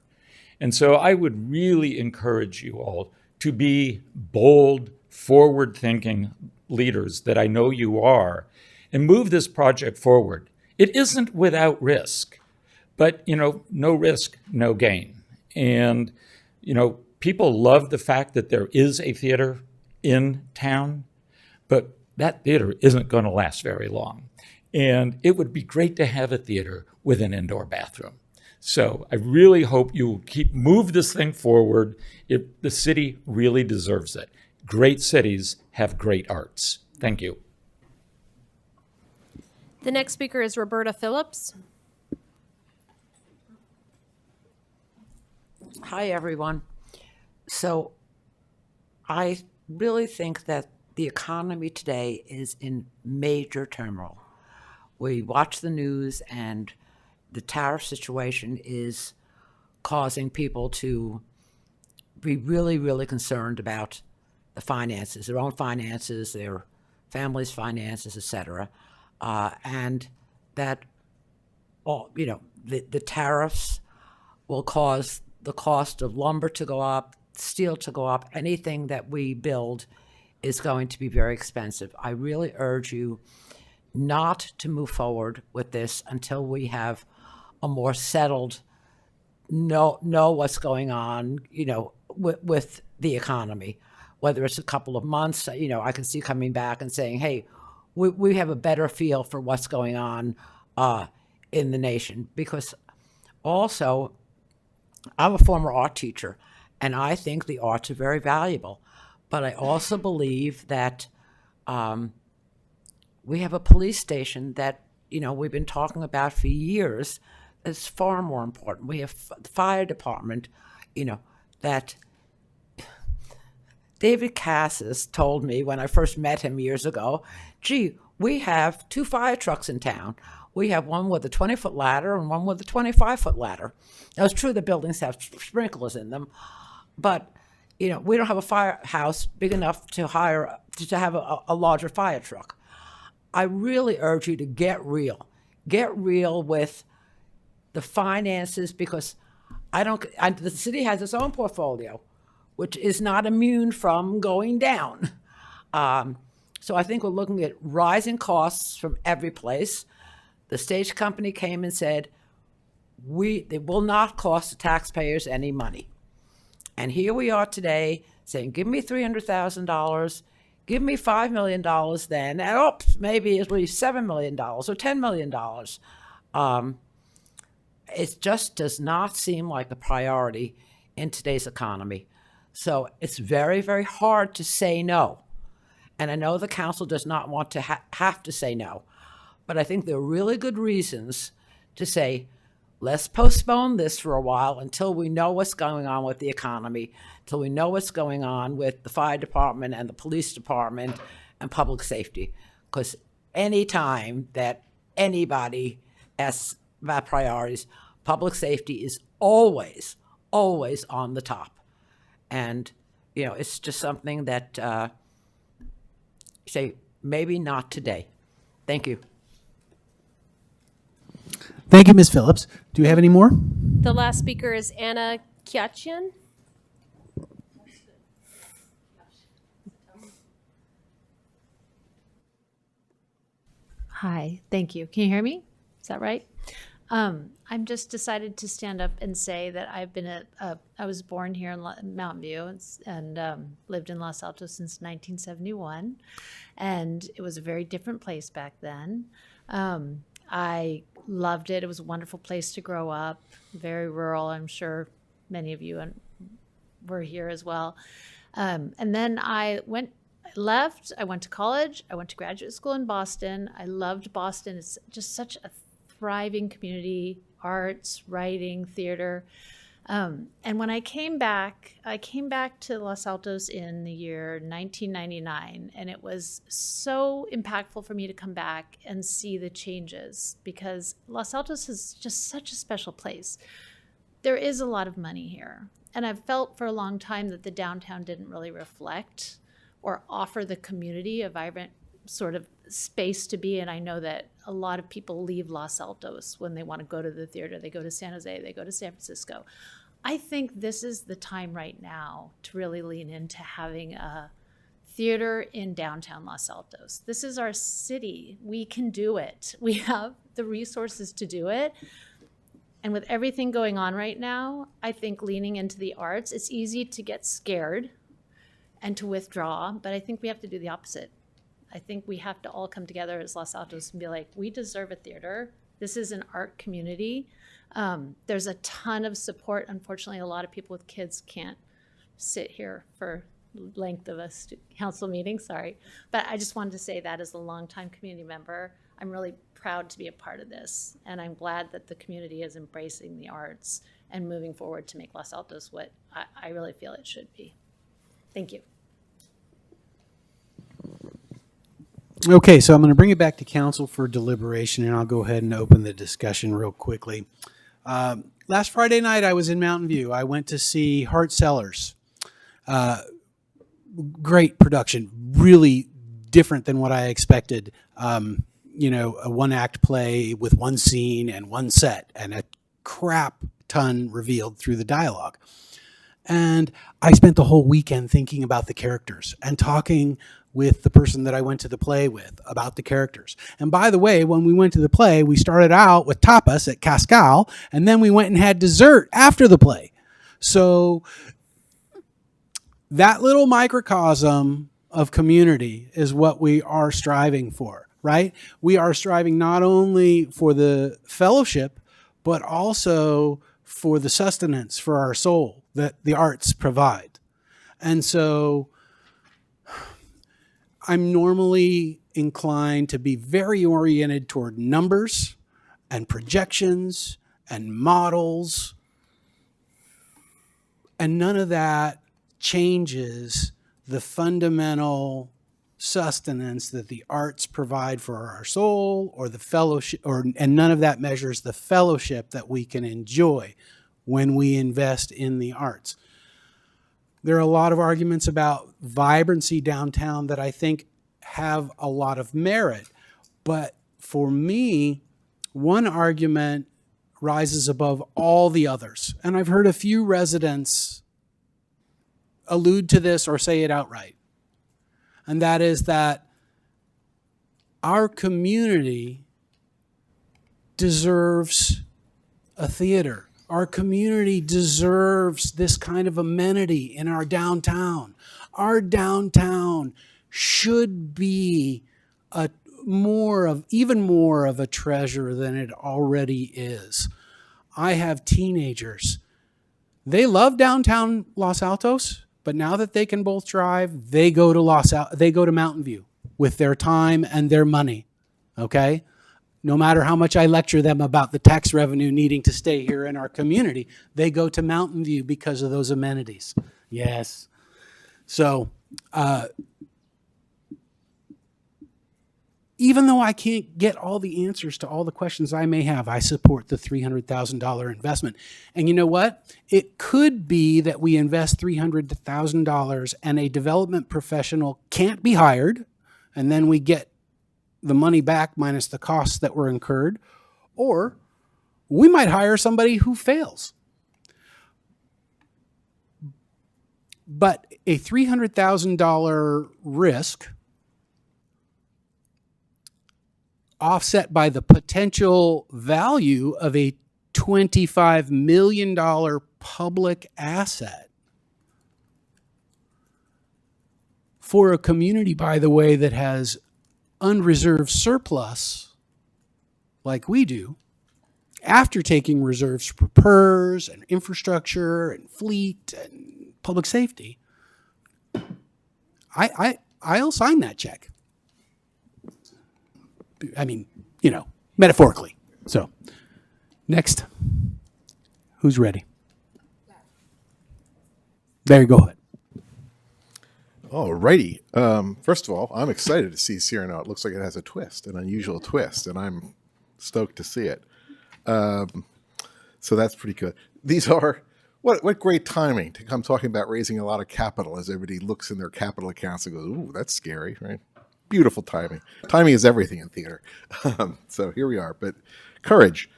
And so I would really encourage you all to be bold, forward-thinking leaders that I know you are, and move this project forward. It isn't without risk, but no risk, no gain. And people love the fact that there is a theater in town, but that theater isn't going to last very long. And it would be great to have a theater with an indoor bathroom. So I really hope you will move this thing forward. The city really deserves it. Great cities have great arts. Thank you. The next speaker is Roberta Phillips. Hi, everyone. So I really think that the economy today is in major turmoil. We watch the news, and the tariff situation is causing people to be really, really concerned about the finances, their own finances, their family's finances, etc. And that the tariffs will cause the cost of lumber to go up, steel to go up. Anything that we build is going to be very expensive. I really urge you not to move forward with this until we have a more settled, know what's going on, with the economy. Whether it's a couple of months, I can see coming back and saying, hey, we have a better feel for what's going on in the nation. Because also, I'm a former art teacher, and I think the arts are very valuable. But I also believe that we have a police station that, we've been talking about for years. It's far more important. We have the fire department, that David Cassis told me when I first met him years ago, gee, we have 2 fire trucks in town. We have one with a 20-foot ladder and one with a 25-foot ladder. Now, it's true the buildings have sprinklers in them, but, we don't have a firehouse big enough to have a larger fire truck. I really urge you to get real. Get real with the finances, because the city has its own portfolio, which is not immune from going down. So I think we're looking at rising costs from every place. The stage company came and said, they will not cost the taxpayers any money. And here we are today saying, give me $300,000, give me $5 million then, and maybe it'll be $7 million or $10 million. It just does not seem like a priority in today's economy. So it's very, very hard to say no. And I know the council does not want to have to say no, but I think there are really good reasons to say, let's postpone this for a while until we know what's going on with the economy, until we know what's going on with the fire department and the police department and public safety. Because any time that anybody asks about priorities, public safety is always, always on the top. And, it's just something that, say, maybe not today. Thank you. Thank you, Ms. Phillips. Do we have any more? The last speaker is Anna Kyachian. Hi, thank you. Can you hear me? Is that right? I'm just decided to stand up and say that I've been I was born here in Mountain View and lived in Los Altos since 1971, and it was a very different place back then. I loved it. It was a wonderful place to grow up, very rural. I'm sure many of you were here as well. And then I left. I went to college. I went to graduate school in Boston. I loved Boston. It's just such a thriving community, arts, writing, theater. And when I came back to Los Altos in the year 1999, and it was so impactful for me to come back and see the changes because Los Altos is just such a special place. There is a lot of money here. And I've felt for a long time that the downtown didn't really reflect or offer the community a vibrant sort of space to be in. I know that a lot of people leave Los Altos when they want to go to the theater. They go to San Jose, they go to San Francisco. I think this is the time right now to really lean into having a theater in downtown Los Altos. This is our city. We can do it. We have the resources to do it. And with everything going on right now, I think leaning into the arts, it's easy to get scared and to withdraw, but I think we have to do the opposite. I think we have to all come together as Los Altos and be like, we deserve a theater. This is an art community. There's a ton of support. Unfortunately, a lot of people with kids can't sit here for length of a council meeting, sorry. But I just wanted to say that as a longtime community member, I'm really proud to be a part of this. And I'm glad that the community is embracing the arts and moving forward to make Los Altos what I really feel it should be. Thank you. Okay, so I'm going to bring it back to council for deliberation, and I'll go ahead and open the discussion real quickly. Last Friday night, I was in Mountain View. I went to see Heart Sellers. Great production, really different than what I expected. You know, a one-act play with one scene and one set, and a crap ton revealed through the dialogue. And I spent the whole weekend thinking about the characters and talking with the person that I went to the play with about the characters. And by the way, when we went to the play, we started out with tapas at Cascal, and then we went and had dessert after the play. So that little microcosm of community is what we are striving for, right? We are striving not only for the fellowship, but also for the sustenance for our soul that the arts provide. And so I'm normally inclined to be very oriented toward numbers and projections and models. And none of that changes the fundamental sustenance that the arts provide for our soul or the fellowship, and none of that measures the fellowship that we can enjoy when we invest in the arts. There are a lot of arguments about vibrancy downtown that I think have a lot of merit. But for me, one argument rises above all the others. And I've heard a few residents allude to this or say it outright. And that is that our community deserves a theater. Our community deserves this kind of amenity in our downtown. Our downtown should be even more of a treasure than it already is. I have teenagers. They love downtown Los Altos, but now that they can both drive, they go to Mountain View with their time and their money. Okay? No matter how much I lecture them about the tax revenue needing to stay here in our community, they go to Mountain View because of those amenities. Yes. So, even though I can't get all the answers to all the questions I may have, I support the $300,000 investment. And you know what? It could be that we invest $300,000 and a development professional can't be hired, and then we get the money back minus the costs that were incurred, or we might hire somebody who fails. But a $300,000 risk offset by the potential value of a $25 million public asset for a community, by the way, that has unreserved surplus like we do, after taking reserves for PERS and infrastructure and fleet and public safety, I'll sign that check. I mean, you know, metaphorically. So, next, who's ready? There, go ahead. All righty. First of all, I'm excited to see Cyrano. It looks like it has a twist, an unusual twist, and I'm stoked to see it. So that's pretty good. These are, what great timing to come talking about raising a lot of capital as everybody looks in their capital accounts and goes, ooh, that's scary, right? Beautiful timing. Timing is everything in theater. So here we are, but courage.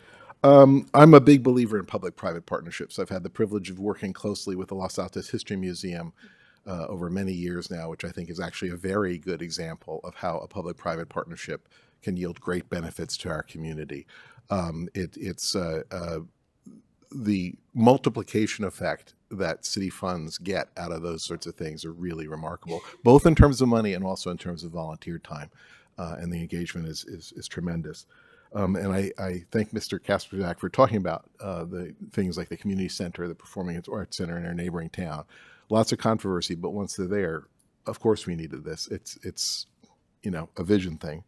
I'm a big believer in public-private partnerships. I've had the privilege of working closely with the Los Altos History Museum over many years now, which I think is actually a very good example of how a public-private partnership can yield great benefits to our community. It's the multiplication effect that city funds get out of those sorts of things are really remarkable, both in terms of money and also in terms of volunteer time. And the engagement is tremendous. And I thank Mr. Kasperzak for talking about the things like the community center, the Performing Arts Center in our neighboring town. Lots of controversy, but once they're there, of course we needed this. It's a vision thing.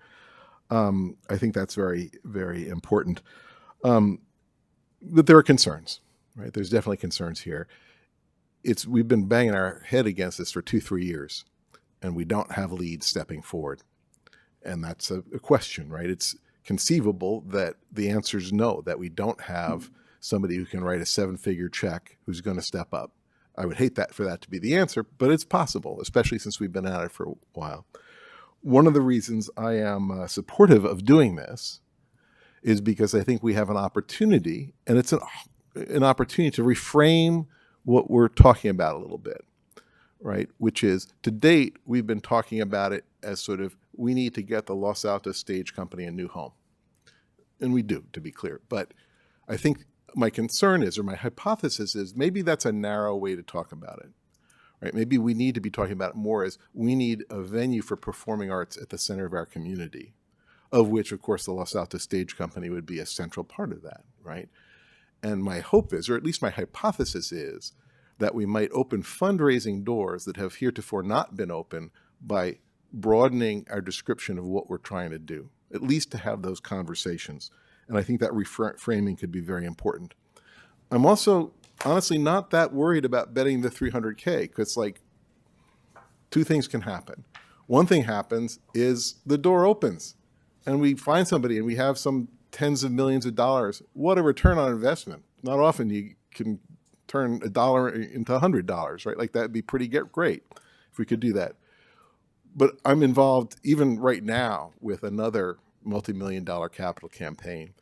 I think that's very, very important. But there are concerns, right? There's definitely concerns here. We've been banging our head against this for 2-3 years, and we don't have leads stepping forward. And that's a question, right? It's conceivable that the answer is no, that we don't have somebody who can write a 7-figure check who's going to step up. I would hate for that to be the answer, but it's possible, especially since we've been at it for a while. One of the reasons I am supportive of doing this is because I think we have an opportunity, and it's an opportunity to reframe what we're talking about a little bit, right? Which is, to date, we've been talking about it as sort of, we need to get the Los Altos Stage Company a new home. And we do, to be clear. But I think my concern is, or my hypothesis is, maybe that's a narrow way to talk about it, right? Maybe we need to be talking about it more as, we need a venue for performing arts at the center of our community, of which, of course, the Los Altos Stage Company would be a central part of that, right? And my hope is, or at least my hypothesis is, that we might open fundraising doors that have heretofore not been open by broadening our description of what we're trying to do, at least to have those conversations. And I think that reframing could be very important. I'm also honestly not that worried about betting the 300K, because like, two things can happen. One thing happens is the door opens and we find somebody and we have some tens of millions of dollars. What a return on investment. Not often you can turn $1 into $100, right? Like, that'd be pretty great if we could do that. But I'm involved even right now with another multi-million-dollar capital campaign.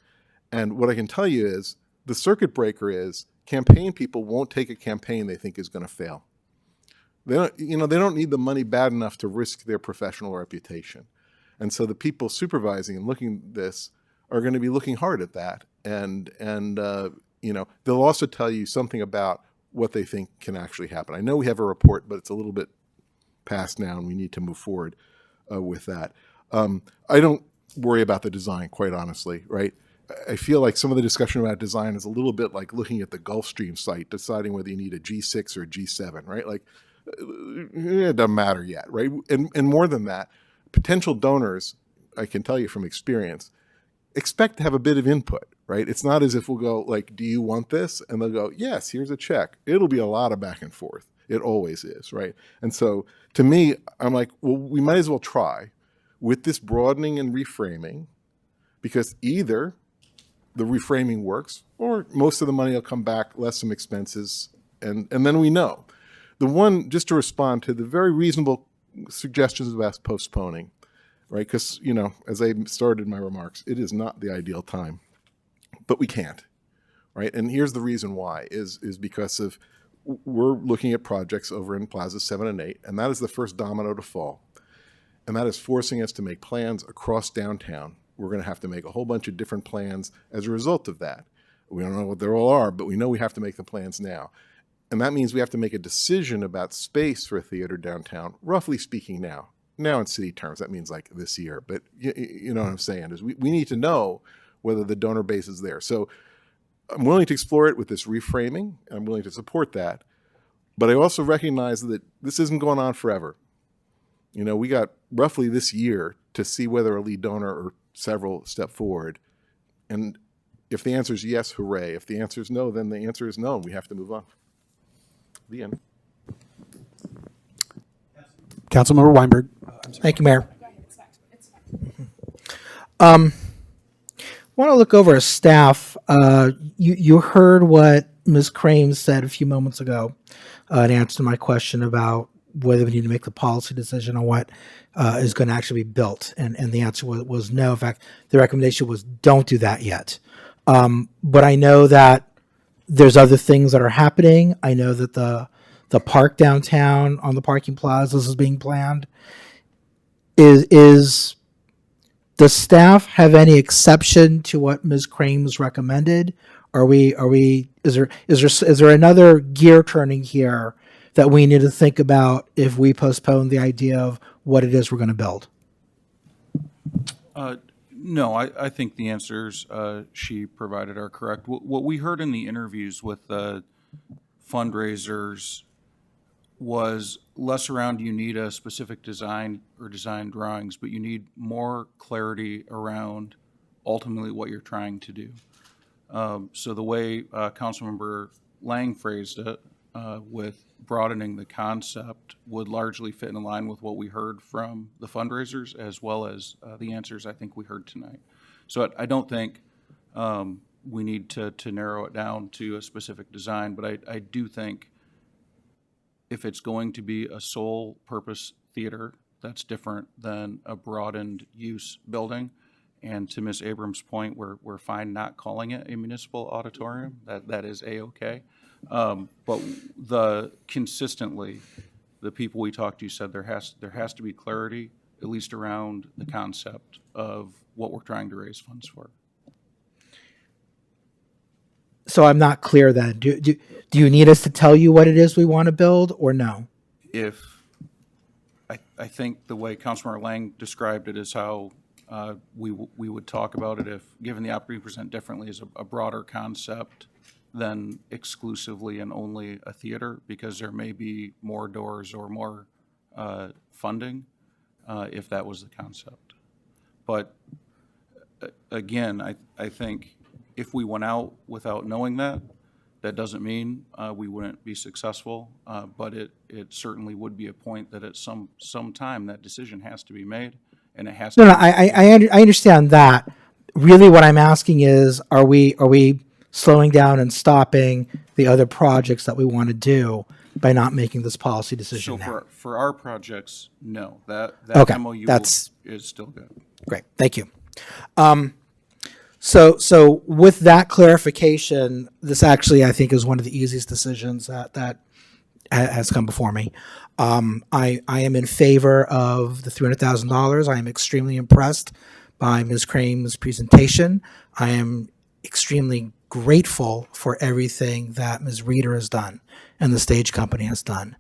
And what I can tell you is, the circuit breaker is, campaign people won't take a campaign they think is going to fail. They don't need the money bad enough to risk their professional reputation. And so the people supervising and looking at this are going to be looking hard at that. And they'll also tell you something about what they think can actually happen. I know we have a report, but it's a little bit past now and we need to move forward with that. I don't worry about the design, quite honestly, right? I feel like some of the discussion about design is a little bit like looking at the Gulfstream site, deciding whether you need a G6 or a G7, right? Like, it doesn't matter yet, right? And more than that, potential donors, I can tell you from experience, expect to have a bit of input, right? It's not as if we'll go like, do you want this? And they'll go, yes, here's a check. It'll be a lot of back and forth. It always is, right? And so to me, I'm like, well, we might as well try with this broadening and reframing, because either the reframing works or most of the money will come back, less some expenses, and then we know. The one, just to respond to the very reasonable suggestions about postponing, right? Because, as I started my remarks, it is not the ideal time, but we can't, right? And here's the reason why, is because of, we're looking at projects over in Plaza 7 and 8, and that is the first domino to fall. And that is forcing us to make plans across downtown. We're going to have to make a whole bunch of different plans as a result of that. We don't know what they all are, but we know we have to make the plans now. And that means we have to make a decision about space for a theater downtown, roughly speaking now. Now in city terms, that means like this year. But you know what I'm saying, is we need to know whether the donor base is there. So I'm willing to explore it with this reframing. I'm willing to support that. But I also recognize that this isn't going on forever. We got roughly this year to see whether a lead donor or several step forward. And if the answer is yes, hooray. If the answer is no, then the answer is no, and we have to move on. The end. Councilmember Weinberg. Thank you, Mayor. Want to look over as staff. You heard what Ms. Crane said a few moments ago in answer to my question about whether we need to make the policy decision on what is going to actually be built. And the answer was no. In fact, the recommendation was don't do that yet. But I know that there's other things that are happening. I know that the park downtown on the parking plazas is being planned. Does staff have any exception to what Ms. Crane's recommended? Is there another gear turning here that we need to think about if we postpone the idea of what it is we're going to build? No, I think the answers she provided are correct. What we heard in the interviews with the fundraisers was less around you need a specific design or design drawings, but you need more clarity around ultimately what you're trying to do. So the way Councilmember Lang phrased it, with broadening the concept, would largely fit in line with what we heard from the fundraisers as well as the answers I think we heard tonight. So I don't think we need to narrow it down to a specific design, but I do think if it's going to be a sole purpose theater, that's different than a broadened use building. And to Ms. Abrams' point, we're fine not calling it a municipal auditorium. That is A-OK. But consistently, the people we talked to said there has to be clarity, at least around the concept of what we're trying to raise funds for. So I'm not clear then. Do you need us to tell you what it is we want to build or no? I think the way Councilmember Lang described it is how we would talk about it if given the opportunity to present differently as a broader concept than exclusively and only a theater, because there may be more doors or more funding if that was the concept. But again, I think if we went out without knowing that doesn't mean we wouldn't be successful, but it certainly would be a point that at some time that decision has to be made, and it has to. No, I understand that. Really, what I'm asking is, are we slowing down and stopping the other projects that we want to do by not making this policy decision now? So for our projects, no. That Okay, MOU is still good. Great, thank you. So with that clarification, this actually, I think, is one of the easiest decisions that has come before me. I am in favor of the $300,000. I am extremely impressed by Ms. Crane's presentation. I am extremely grateful for everything that Ms. Reeder has done and the stage company has done.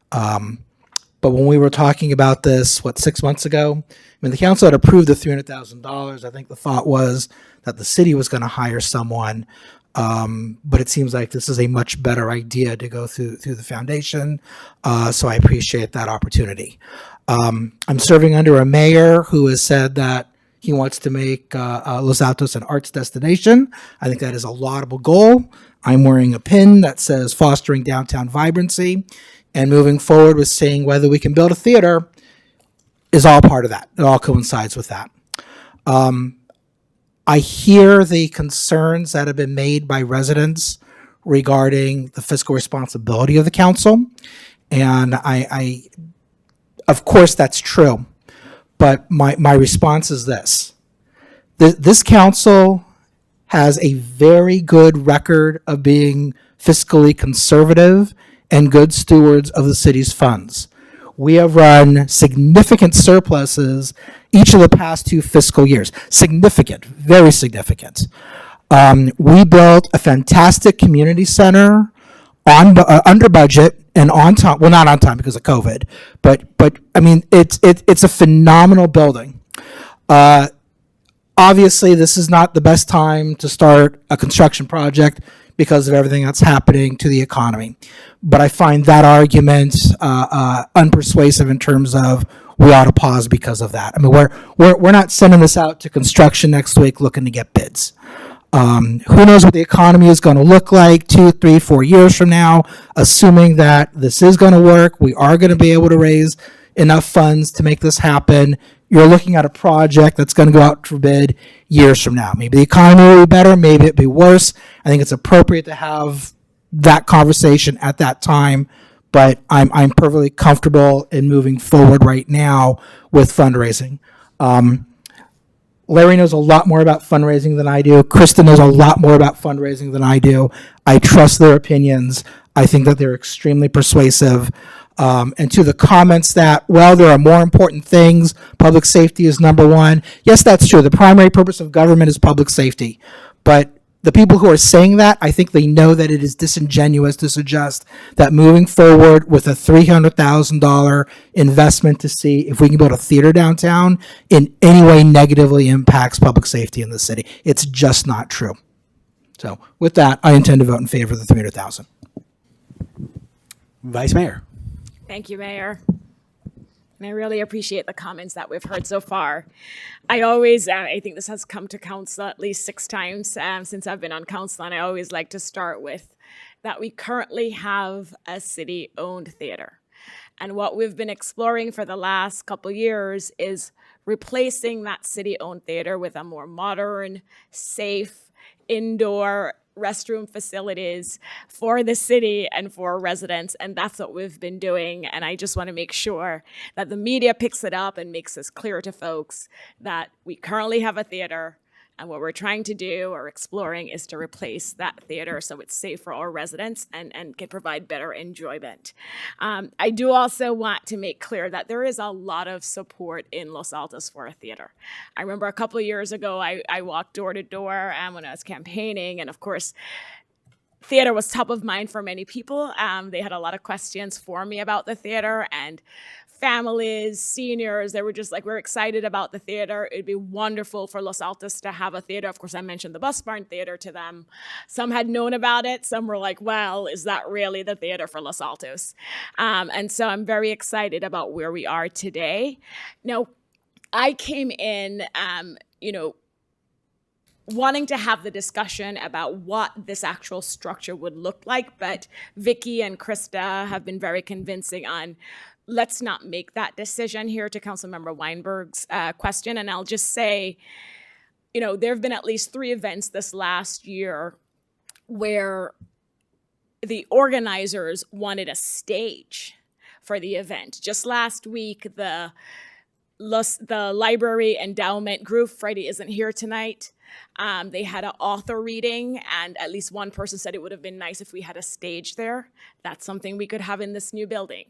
But when we were talking about this, 6 months ago, when the council had approved the $300,000, I think the thought was that the city was going to hire someone. But it seems like this is a much better idea to go through the foundation. So I appreciate that opportunity. I'm serving under a mayor who has said that he wants to make Los Altos an arts destination. I think that is a laudable goal. I'm wearing a pin that says fostering downtown vibrancy, and moving forward with saying whether we can build a theater is all part of that. It all coincides with that. I hear the concerns that have been made by residents regarding the fiscal responsibility of the council. And I of course, that's true. But my response is this. This council has a very good record of being fiscally conservative and good stewards of the city's funds. We have run significant surpluses each of the past 2 fiscal years. Significant, very significant. We built a fantastic community center under budget and on time. Well, not on time because of COVID, but I mean, it's a phenomenal building. Obviously, this is not the best time to start a construction project because of everything that's happening to the economy. But I find that argument unpersuasive in terms of we ought to pause because of that. I mean, we're not sending this out to construction next week looking to get bids. Who knows what the economy is going to look like 2, 3, 4 years from now, assuming that this is going to work. We are going to be able to raise enough funds to make this happen. You're looking at a project that's going to go out for bid years from now. Maybe the economy will be better, maybe it'll be worse. I think it's appropriate to have that conversation at that time, but I'm perfectly comfortable in moving forward right now with fundraising. Larry knows a lot more about fundraising than I do. Krista knows a lot more about fundraising than I do. I trust their opinions. I think that they're extremely persuasive. And to the comments that, well, there are more important things, public safety is number one. Yes, that's true. The primary purpose of government is public safety. But the people who are saying that, I think they know that it is disingenuous to suggest that moving forward with a $300,000 investment to see if we can build a theater downtown in any way negatively impacts public safety in the city. It's just not true. So with that, I intend to vote in favor of the $300,000. Vice Mayor. Thank you, Mayor. And I really appreciate the comments that we've heard so far. I always, I think this has come to council at least 6 times since I've been on council, and I always like to start with that we currently have a city-owned theater. And what we've been exploring for the last couple years is replacing that city-owned theater with a more modern, safe, indoor restroom facilities for the city and for residents, and that's what we've been doing. And I just want to make sure that the media picks it up and makes this clear to folks that we currently have a theater, and what we're trying to do or exploring is to replace that theater so it's safe for our residents and can provide better enjoyment. I do also want to make clear that there is a lot of support in Los Altos for a theater. I remember a couple of years ago, I walked door to door when I was campaigning, and of course, theater was top of mind for many people. They had a lot of questions for me about the theater, and families, seniors, they were just like, we're excited about the theater. It'd be wonderful for Los Altos to have a theater. Of course, I mentioned the Bus Barn Theater to them. Some had known about it. Some were like, well, is that really the theater for Los Altos? And so I'm very excited about where we are today. Now, I came in, wanting to have the discussion about what this actual structure would look like, but Vicky and Krista have been very convincing on let's not make that decision here, to Councilmember Weinberg's question. And I'll just say, there have been at least 3 events this last year where the organizers wanted a stage for the event. Just last week, the library endowment group, Freddie isn't here tonight, they had an author reading, and at least one person said it would have been nice if we had a stage there. That's something we could have in this new building.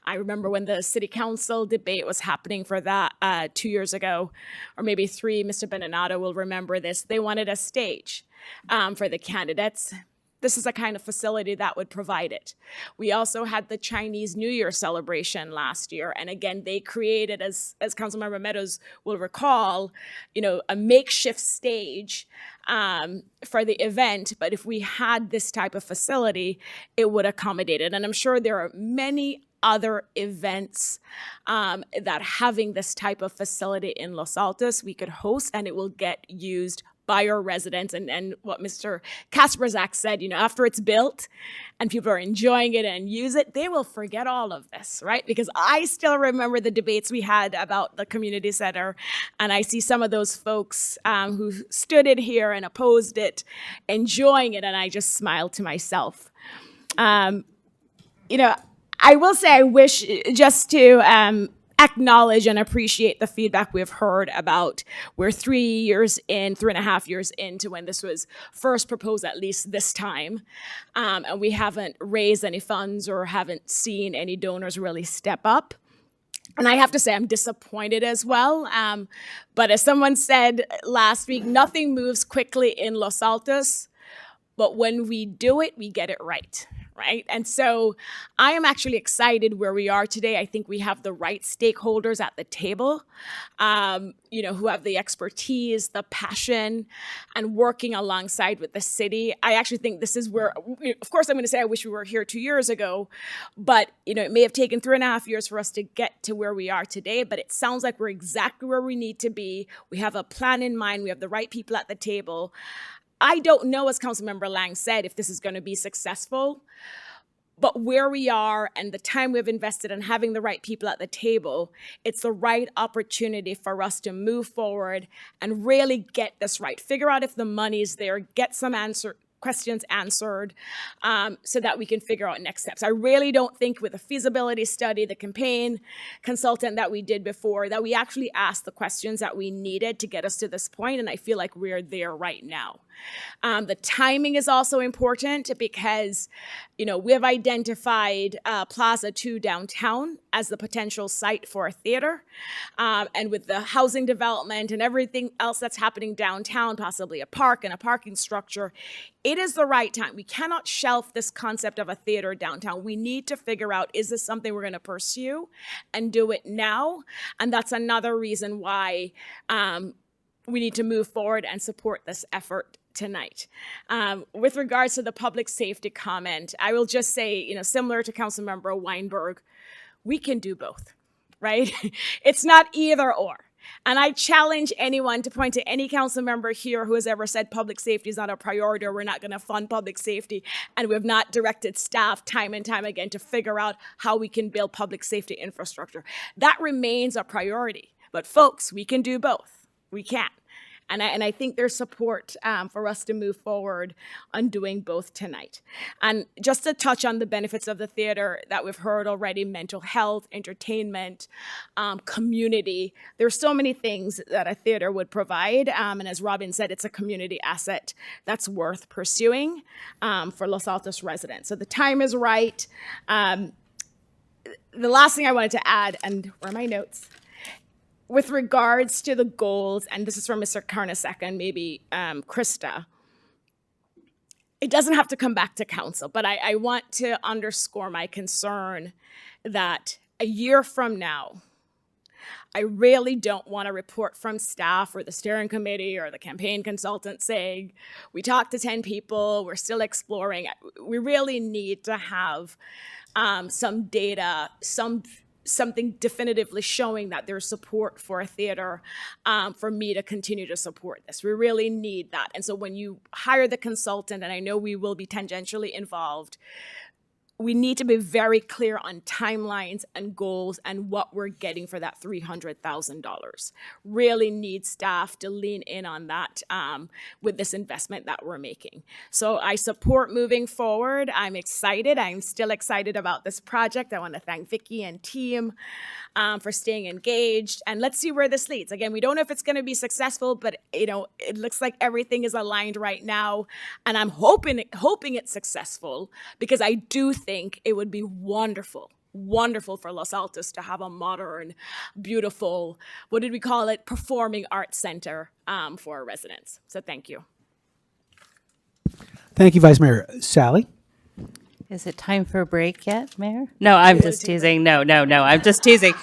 I remember when the city council debate was happening for that 2 years ago, or maybe 3, Mr. Benenato will remember this. They wanted a stage for the candidates. This is a kind of facility that would provide it. We also had the Chinese New Year celebration last year. And again, they created, as Councilmember Meadows will recall, a makeshift stage for the event. But if we had this type of facility, it would accommodate it. And I'm sure there are many other events that having this type of facility in Los Altos we could host, and it will get used by our residents. And what Mr. Kasperzak said, after it's built and people are enjoying it and use it, they will forget all of this, right? Because I still remember the debates we had about the community center, and I see some of those folks who stood in here and opposed it, enjoying it, and I just smiled to myself. I will say I wish just to acknowledge and appreciate the feedback we've heard about we're 3.5 years into when this was first proposed, at least this time. And we haven't raised any funds or haven't seen any donors really step up. And I have to say, I'm disappointed as well. But as someone said last week, nothing moves quickly in Los Altos, but when we do it, we get it right. Right? And so I am actually excited where we are today. I think we have the right stakeholders at the table, who have the expertise, the passion, and working alongside with the city. I actually think this is where, of course, I'm going to say I wish we were here 2 years ago, but, it may have taken 3.5 years for us to get to where we are today, but it sounds like we're exactly where we need to be. We have a plan in mind. We have the right people at the table. I don't know, as Councilmember Lang said, if this is going to be successful. But where we are and the time we've invested in having the right people at the table, it's the right opportunity for us to move forward and really get this right. Figure out if the money's there, get some questions answered, so that we can figure out next steps. I really don't think with the feasibility study, the campaign consultant that we did before, that we actually asked the questions that we needed to get us to this point, and I feel like we're there right now. The timing is also important because, we have identified Plaza 2 downtown as the potential site for a theater. And with the housing development and everything else that's happening downtown, possibly a park and a parking structure, it is the right time. We cannot shelf this concept of a theater downtown. We need to figure out, is this something we're going to pursue and do it now? And that's another reason why we need to move forward and support this effort tonight. With regards to the public safety comment, I will just say, similar to Councilmember Weinberg, we can do both, right? It's not either or. And I challenge anyone to point to any council member here who has ever said public safety is not a priority or we're not going to fund public safety, and we have not directed staff time and time again to figure out how we can build public safety infrastructure. That remains a priority. But folks, we can do both. We can. And I think there's support for us to move forward on doing both tonight. And just to touch on the benefits of the theater that we've heard already, mental health, entertainment, community. There's so many things that a theater would provide. And as Robin said, it's a community asset that's worth pursuing for Los Altos residents. So the time is right. The last thing I wanted to add, and where are my notes? With regards to the goals, and this is from Mr. Karnasek and maybe Krista, it doesn't have to come back to council, but I want to underscore my concern that a year from now, I really don't want a report from staff or the steering committee or the campaign consultant saying, we talked to 10 people, we're still exploring. We really need to have some data, something definitively showing that there's support for a theater for me to continue to support this. We really need that. And so when you hire the consultant, and I know we will be tangentially involved, we need to be very clear on timelines and goals and what we're getting for that $300,000. Really need staff to lean in on that with this investment that we're making. So I support moving forward. I'm excited. I'm still excited about this project. I want to thank Vicki and team for staying engaged. And let's see where this leads. Again, we don't know if it's going to be successful, but it looks like everything is aligned right now. And I'm hoping it's successful, because I do think it would be wonderful for Los Altos to have a modern, beautiful, what did we call it, performing arts center for our residents. So thank you. Thank you, Vice Mayor. Sally? Is it time for a break yet, Mayor? No, I'm just teasing. No, I'm just teasing.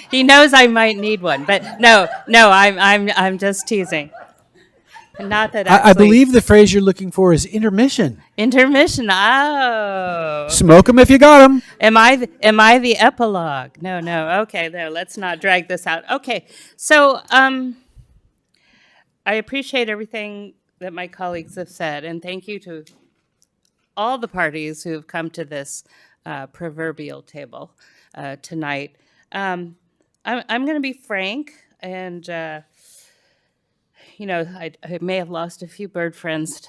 He knows I might need one, but no, I'm just teasing. Not that I believe the phrase you're looking for is intermission. Intermission. Oh. Smoke them if you got them. Am I the epilogue? No. Okay, there. Let's not drag this out. Okay, so I appreciate everything that my colleagues have said, and thank you to all the parties who have come to this proverbial table tonight. I'm going to be frank, and I may have lost a few bird friends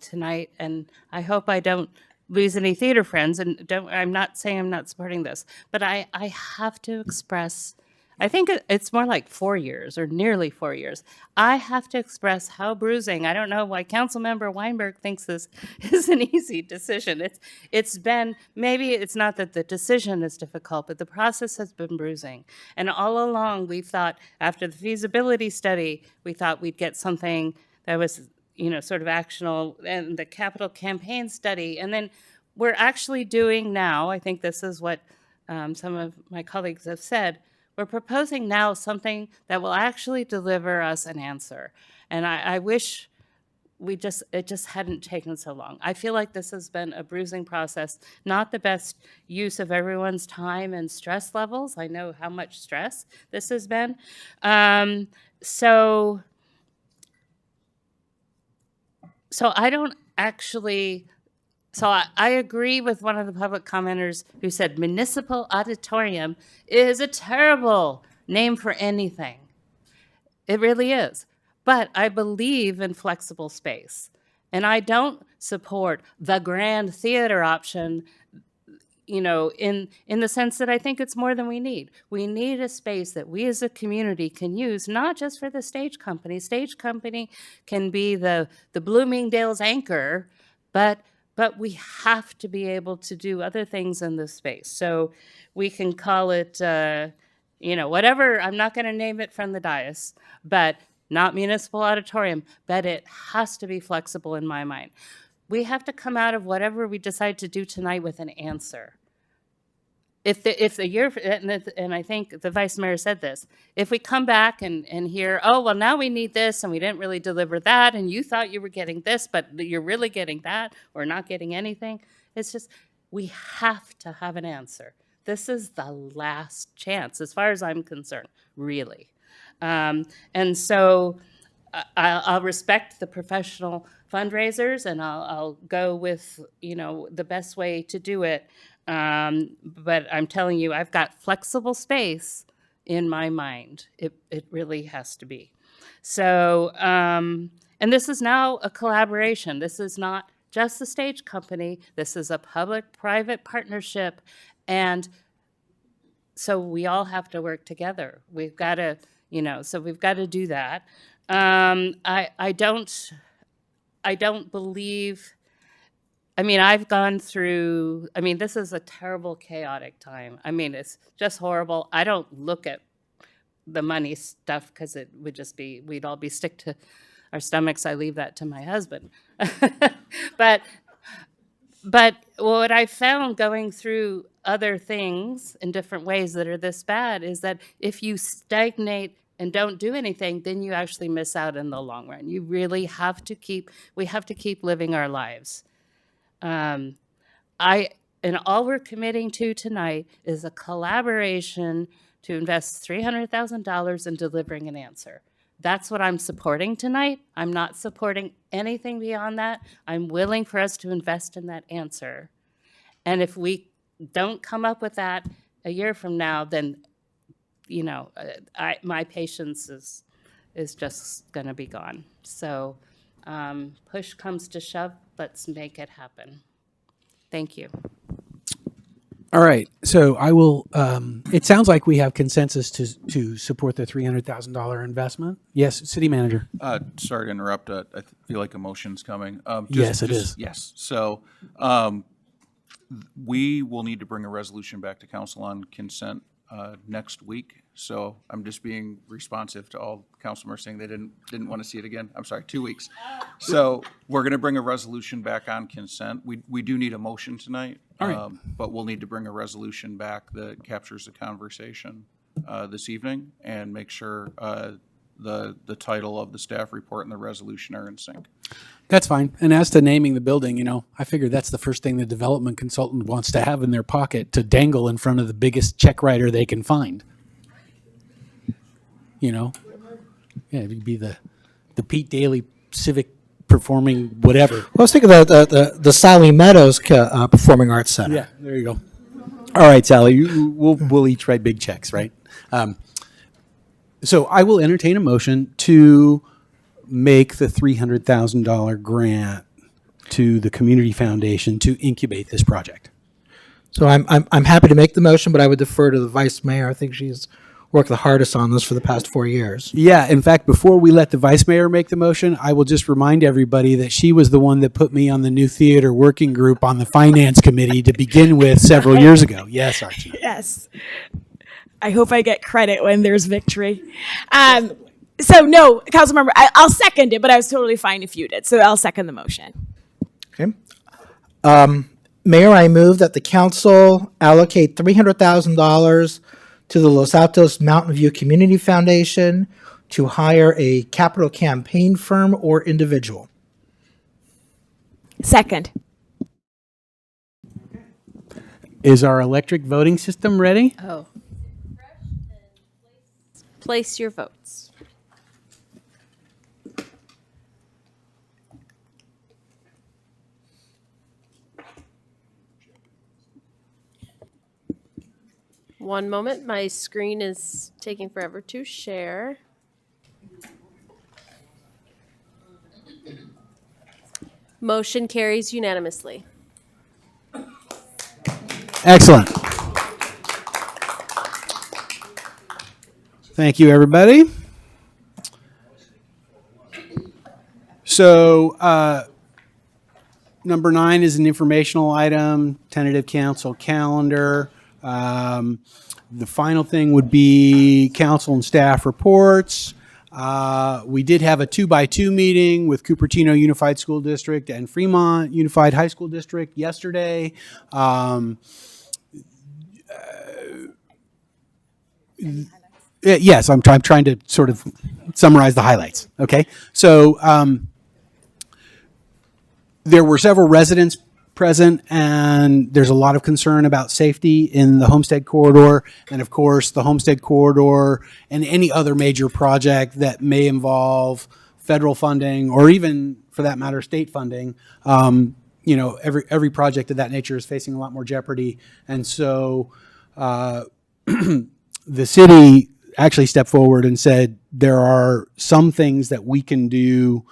tonight, and I hope I don't lose any theater friends. And I'm not saying I'm not supporting this, but I have to express. I think it's more like 4 years or nearly 4 years. I have to express how bruising. I don't know why Councilmember Weinberg thinks this is an easy decision. It's been, maybe it's not that the decision is difficult, but the process has been bruising. And all along we thought, after the feasibility study, we thought we'd get something that was, sort of actionable, and the capital campaign study. And then we're actually doing now, I think this is what some of my colleagues have said, we're proposing now something that will actually deliver us an answer. And I wish it just hadn't taken so long. I feel like this has been a bruising process, not the best use of everyone's time and stress levels. I know how much stress this has been. So So I don't actually, so I agree with one of the public commenters who said municipal auditorium is a terrible name for anything. It really is. But I believe in flexible space. And I don't support the grand theater option, you know, in the sense that I think it's more than we need. We need a space that we as a community can use, not just for the stage company. Stage company can be the Bloomingdale's anchor, but we have to be able to do other things in this space. So we can call it, you know, whatever. I'm not going to name it from the dais, but not municipal auditorium, but it has to be flexible in my mind. We have to come out of whatever we decide to do tonight with an answer. If the year, and I think the vice mayor said this, if we come back and hear, oh, well, now we need this and we didn't really deliver that and you thought you were getting this, but you're really getting that or not getting anything, it's just, we have to have an answer. This is the last chance, as far as I'm concerned, really. And so I'll respect the professional fundraisers and I'll go with, you know, the best way to do it. But I'm telling you, I've got flexible space in my mind. It really has to be. So, and this is now a collaboration. This is not just the stage company. This is a public-private partnership. And so we all have to work together. We've got to, you know, so we've got to do that. I don't believe, I mean, I've gone through, I mean, this is a terrible, chaotic time. I mean, it's just horrible. I don't look at the money stuff because it would just be, we'd all be sick to our stomachs. I leave that to my husband. But what I found going through other things in different ways that are this bad is that if you stagnate and don't do anything, then you actually miss out in the long run. You really have to we have to keep living our lives. And all we're committing to tonight is a collaboration to invest $300,000 in delivering an answer. That's what I'm supporting tonight. I'm not supporting anything beyond that. I'm willing for us to invest in that answer. And if we don't come up with that a year from now, then, you know, my patience is just going to be gone. So push comes to shove, let's make it happen. Thank you. All right, so I will, it sounds like we have consensus to support the $300,000 investment. Yes, city manager. Sorry to interrupt. I feel like a motion's coming. Yes, it is. Yes. So we will need to bring a resolution back to council on consent next week. So I'm just being responsive to all council members saying they didn't want to see it again. I'm sorry, 2 weeks. So we're going to bring a resolution back on consent. We do need a motion tonight, all right. But we'll need to bring a resolution back that captures the conversation this evening and make sure the title of the staff report and the resolution are in sync. That's fine. And as to naming the building, you know, I figure that's the first thing the development consultant wants to have in their pocket to dangle in front of the biggest check writer they can find. You know, yeah, it'd be the Pete Daly Civic Performing whatever. Well, I was thinking of the Sally Meadows Performing Arts Center. Yeah, there you go. All right, Sally, we'll each write big checks, right? So I will entertain a motion to make the $300,000 grant to the Community Foundation to incubate this project. So I'm happy to make the motion, but I would defer to the vice mayor. I think she's worked the hardest on this for the past 4 years. Yeah, in fact, before we let the vice mayor make the motion, I will just remind everybody that she was the one that put me on the new theater working group on the finance committee to begin with several years ago. Yes, Archie. Yes. I hope I get credit when there's victory. So no, Councilmember, I'll second it, but I was totally fine if you did. So I'll second the motion. Okay. Mayor, I move that the council allocate $300,000 to the Los Altos Mountain View Community Foundation to hire a capital campaign firm or individual. Second. Is our electric voting system ready? Oh. Place your votes. One moment, my screen is taking forever to share. Motion carries unanimously. Excellent. Thank you, everybody. So, number 9 is an informational item, tentative council calendar. The final thing would be council and staff reports. We did have a 2x2 meeting with Cupertino Unified School District and Fremont Unified High School District yesterday. Yes, I'm trying to sort of summarize the highlights. Okay, so there were several residents present, and there's a lot of concern about safety in the Homestead Corridor, and of course the Homestead Corridor and any other major project that may involve federal funding or even, for that matter, state funding. You know, every project of that nature is facing a lot more jeopardy, and so the city actually stepped forward and said there are some things that we can do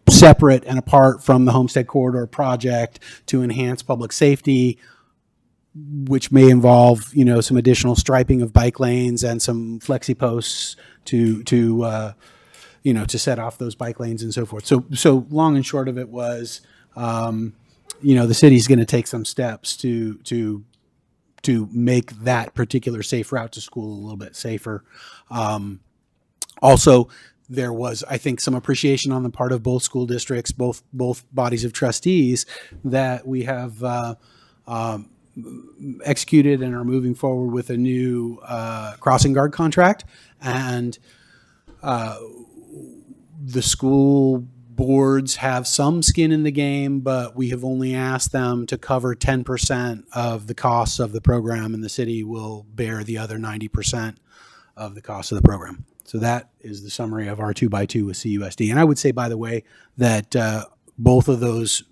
separate and apart from the Homestead Corridor project to enhance public safety, which may involve, you know, some additional striping of bike lanes and some flexi posts to you know, to set off those bike lanes and so forth. So long and short of it was, you know, the city's going to take some steps to make that particular safe route to school a little bit safer. Also, there was, I think, some appreciation on the part of both school districts, both bodies of trustees, that we have executed and are moving forward with a new crossing guard contract. And the school boards have some skin in the game, but we have only asked them to cover 10% of the costs of the program, and the city will bear the other 90% of the cost of the program. So that is the summary of our 2x2 with CUSD. And I would say, by the way, that both of those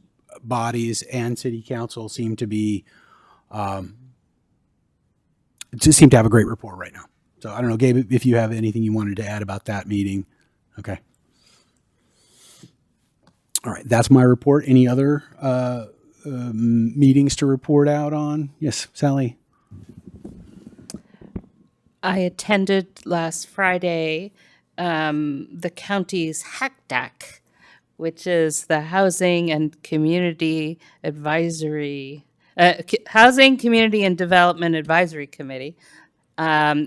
bodies and city council seem to be seem to have a great rapport right now. So I don't know, Gabe, if you have anything you wanted to add about that meeting. Okay. All right, that's my report. Any other meetings to report out on? Yes, Sally. I attended last Friday the county's HACDAC, which is the Housing and Community Advisory, Housing, Community and Development Advisory Committee,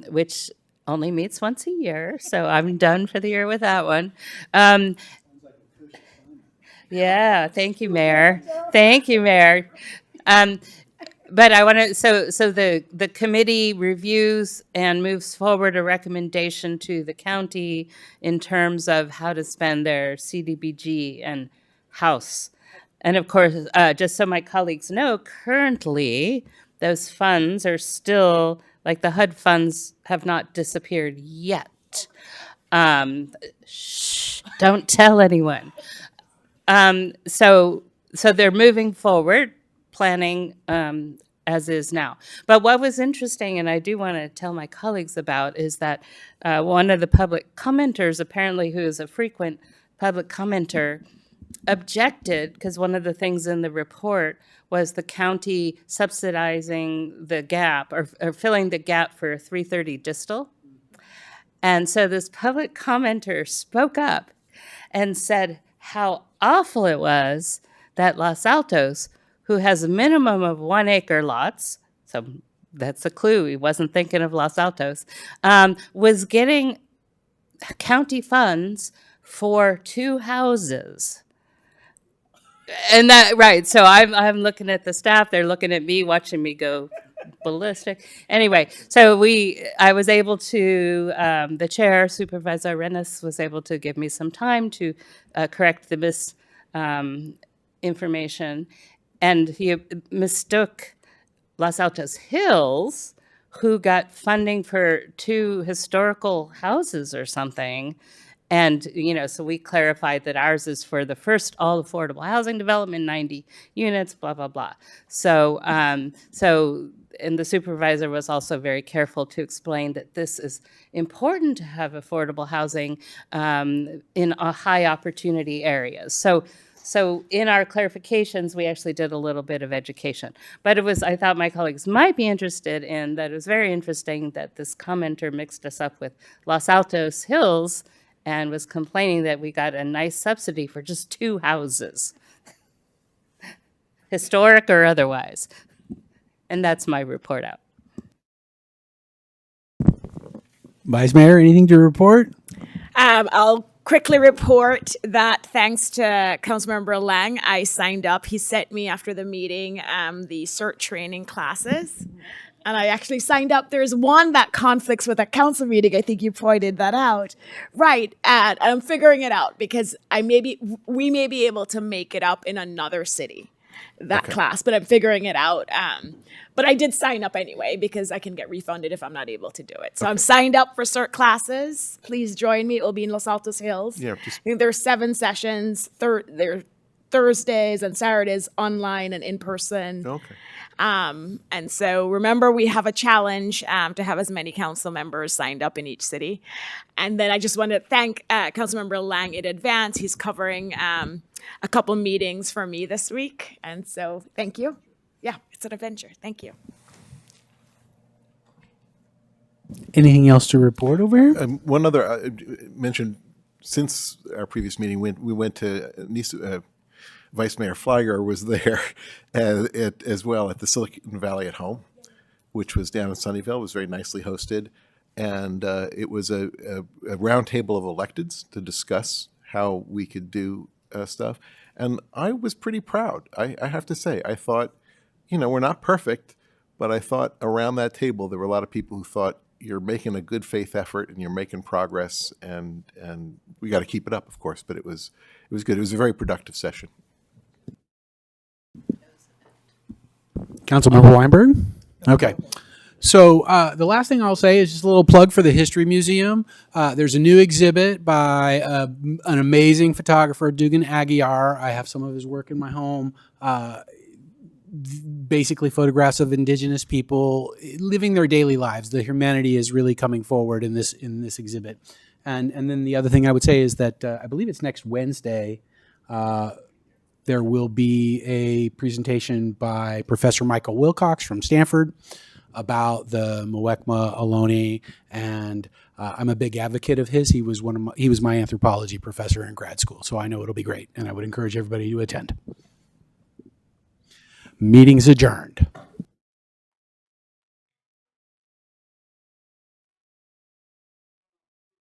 which only meets once a year. So I'm done for the year with that one. Yeah, thank you, Mayor. Thank you, Mayor. But I want to, so the committee reviews and moves forward a recommendation to the county in terms of how to spend their CDBG and house. And of course, just so my colleagues know, currently those funds are still, like the HUD funds have not disappeared yet. Shh, don't tell anyone. So they're moving forward, planning as is now. But what was interesting, and I do want to tell my colleagues about, is that one of the public commenters, apparently who is a frequent public commenter, objected, because one of the things in the report was the county subsidizing the gap or filling the gap for 330 Distal. And so this public commenter spoke up and said how awful it was that Los Altos, who has a minimum of 1 acre lots, so that's a clue, he wasn't thinking of Los Altos, was getting county funds for 2 houses. And that, right, so I'm looking at the staff, they're looking at me, watching me go ballistic. Anyway, so I was able to, the chair, Supervisor Rennes, was able to give me some time to correct the misinformation. And he mistook Los Altos Hills, who got funding for 2 historical houses or something. And, you know, so we clarified that ours is for the first all affordable housing development, 90 units, blah, blah, blah. So, and the supervisor was also very careful to explain that this is important to have affordable housing in high opportunity areas. So in our clarifications, we actually did a little bit of education. But it was, I thought my colleagues might be interested in, that it was very interesting that this commenter mixed us up with Los Altos Hills and was complaining that we got a nice subsidy for just 2 houses, historic or otherwise. And that's my report out. Vice Mayor, anything to report? I'll quickly report that thanks to Councilmember Lang, I signed up. He sent me after the meeting the CERT training classes. And I actually signed up. There's one that conflicts with a council meeting. I think you pointed that out. Right. And I'm figuring it out because we may be able to make it up in another city, that class, but I'm figuring it out. But I did sign up anyway because I can get refunded if I'm not able to do it. So I'm signed up for CERT classes. Please join me. It will be in Los Altos Hills. Yeah, I think there's 7 sessions. They're Thursdays and Saturdays online and in person. Okay. And so remember, we have a challenge to have as many council members signed up in each city. And then I just want to thank Councilmember Lang in advance. He's covering a couple meetings for me this week. And so thank you. Yeah, it's an adventure. Thank you. Anything else to report over here? One other mention, since our previous meeting, we went to Vice Mayor Flyer was there as well at the Silicon Valley at Home, which was down in Sunnyvale. It was very nicely hosted. And it was a round table of electeds to discuss how we could do stuff. And I was pretty proud. I have to say, I thought, we're not perfect, but I thought around that table, there were a lot of people who thought you're making a good faith effort and you're making progress, and we got to keep it up, of course, but it was good. It was a very productive session. Councilmember Weinberg? Okay. So the last thing I'll say is just a little plug for the History Museum. There's a new exhibit by an amazing photographer, Dugan Aguiar. I have some of his work in my home. Basically photographs of indigenous people living their daily lives. The humanity is really coming forward in this exhibit. And then the other thing I would say is that I believe it's next Wednesday. There will be a presentation by Professor Michael Wilcox from Stanford about the Muwekma Ohlone, and I'm a big advocate of his. He was my anthropology professor in grad school, so I know it'll be great, and I would encourage everybody to attend. Meeting's adjourned.